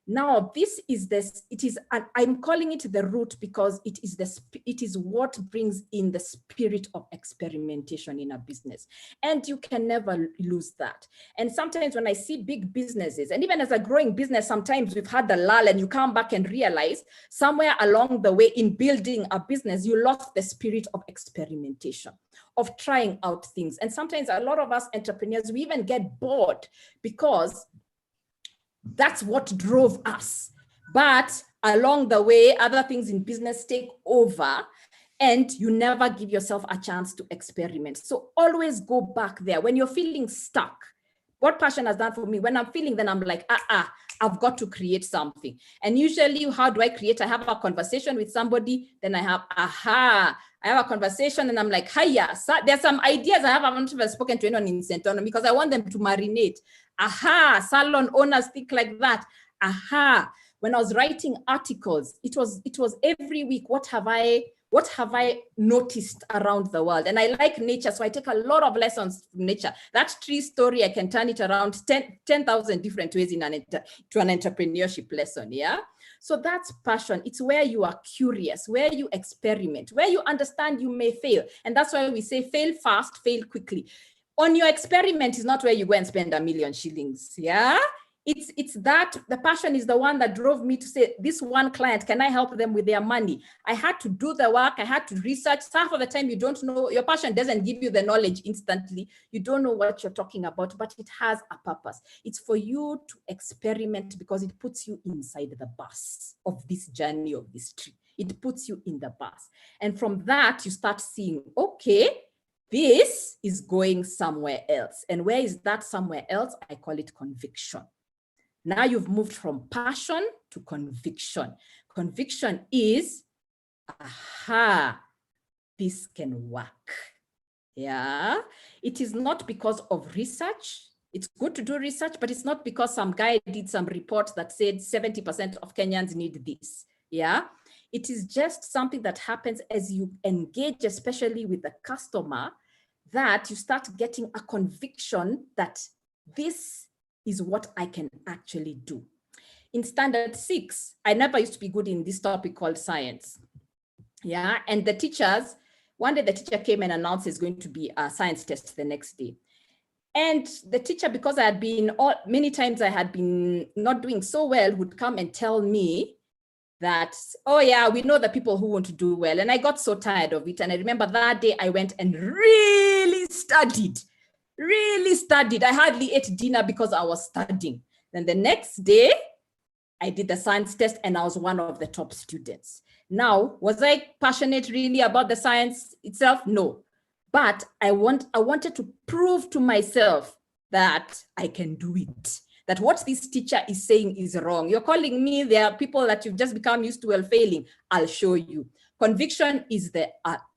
Now, I'm calling it the root because it is what brings in the spirit of experimentation in a business. And you can never lose that. And sometimes when I see big businesses, and even as a growing business, sometimes we've had the lull and you come back and realize somewhere along the way in building a business, you lost the spirit of experimentation, of trying out things. And sometimes a lot of us entrepreneurs, we even get bored because that's what drove us. But along the way, other things in business take over and you never give yourself a chance to experiment. So always go back there. When you're feeling stuck, what passion has done for me, when I'm feeling, then I'm like, I've got to create something. And usually, how do I create? I have a conversation with somebody, then I have, I have a conversation and I'm like, hiya, there's some ideas I haven't even spoken to anyone in Centonomy because I want them to marinate. Salon owners think like that. When I was writing articles, it was every week, what have I noticed around the world? And I like nature, so I take a lot of lessons from nature. That tree story, I can turn it around 10,000 different ways to an entrepreneurship lesson, yeah? So that's passion. It's where you are curious, where you experiment, where you understand you may fail. And that's why we say fail fast, fail quickly. On your experiment is not where you go and spend 1 million shillings, yeah? It's that the passion is the one that drove me to say, this one client, can I help them with their money? I had to do the work. I had to research. Half of the time you don't know, your passion doesn't give you the knowledge instantly. You don't know what you're talking about, but it has a purpose. It's for you to experiment because it puts you inside the bus of this journey, of this tree. It puts you in the bus. And from that, you start seeing, okay, this is going somewhere else. And where is that somewhere else? I call it conviction. Now you've moved from passion to conviction. Conviction is, this can work. Yeah. It is not because of research. It's good to do research, but it's not because some guy did some report that said 70% of Kenyans need this. Yeah. It is just something that happens as you engage, especially with the customer, that you start getting a conviction that this is what I can actually do. In standard 6, I never used to be good in this topic called science. Yeah, and the teachers, one day the teacher came and announced there's going to be a science test the next day. And the teacher, because I had been, many times I had been not doing so well, would come and tell me that, oh yeah, we know the people who want to do well. And I got so tired of it. And I remember that day I went and really studied. I hardly ate dinner because I was studying. Then the next day, I did the science test and I was one of the top students. Now, was I passionate really about the science itself? No. But I wanted to prove to myself that I can do it. That what this teacher is saying is wrong. You're calling me, there are people that you've just become used to failing. I'll show you. Conviction is the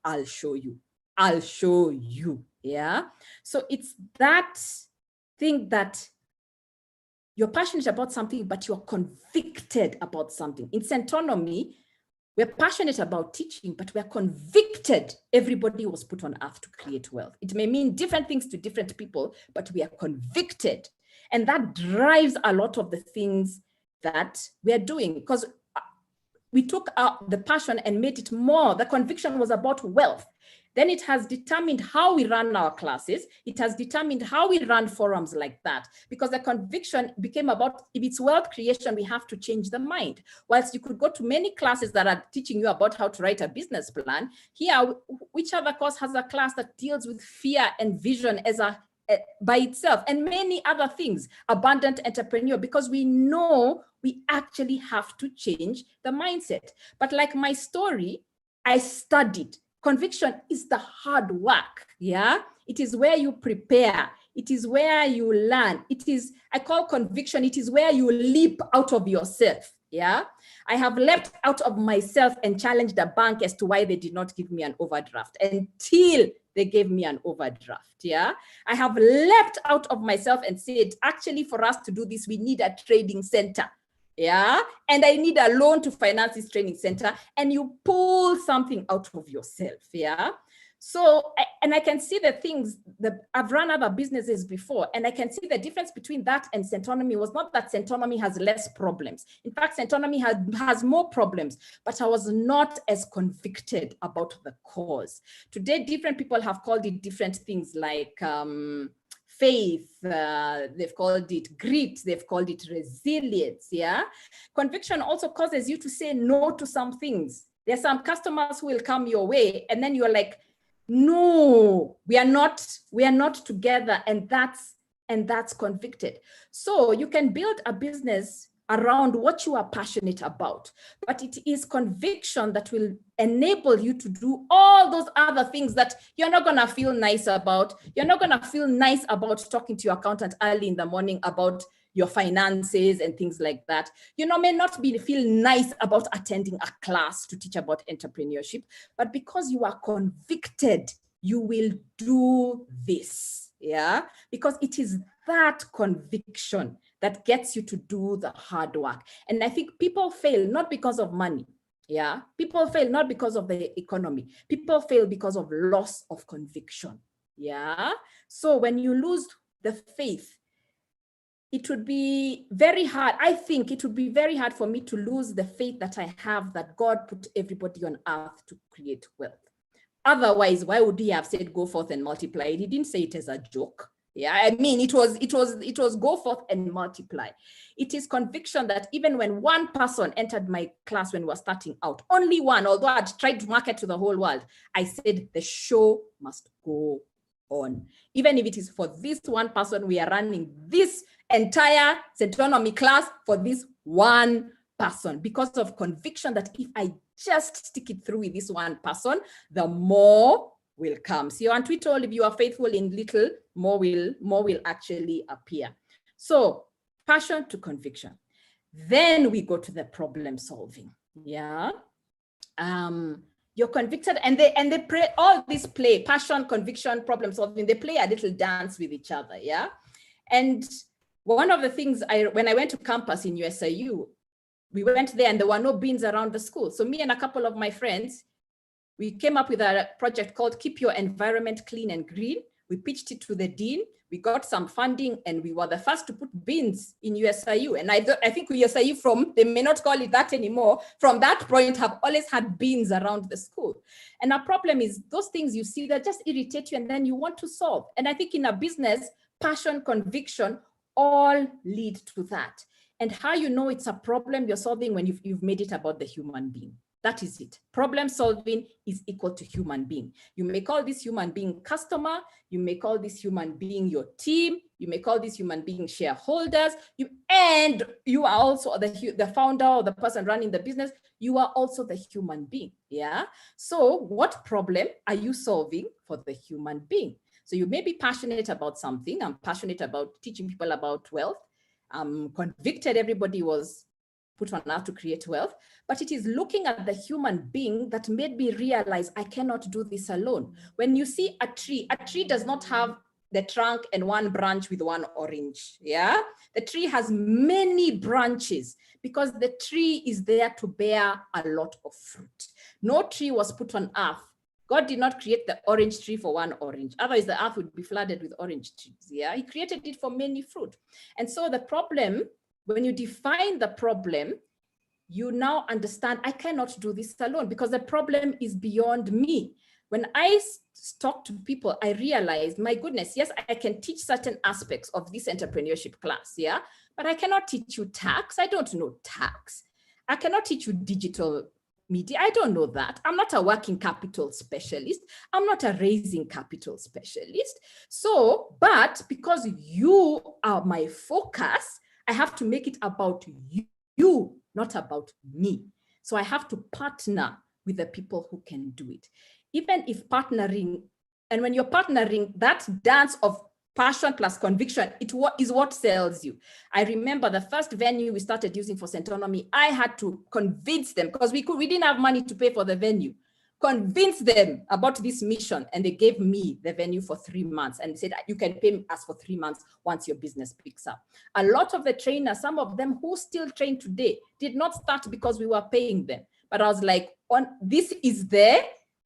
I'll show you. I'll show you. Yeah. So it's that thing that you're passionate about something, but you're convicted about something. In Centonomy, we're passionate about teaching, but we're convicted everybody was put on earth to create wealth. It may mean different things to different people, but we are convicted. And that drives a lot of the things that we are doing, because we took out the passion and made it more. The conviction was about wealth. Then it has determined how we run our classes. It has determined how we run forums like that, because the conviction became about, if it's wealth creation, we have to change the mind. Whilst you could go to many classes that are teaching you about how to write a business plan, here, which other course has a class that deals with fear and vision as by itself, and many other things, abundant entrepreneur, because we know we actually have to change the mindset. But like my story, I studied. Conviction is the hard work, yeah? It is where you prepare. It is where you learn. It is, I call conviction, it is where you leap out of yourself, yeah? I have leapt out of myself and challenged the bank as to why they did not give me an overdraft until they gave me an overdraft, yeah? I have leapt out of myself and said, actually, for us to do this, we need a trading center. Yeah, and I need a loan to finance this training center, and you pull something out of yourself. Yeah, so and I can see the things that I've run other businesses before, and I can see the difference between that and Centonomy was not that Centonomy has less problems. In fact, Centonomy has more problems, but I was not as convicted about the cause. Today, different people have called it different things like faith, they've called it grit, they've called it resilience, yeah? Conviction also causes you to say no to some things. There's some customers who will come your way and then you're like, no, we are not together, and that's convicted. So you can build a business around what you are passionate about, but it is conviction that will enable you to do all those other things that you're not gonna feel nice about. You're not gonna feel nice about talking to your accountant early in the morning about your finances and things like that. You know, may not feel nice about attending a class to teach about entrepreneurship, but because you are convicted, you will do this, yeah? Because it is that conviction that gets you to do the hard work. And I think people fail not because of money, yeah? People fail not because of the economy. People fail because of loss of conviction, yeah? So when you lose the faith, it would be very hard. I think it would be very hard for me to lose the faith that I have that God put everybody on earth to create wealth. Otherwise, why would he have said, go forth and multiply? He didn't say it as a joke. Yeah, I mean, it was go forth and multiply. It is conviction that even when one person entered my class when we were starting out, only one, although I'd tried to market to the whole world, I said the show must go on. Even if it is for this one person, we are running this entire Centonomy class for this one person, because of conviction that if I just stick it through with this one person, the more will come. See, on Twitter, if you are faithful in little, more will actually appear. So passion to conviction. Then we go to the problem solving. Yeah. You're convicted, and they play all this play, passion, conviction, problem solving, they play a little dance with each other. Yeah. And one of the things when I went to campus in USIU, we went there and there were no beans around the school. So me and a couple of my friends, We came up with a project called Keep Your Environment Clean and Green. We pitched it to the dean. We got some funding, and we were the first to put bins in USIU. And I think USIU, they may not call it that anymore, from that point have always had bins around the school. And our problem is those things you see that just irritate you and then you want to solve. And I think in a business, passion, conviction, all lead to that. And how you know it's a problem you're solving when you've made it about the human being. That is it. Problem solving is equal to human being. You may call this human being customer. You may call this human being your team. You may call this human being shareholders. And you are also the founder or the person running the business. You are also the human being. Yeah. So what problem are you solving for the human being? So you may be passionate about something. I'm passionate about teaching people about wealth. I'm convicted everybody was put on earth to create wealth, but it is looking at the human being that made me realize I cannot do this alone. When you see a tree does not have the trunk and one branch with one orange. Yeah, the tree has many branches because the tree is there to bear a lot of fruit. No tree was put on earth. God did not create the orange tree for one orange. Otherwise, the earth would be flooded with orange trees. Yeah, he created it for many fruit. And so the problem, when you define the problem, you now understand I cannot do this alone because the problem is beyond me. When I talk to people, I realize, my goodness, yes, I can teach certain aspects of this entrepreneurship class, yeah, but I cannot teach you tax. I don't know tax. I cannot teach you digital media. I don't know that. I'm not a working capital specialist. I'm not a raising capital specialist. So, but because you are my focus, I have to make it about you, not about me. So I have to partner with the people who can do it. Even if partnering, and when you're partnering, that dance of passion plus conviction, it is what sells you. I remember the first venue we started using for Centonomy, I had to convince them because we didn't have money to pay for the venue. Convince them about this mission, and they gave me the venue for 3 months and said, you can pay us for 3 months once your business picks up. A lot of the trainers, some of them who still train today, did not start because we were paying them. But I was like, this is the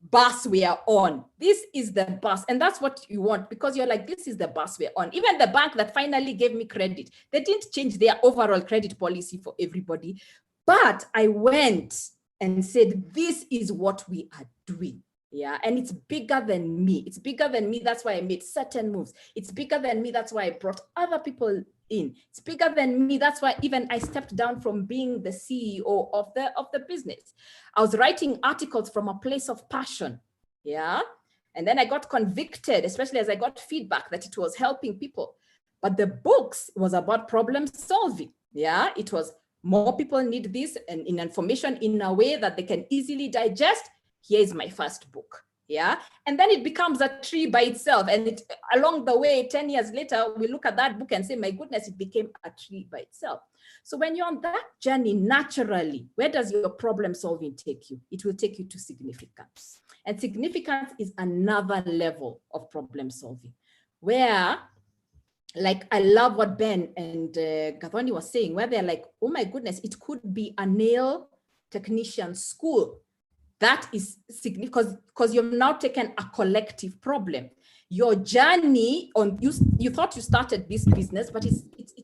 bus we are on. This is the bus. And that's what you want because you're like, this is the bus we're on. Even the bank that finally gave me credit, they didn't change their overall credit policy for everybody. But I went and said, this is what we are doing. Yeah. And it's bigger than me. It's bigger than me. That's why I made certain moves. It's bigger than me. That's why I brought other people in. It's bigger than me. That's why even I stepped down from being the CEO of the business. I was writing articles from a place of passion. Yeah. And then I got convicted, especially as I got feedback that it was helping people. But the books was about problem solving. Yeah. It was more people need this and in information in a way that they can easily digest. Here is my first book. Yeah. And then it becomes a tree by itself. And along the way, 10 years later, we look at that book and say, my goodness, it became a tree by itself. So when you're on that journey, naturally, where does your problem solving take you? It will take you to significance. And significance is another level of problem solving where, like, I love what Ben and Gathoni was saying, where they're like, oh my goodness, it could be a nail technician school. That is significant because you've now taken a collective problem. Your journey on, you thought you started this business, but it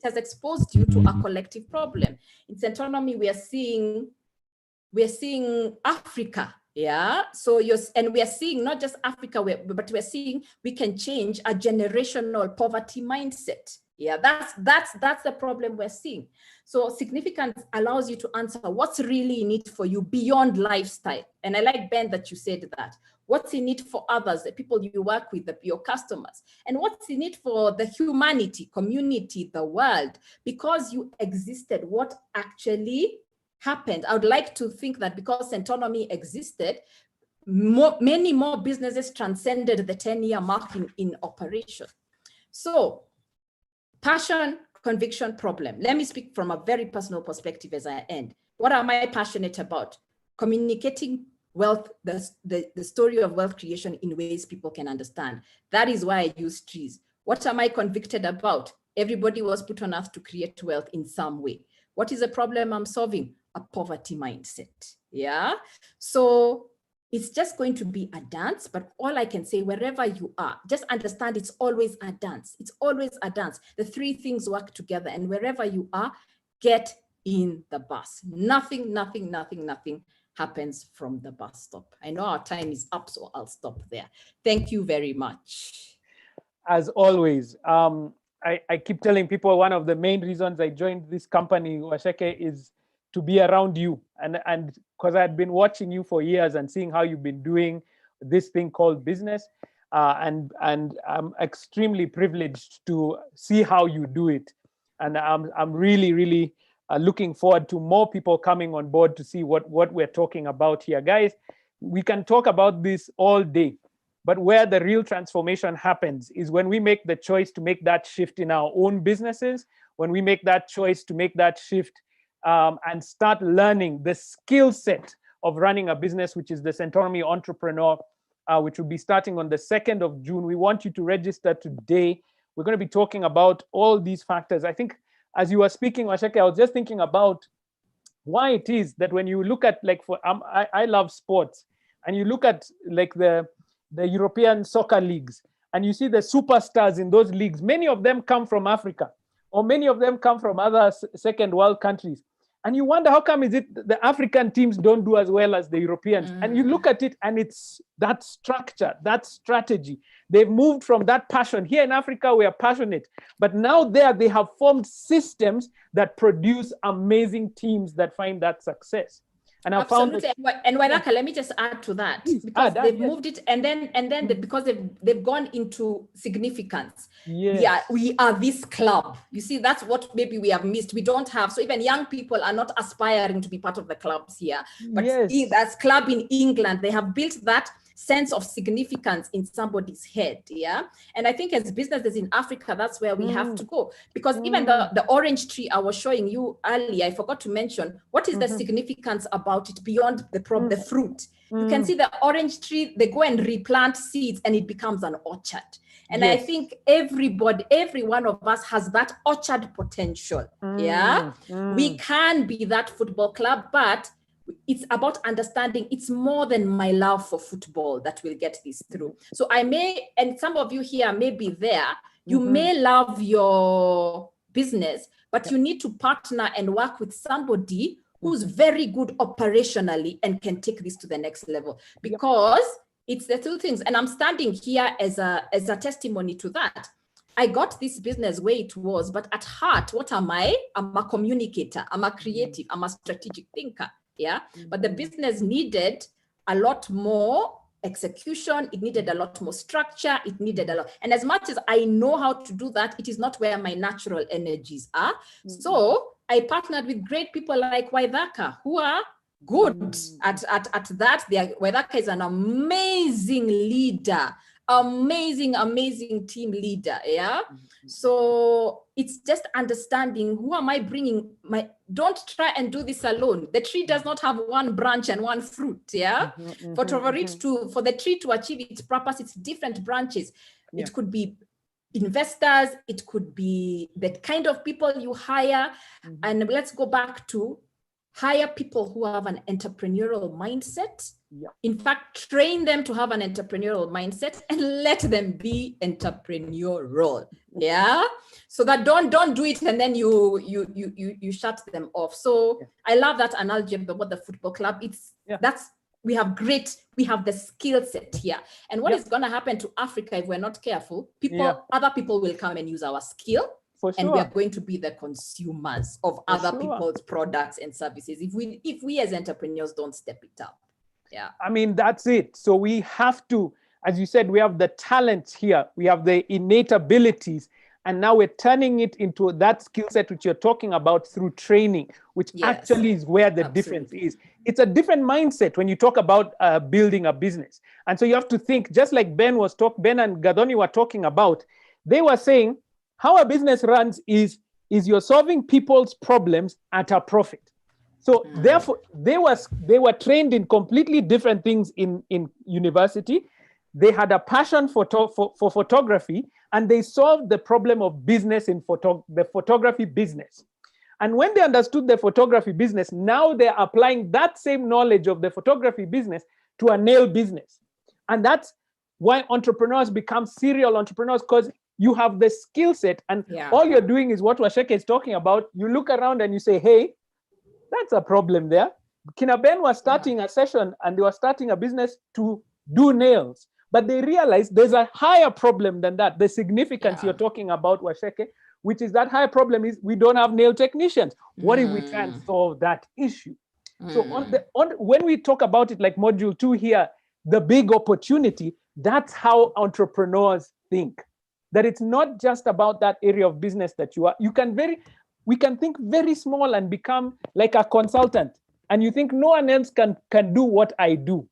has exposed you to a collective problem. In Centonomy, we are seeing Africa. Yeah. So and we are seeing not just Africa, but we're seeing we can change a generational poverty mindset. Yeah, that's the problem we're seeing. So significance allows you to answer what's really in it for you beyond lifestyle. And I like, Ben, that you said that. What's in it for others, the people you work with, your customers, and what's in it for the humanity, community, the world, because you existed, what actually happened. I would like to think that because Centonomy existed, many more businesses transcended the 10-year mark in operation. So passion, conviction, problem. Let me speak from a very personal perspective as I end. What am I passionate about? Communicating wealth, the story of wealth creation in ways people can understand. That is why I use trees. What am I convicted about? Everybody was put on earth to create wealth in some way. What is the problem I'm solving? A poverty mindset. Yeah. So it's just going to be a dance, but all I can say, wherever you are, just understand it's always a dance. It's always a dance. The three things work together, and wherever you are, get in the bus. Nothing happens from the bus stop. I know our time is up, so I'll stop there. Thank you very much.
As always, I keep telling people one of the main reasons I joined this company, Waceke, is to be around you. And because I had been watching you for years and seeing how you've been doing this thing called business. And I'm extremely privileged to see how you do it. And I'm really looking forward to more people coming on board to see what we're talking about here. Guys, we can talk about this all day, but where the real transformation happens is when we make the choice to make that shift in our own businesses, when we make that choice to make that shift and start learning the skill set of running a business, which is the Centonomy Entrepreneur, which will be starting on the 2nd of June. We want you to register today. We're going to be talking about all these factors. I think as you were speaking, Waceke, I was just thinking about why it is that when you look at, like, I love sports, and you look at like the European soccer leagues, and you see the superstars in those leagues, many of them come from Africa, or many of them come from other second world countries. And you wonder, how come is it the African teams don't do as well as the Europeans? And you look at it, and it's that structure, that strategy. They've moved from that passion. Here in Africa, we are passionate. But now there, they have formed systems that produce amazing teams that find that success. And I found
Absolutely. And Waithaka, let me just add to that, because they've moved it, and then because they've gone into significance.
Yes.
Yeah, we are this club. You see, that's what maybe we have missed. We don't have, so even young people are not aspiring to be part of the clubs here. But that's club in England, they have built that sense of significance in somebody's head. Yeah. And I think as businesses in Africa, that's where we have to go, because even the orange tree I was showing you earlier, I forgot to mention, what is the significance about it beyond the fruit? You can see the orange tree, they go and replant seeds and it becomes an orchard. And I think every one of us has that orchard potential. Yeah. We can be that football club, but it's about understanding it's more than my love for football that will get this through. So I may, and some of you here may be there, you may love your business, but you need to partner and work with somebody who's very good operationally and can take this to the next level, because it's the two things. And I'm standing here as a testimony to that. I got this business where it was, but at heart, what am I? I'm a communicator, I'm a creative, I'm a strategic thinker. Yeah, but the business needed a lot more execution. It needed a lot more structure. It needed a lot. And as much as I know how to do that, it is not where my natural energies are. So I partnered with great people like Waithaka, who are good at that. Waithaka is an amazing leader, amazing team leader. Yeah. So it's just understanding, who am I bringing don't try and do this alone. The tree does not have one branch and one fruit. Yeah. For the tree to achieve its purpose, it's different branches. It could be investors, it could be the kind of people you hire. And let's go back to hire people who have an entrepreneurial mindset. In fact, train them to have an entrepreneurial mindset and let them be entrepreneurial. Yeah. So that don't do it and then you shut them off. So I love that analogy about the football club. We have the skill set here. And what is going to happen to Africa if we're not careful? Other people will come and use our skill. And we are going to be the consumers of other people's products and services if we as entrepreneurs don't step it up. Yeah.
I mean, that's it. So we have to, as you said, we have the talents here. We have the innate abilities. And now we're turning it into that skill set which you're talking about through training, which actually is where the difference is. It's a different mindset when you talk about building a business. And so you have to think, just like Ben and Gadoni were talking about, they were saying how a business runs is you're solving people's problems at a profit. So therefore, they were trained in completely different things in university. They had a passion for photography, and they solved the problem of business in the photography business. And when they understood the photography business, now they're applying that same knowledge of the photography business to a nail business. And that's why entrepreneurs become serial entrepreneurs, because you have the skill set, and all you're doing is what Waceke is talking about. You look around and you say, hey, that's a problem there. Kinaben was starting a session and they were starting a business to do nails, but they realized there's a higher problem than that. The significance you're talking about, Waceke, which is that higher problem is we don't have nail technicians. What if we try and solve that issue? So when we talk about it like module 2 here, the big opportunity, that's how entrepreneurs think. That it's not just about that area of business that you are. We can think very small and become like a consultant. And you think no one else can do what I do.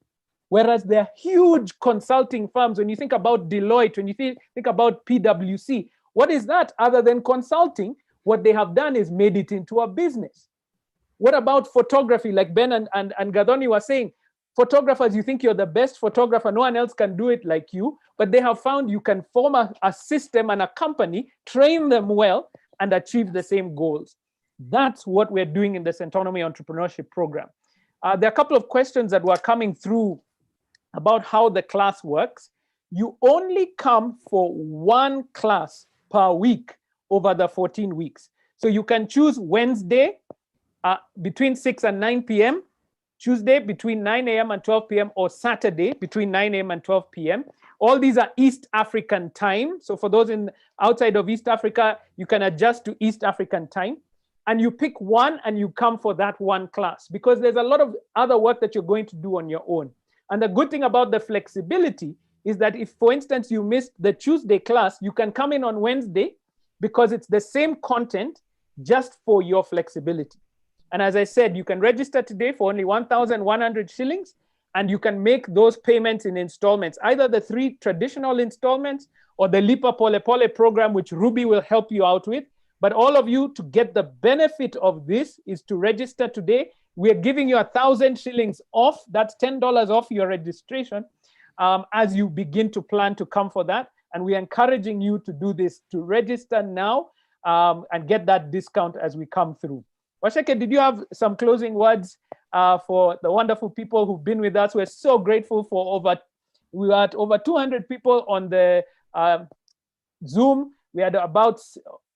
Whereas there are huge consulting firms. When you think about Deloitte, when you think about PwC, what is that other than consulting? What they have done is made it into a business. What about photography? Like Ben and Gadoni were saying, photographers, you think you're the best photographer, no one else can do it like you, but they have found you can form a system and a company, train them well, and achieve the same goals. That's what we're doing in the Centonomy Entrepreneurship Program. There are a couple of questions that were coming through about how the class works. You only come for one class per week over the 14 weeks. So you can choose Wednesday between 6 and 9 p.m., Tuesday between 9 a.m. and 12 p.m., or Saturday between 9 a.m. and 12 p.m. All these are East African time. So for those outside of East Africa, you can adjust to East African time. And you pick one and you come for that one class, because there's a lot of other work that you're going to do on your own. And the good thing about the flexibility is that if, for instance, you missed the Tuesday class, you can come in on Wednesday because it's the same content just for your flexibility. And as I said, you can register today for only 1,100 shillings, and you can make those payments in installments, either the 3 traditional installments or the Lipa Pole Pole program, which Ruby will help you out with. But all of you, to get the benefit of this, is to register today. We're giving you 1,000 shillings off. That's $10 off your registration as you begin to plan to come for that. And we're encouraging you to do this, to register now and get that discount as we come through. Waceke, did you have some closing words for the wonderful people who've been with us? We're so grateful for we were at over 200 people on the Zoom. We had about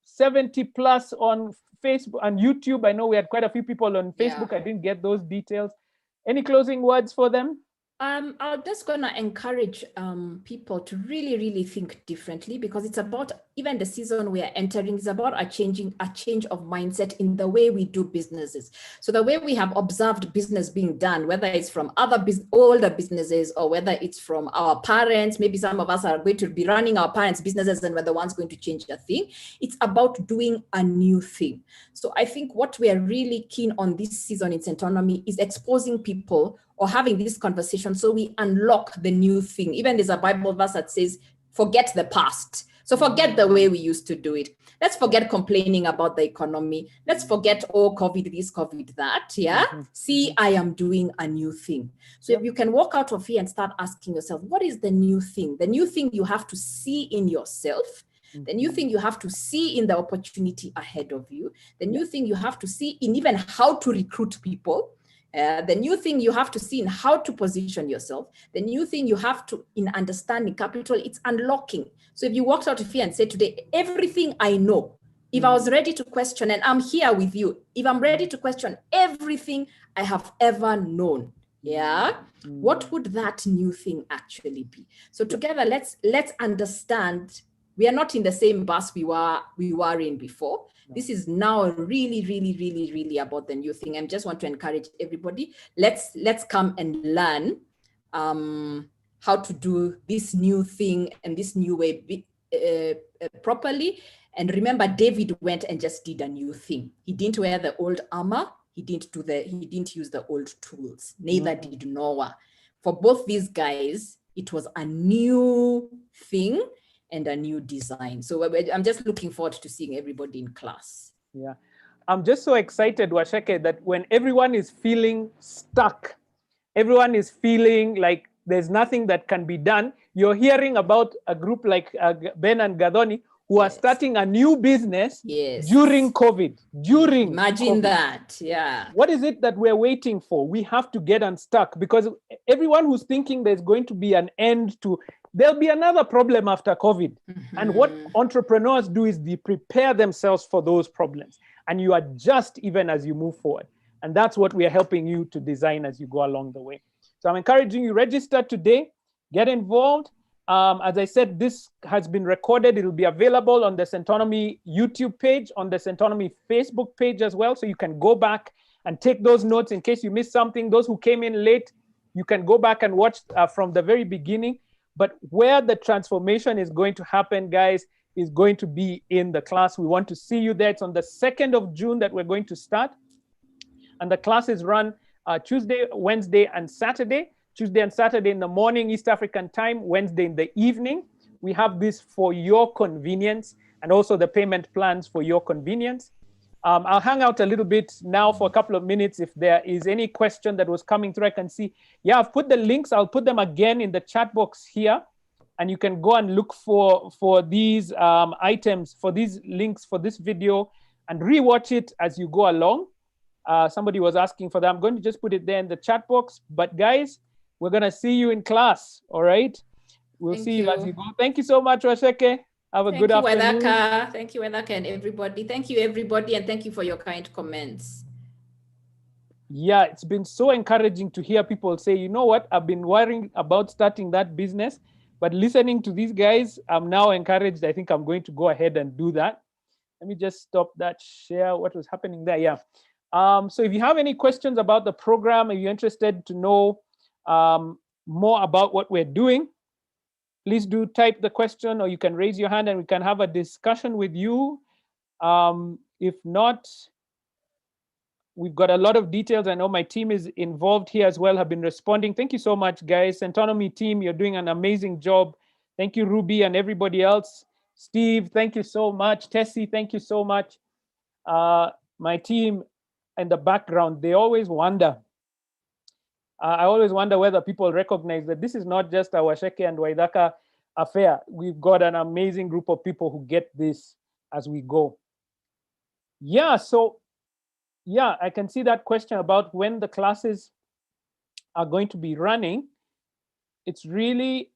70 plus on Facebook and YouTube. I know we had quite a few people on Facebook. I didn't get those details. Any closing words for them?
I'm just going to encourage people to really, really think differently, because it's about, even the season we are entering is about a change of mindset in the way we do businesses. So the way we have observed business being done, whether it's from older businesses or whether it's from our parents, maybe some of us are going to be running our parents' businesses and we're the ones going to change the thing. It's about doing a new thing. So I think what we are really keen on this season in Centonomy is exposing people or having this conversation so we unlock the new thing. Even there's a Bible verse that says, forget the past. So forget the way we used to do it. Let's forget complaining about the economy. Let's forget, oh, COVID this, COVID that, See, I am doing a new thing. So if you can walk out of here and start asking yourself, what is the new thing? The new thing you have to see in yourself. The new thing you have to see in the opportunity ahead of you. The new thing you have to see in even how to recruit people. The new thing you have to see in how to position yourself. The new thing you have to, in understanding capital, it's unlocking. So if you walked out of here and said today, everything I know, if I was ready to question, and I'm here with you, if I'm ready to question everything I have ever known, what would that new thing actually be? So together, let's understand we are not in the same bus we were in before. This is now really, really, really, really about the new thing. I just want to encourage everybody. Let's come and learn how to do this new thing and this new way properly. And remember, David went and just did a new thing. He didn't wear the old armor. He didn't use the old tools. Neither did Noah. For both these guys, it was a new thing and a new design. So I'm just looking forward to seeing everybody in class.
Yeah, I'm just so excited, Waceke, that when everyone is feeling stuck, everyone is feeling like there's nothing that can be done, you're hearing about a group like Ben and Gadoni who are starting a new business during COVID.
Imagine
COVID.
that. Yeah.
What is it that we're waiting for? We have to get unstuck, because everyone who's thinking there's going to be an end to, there'll be another problem after COVID. And what entrepreneurs do is they prepare themselves for those problems, and you adjust even as you move forward. And that's what we are helping you to design as you go along the way. So I'm encouraging you, register today, get involved. As I said, this has been recorded. It will be available on the Centonomy YouTube page, on the Centonomy Facebook page as well. So you can go back and take those notes in case you missed something. Those who came in late, you can go back and watch from the very beginning. But where the transformation is going to happen, guys, is going to be in the class. We want to see you there. It's on the 2nd of June that we're going to start. And the classes run Tuesday, Wednesday, and Saturday. Tuesday and Saturday in the morning, East African time, Wednesday in the evening. We have this for your convenience, and also the payment plans for your convenience. I'll hang out a little bit now for a couple of minutes. If there is any question that was coming through, I can see. Yeah, I've put the links. I'll put them again in the chat box here, and you can go and look for these items, for these links for this video, and rewatch it as you go along. Somebody was asking for that. I'm going to just put it there in the chat box. But guys, we're going to see you in class, all right? We'll see you as you go. Thank you so much, Waceke. Have a good afternoon.
Waithaka. Thank you, Waithaka, and everybody. Thank you, everybody, and thank you for your kind comments.
Yeah, it's been so encouraging to hear people say, you know what, I've been worrying about starting that business, but listening to these guys, I'm now encouraged. I think I'm going to go ahead and do that. Let me just stop that share. What was happening there? Yeah. So if you have any questions about the program, if you're interested to know more about what we're doing, please do type the question, or you can raise your hand and we can have a discussion with you. If not, we've got a lot of details. I know my team is involved here as well, have been responding. Thank you so much, guys. Centonomy team, you're doing an amazing job. Thank you, Ruby, and everybody else. Steve, thank you so much. Tessie, thank you so much. My team in the background, they always wonder. I always wonder whether people recognize that this is not just a Waceke and Waithaka affair. We've got an amazing group of people who get this as we go. Yeah, so yeah, I can see that question about when the classes are going to be running. It's really,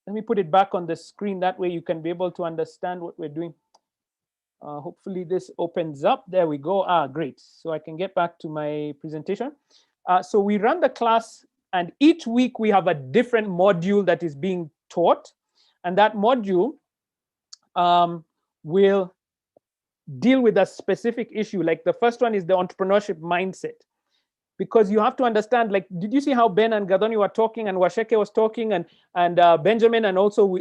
let me put it back on the screen. That way you can be able to understand what we're doing. Hopefully this opens up. There we go. Great. So I can get back to my presentation. So we run the class, and each week we have a different module that is being taught. And that module will deal with a specific issue. Like the first one is the entrepreneurship mindset. Because you have to understand, like, did you see how Ben and Gadoni were talking, and Waceke was talking, and Benjamin, and also,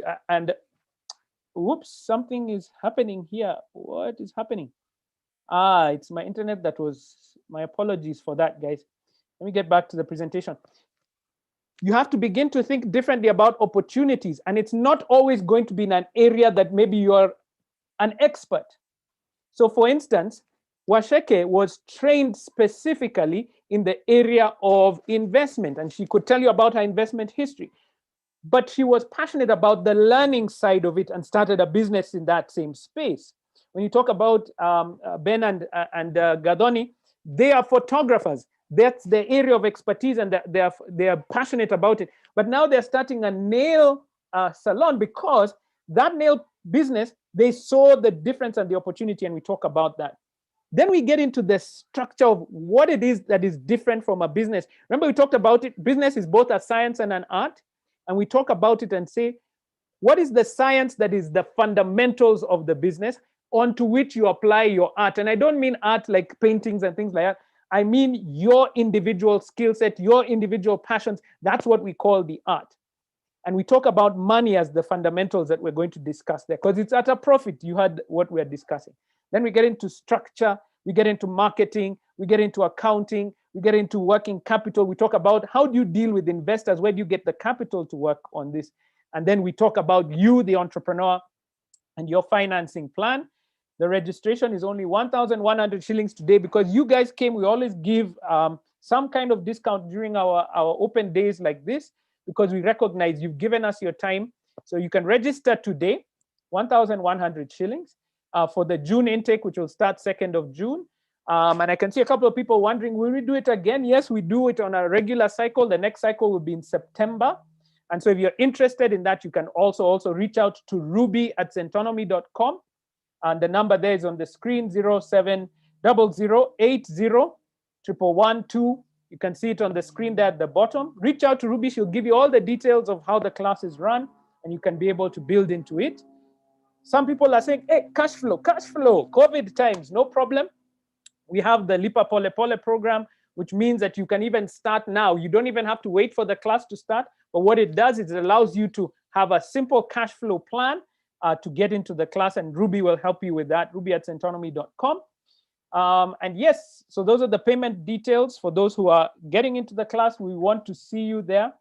whoops, something is happening here. What is happening? It's my internet that was, my apologies for that, guys. Let me get back to the presentation. You have to begin to think differently about opportunities, and it's not always going to be in an area that maybe you're an expert. So for instance, Waceke was trained specifically in the area of investment, and she could tell you about her investment history. But she was passionate about the learning side of it and started a business in that same space. When you talk about Ben and Gadoni, they are photographers. That's their area of expertise, and they are passionate about it. But now they're starting a nail salon, because that nail business, they saw the difference and the opportunity, and we talk about that. Then we get into the structure of what it is that is different from a business. Remember, we talked about it. Business is both a science and an art. And we talk about it and say, what is the science that is the fundamentals of the business onto which you apply your art? And I don't mean art like paintings and things like that. I mean your individual skill set, your individual passions. That's what we call the art. And we talk about money as the fundamentals that we're going to discuss there, because it's at a profit. You heard what we're discussing. Then we get into structure, we get into marketing, we get into accounting, we get into working capital. We talk about how do you deal with investors? Where do you get the capital to work on this? And then we talk about you, the entrepreneur, and your financing plan. The registration is only 1,100 shillings today, because you guys came. We always give some kind of discount during our open days like this, because we recognize you've given us your time. So you can register today. 1,100 shillings for the June intake, which will start 2nd of June. And I can see a couple of people wondering, will we do it again? Yes, we do it on a regular cycle. The next cycle will be in September. And so if you're interested in that, you can also reach out to ruby@centonomy.com. And the number there is on the screen, 0700801112. You can see it on the screen there at the bottom. Reach out to Ruby. She'll give you all the details of how the class is run, and you can be able to build into it. Some people are saying, hey, cash flow, COVID times, no problem. We have the Lipa Pole Pole program, which means that you can even start now. You don't even have to wait for the class to start. But what it does is it allows you to have a simple cash flow plan to get into the class, and Ruby will help you with that, ruby@centonomy.com. And yes, so those are the payment details for those who are getting into the class. We want to see you there.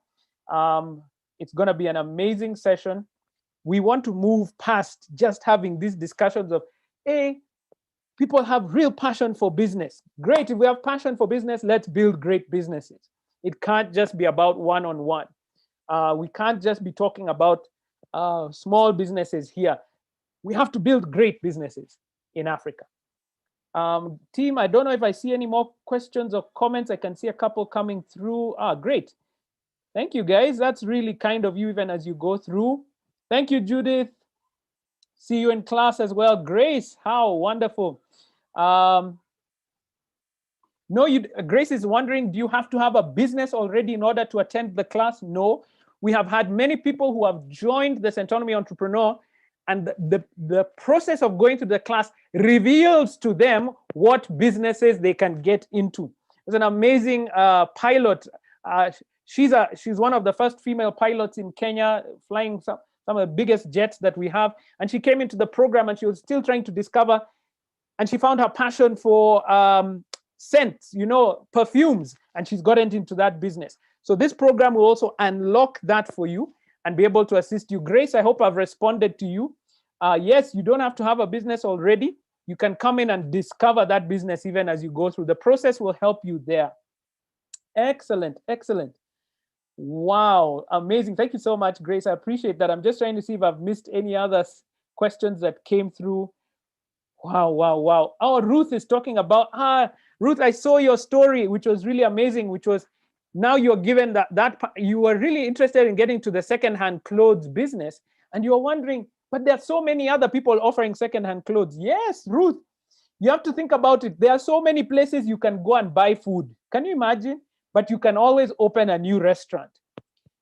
It's going to be an amazing session. We want to move past just having these discussions of, hey, people have real passion for business. Great, if we have passion for business, let's build great businesses. It can't just be about one-on-one. We can't just be talking about small businesses here. We have to build great businesses in Africa. Team, I don't know if I see any more questions or comments. I can see a couple coming through. Great. Thank you, guys. That's really kind of you, even as you go through. Thank you, Judith. See you in class as well. Grace, how wonderful. Grace is wondering, do you have to have a business already in order to attend the class? No. We have had many people who have joined the Centonomy Entrepreneur, and the process of going to the class reveals to them what businesses they can get into. There's an amazing pilot. She's one of the first female pilots in Kenya, flying some of the biggest jets that we have. And she came into the program and she was still trying to discover, and she found her passion for scents, perfumes, and she's gotten into that business. So this program will also unlock that for you and be able to assist you. Grace, I hope I've responded to you. Yes, you don't have to have a business already. You can come in and discover that business even as you go through. The process will help you there. Excellent, excellent. Wow, amazing. Thank you so much, Grace. I appreciate that. I'm just trying to see if I've missed any other questions that came through. Wow, wow, wow. Oh, Ruth is talking about, Ruth, I saw your story, which was really amazing, which was now you're given that you were really interested in getting to the secondhand clothes business, and you're wondering, but there are so many other people offering secondhand clothes. Yes, Ruth, you have to think about it. There are so many places you can go and buy food. Can you imagine? But you can always open a new restaurant.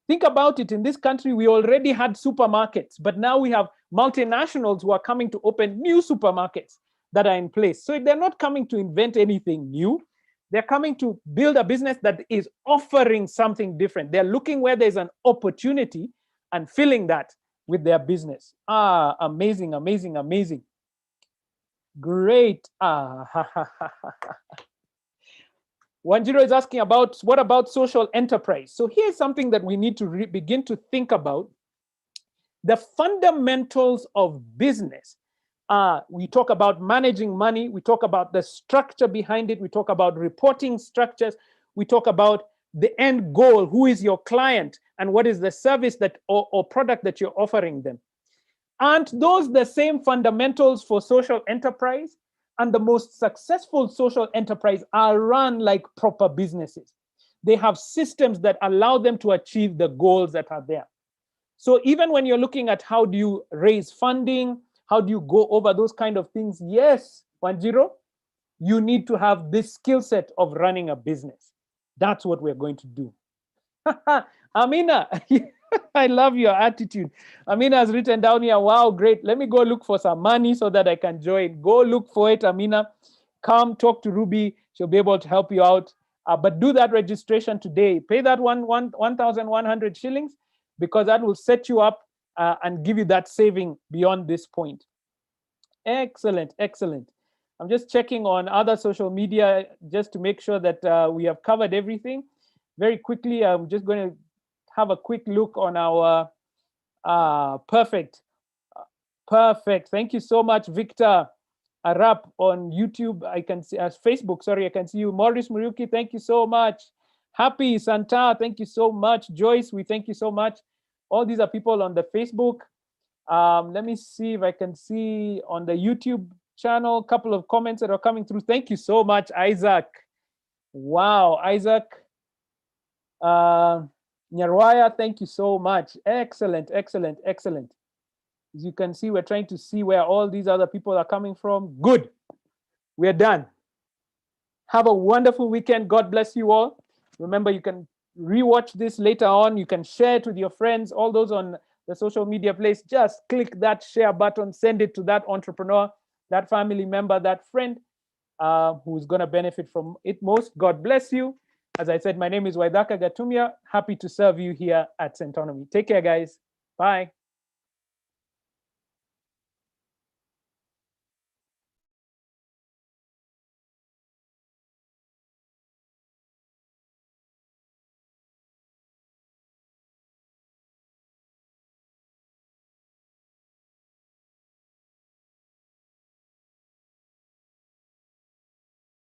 Think about it. In this country, we already had supermarkets, but now we have multinationals who are coming to open new supermarkets that are in place. So they're not coming to invent anything new. They're coming to build a business that is offering something different. They're looking where there's an opportunity and filling that with their business. Amazing, amazing, amazing. Great. Wanjiro is asking about, what about social enterprise? So here's something that we need to begin to think about. The fundamentals of business. We talk about managing money. We talk about the structure behind it. We talk about reporting structures. We talk about the end goal. Who is your client? And what is the service that or product that you're offering them? Aren't those the same fundamentals for social enterprise? And the most successful social enterprise are run like proper businesses. They have systems that allow them to achieve the goals that are there. So even when you're looking at how do you raise funding, how do you go over those kind of things? Yes, Wanjiro, you need to have this skill set of running a business. That's what we're going to do. Amina, I love your attitude. Amina has written down here, wow, great. Let me go look for some money so that I can join. Go look for it, Amina. Come talk to Ruby. She'll be able to help you out. But do that registration today. Pay that 1,100 shillings because that will set you up and give you that saving beyond this point. Excellent, excellent. I'm just checking on other social media just to make sure that we have covered everything. Very quickly, I'm just going to have a quick look on our perfect. Thank you so much, Victor Arap on YouTube. I can see Facebook. Sorry, I can see you. Maurice Muriuki, thank you so much. Happy Santa, thank you so much. Joyce, we thank you so much. All these are people on the Facebook. Let me see if I can see on the YouTube channel a couple of comments that are coming through. Thank you so much, Isaac. Wow, Isaac. Nyarwaya, thank you so much. Excellent, excellent, excellent. As you can see, we're trying to see where all these other people are coming from. Good. We're done. Have a wonderful weekend. God bless you all. Remember, you can rewatch this later on. You can share it with your friends, all those on the social media place. Just click that share button, send it to that entrepreneur, that family member, that friend who's going to benefit from it most. God bless you. As I said, my name is Waithaka Gatumia. Happy to serve you here at Centonomy. Take care, guys. Bye.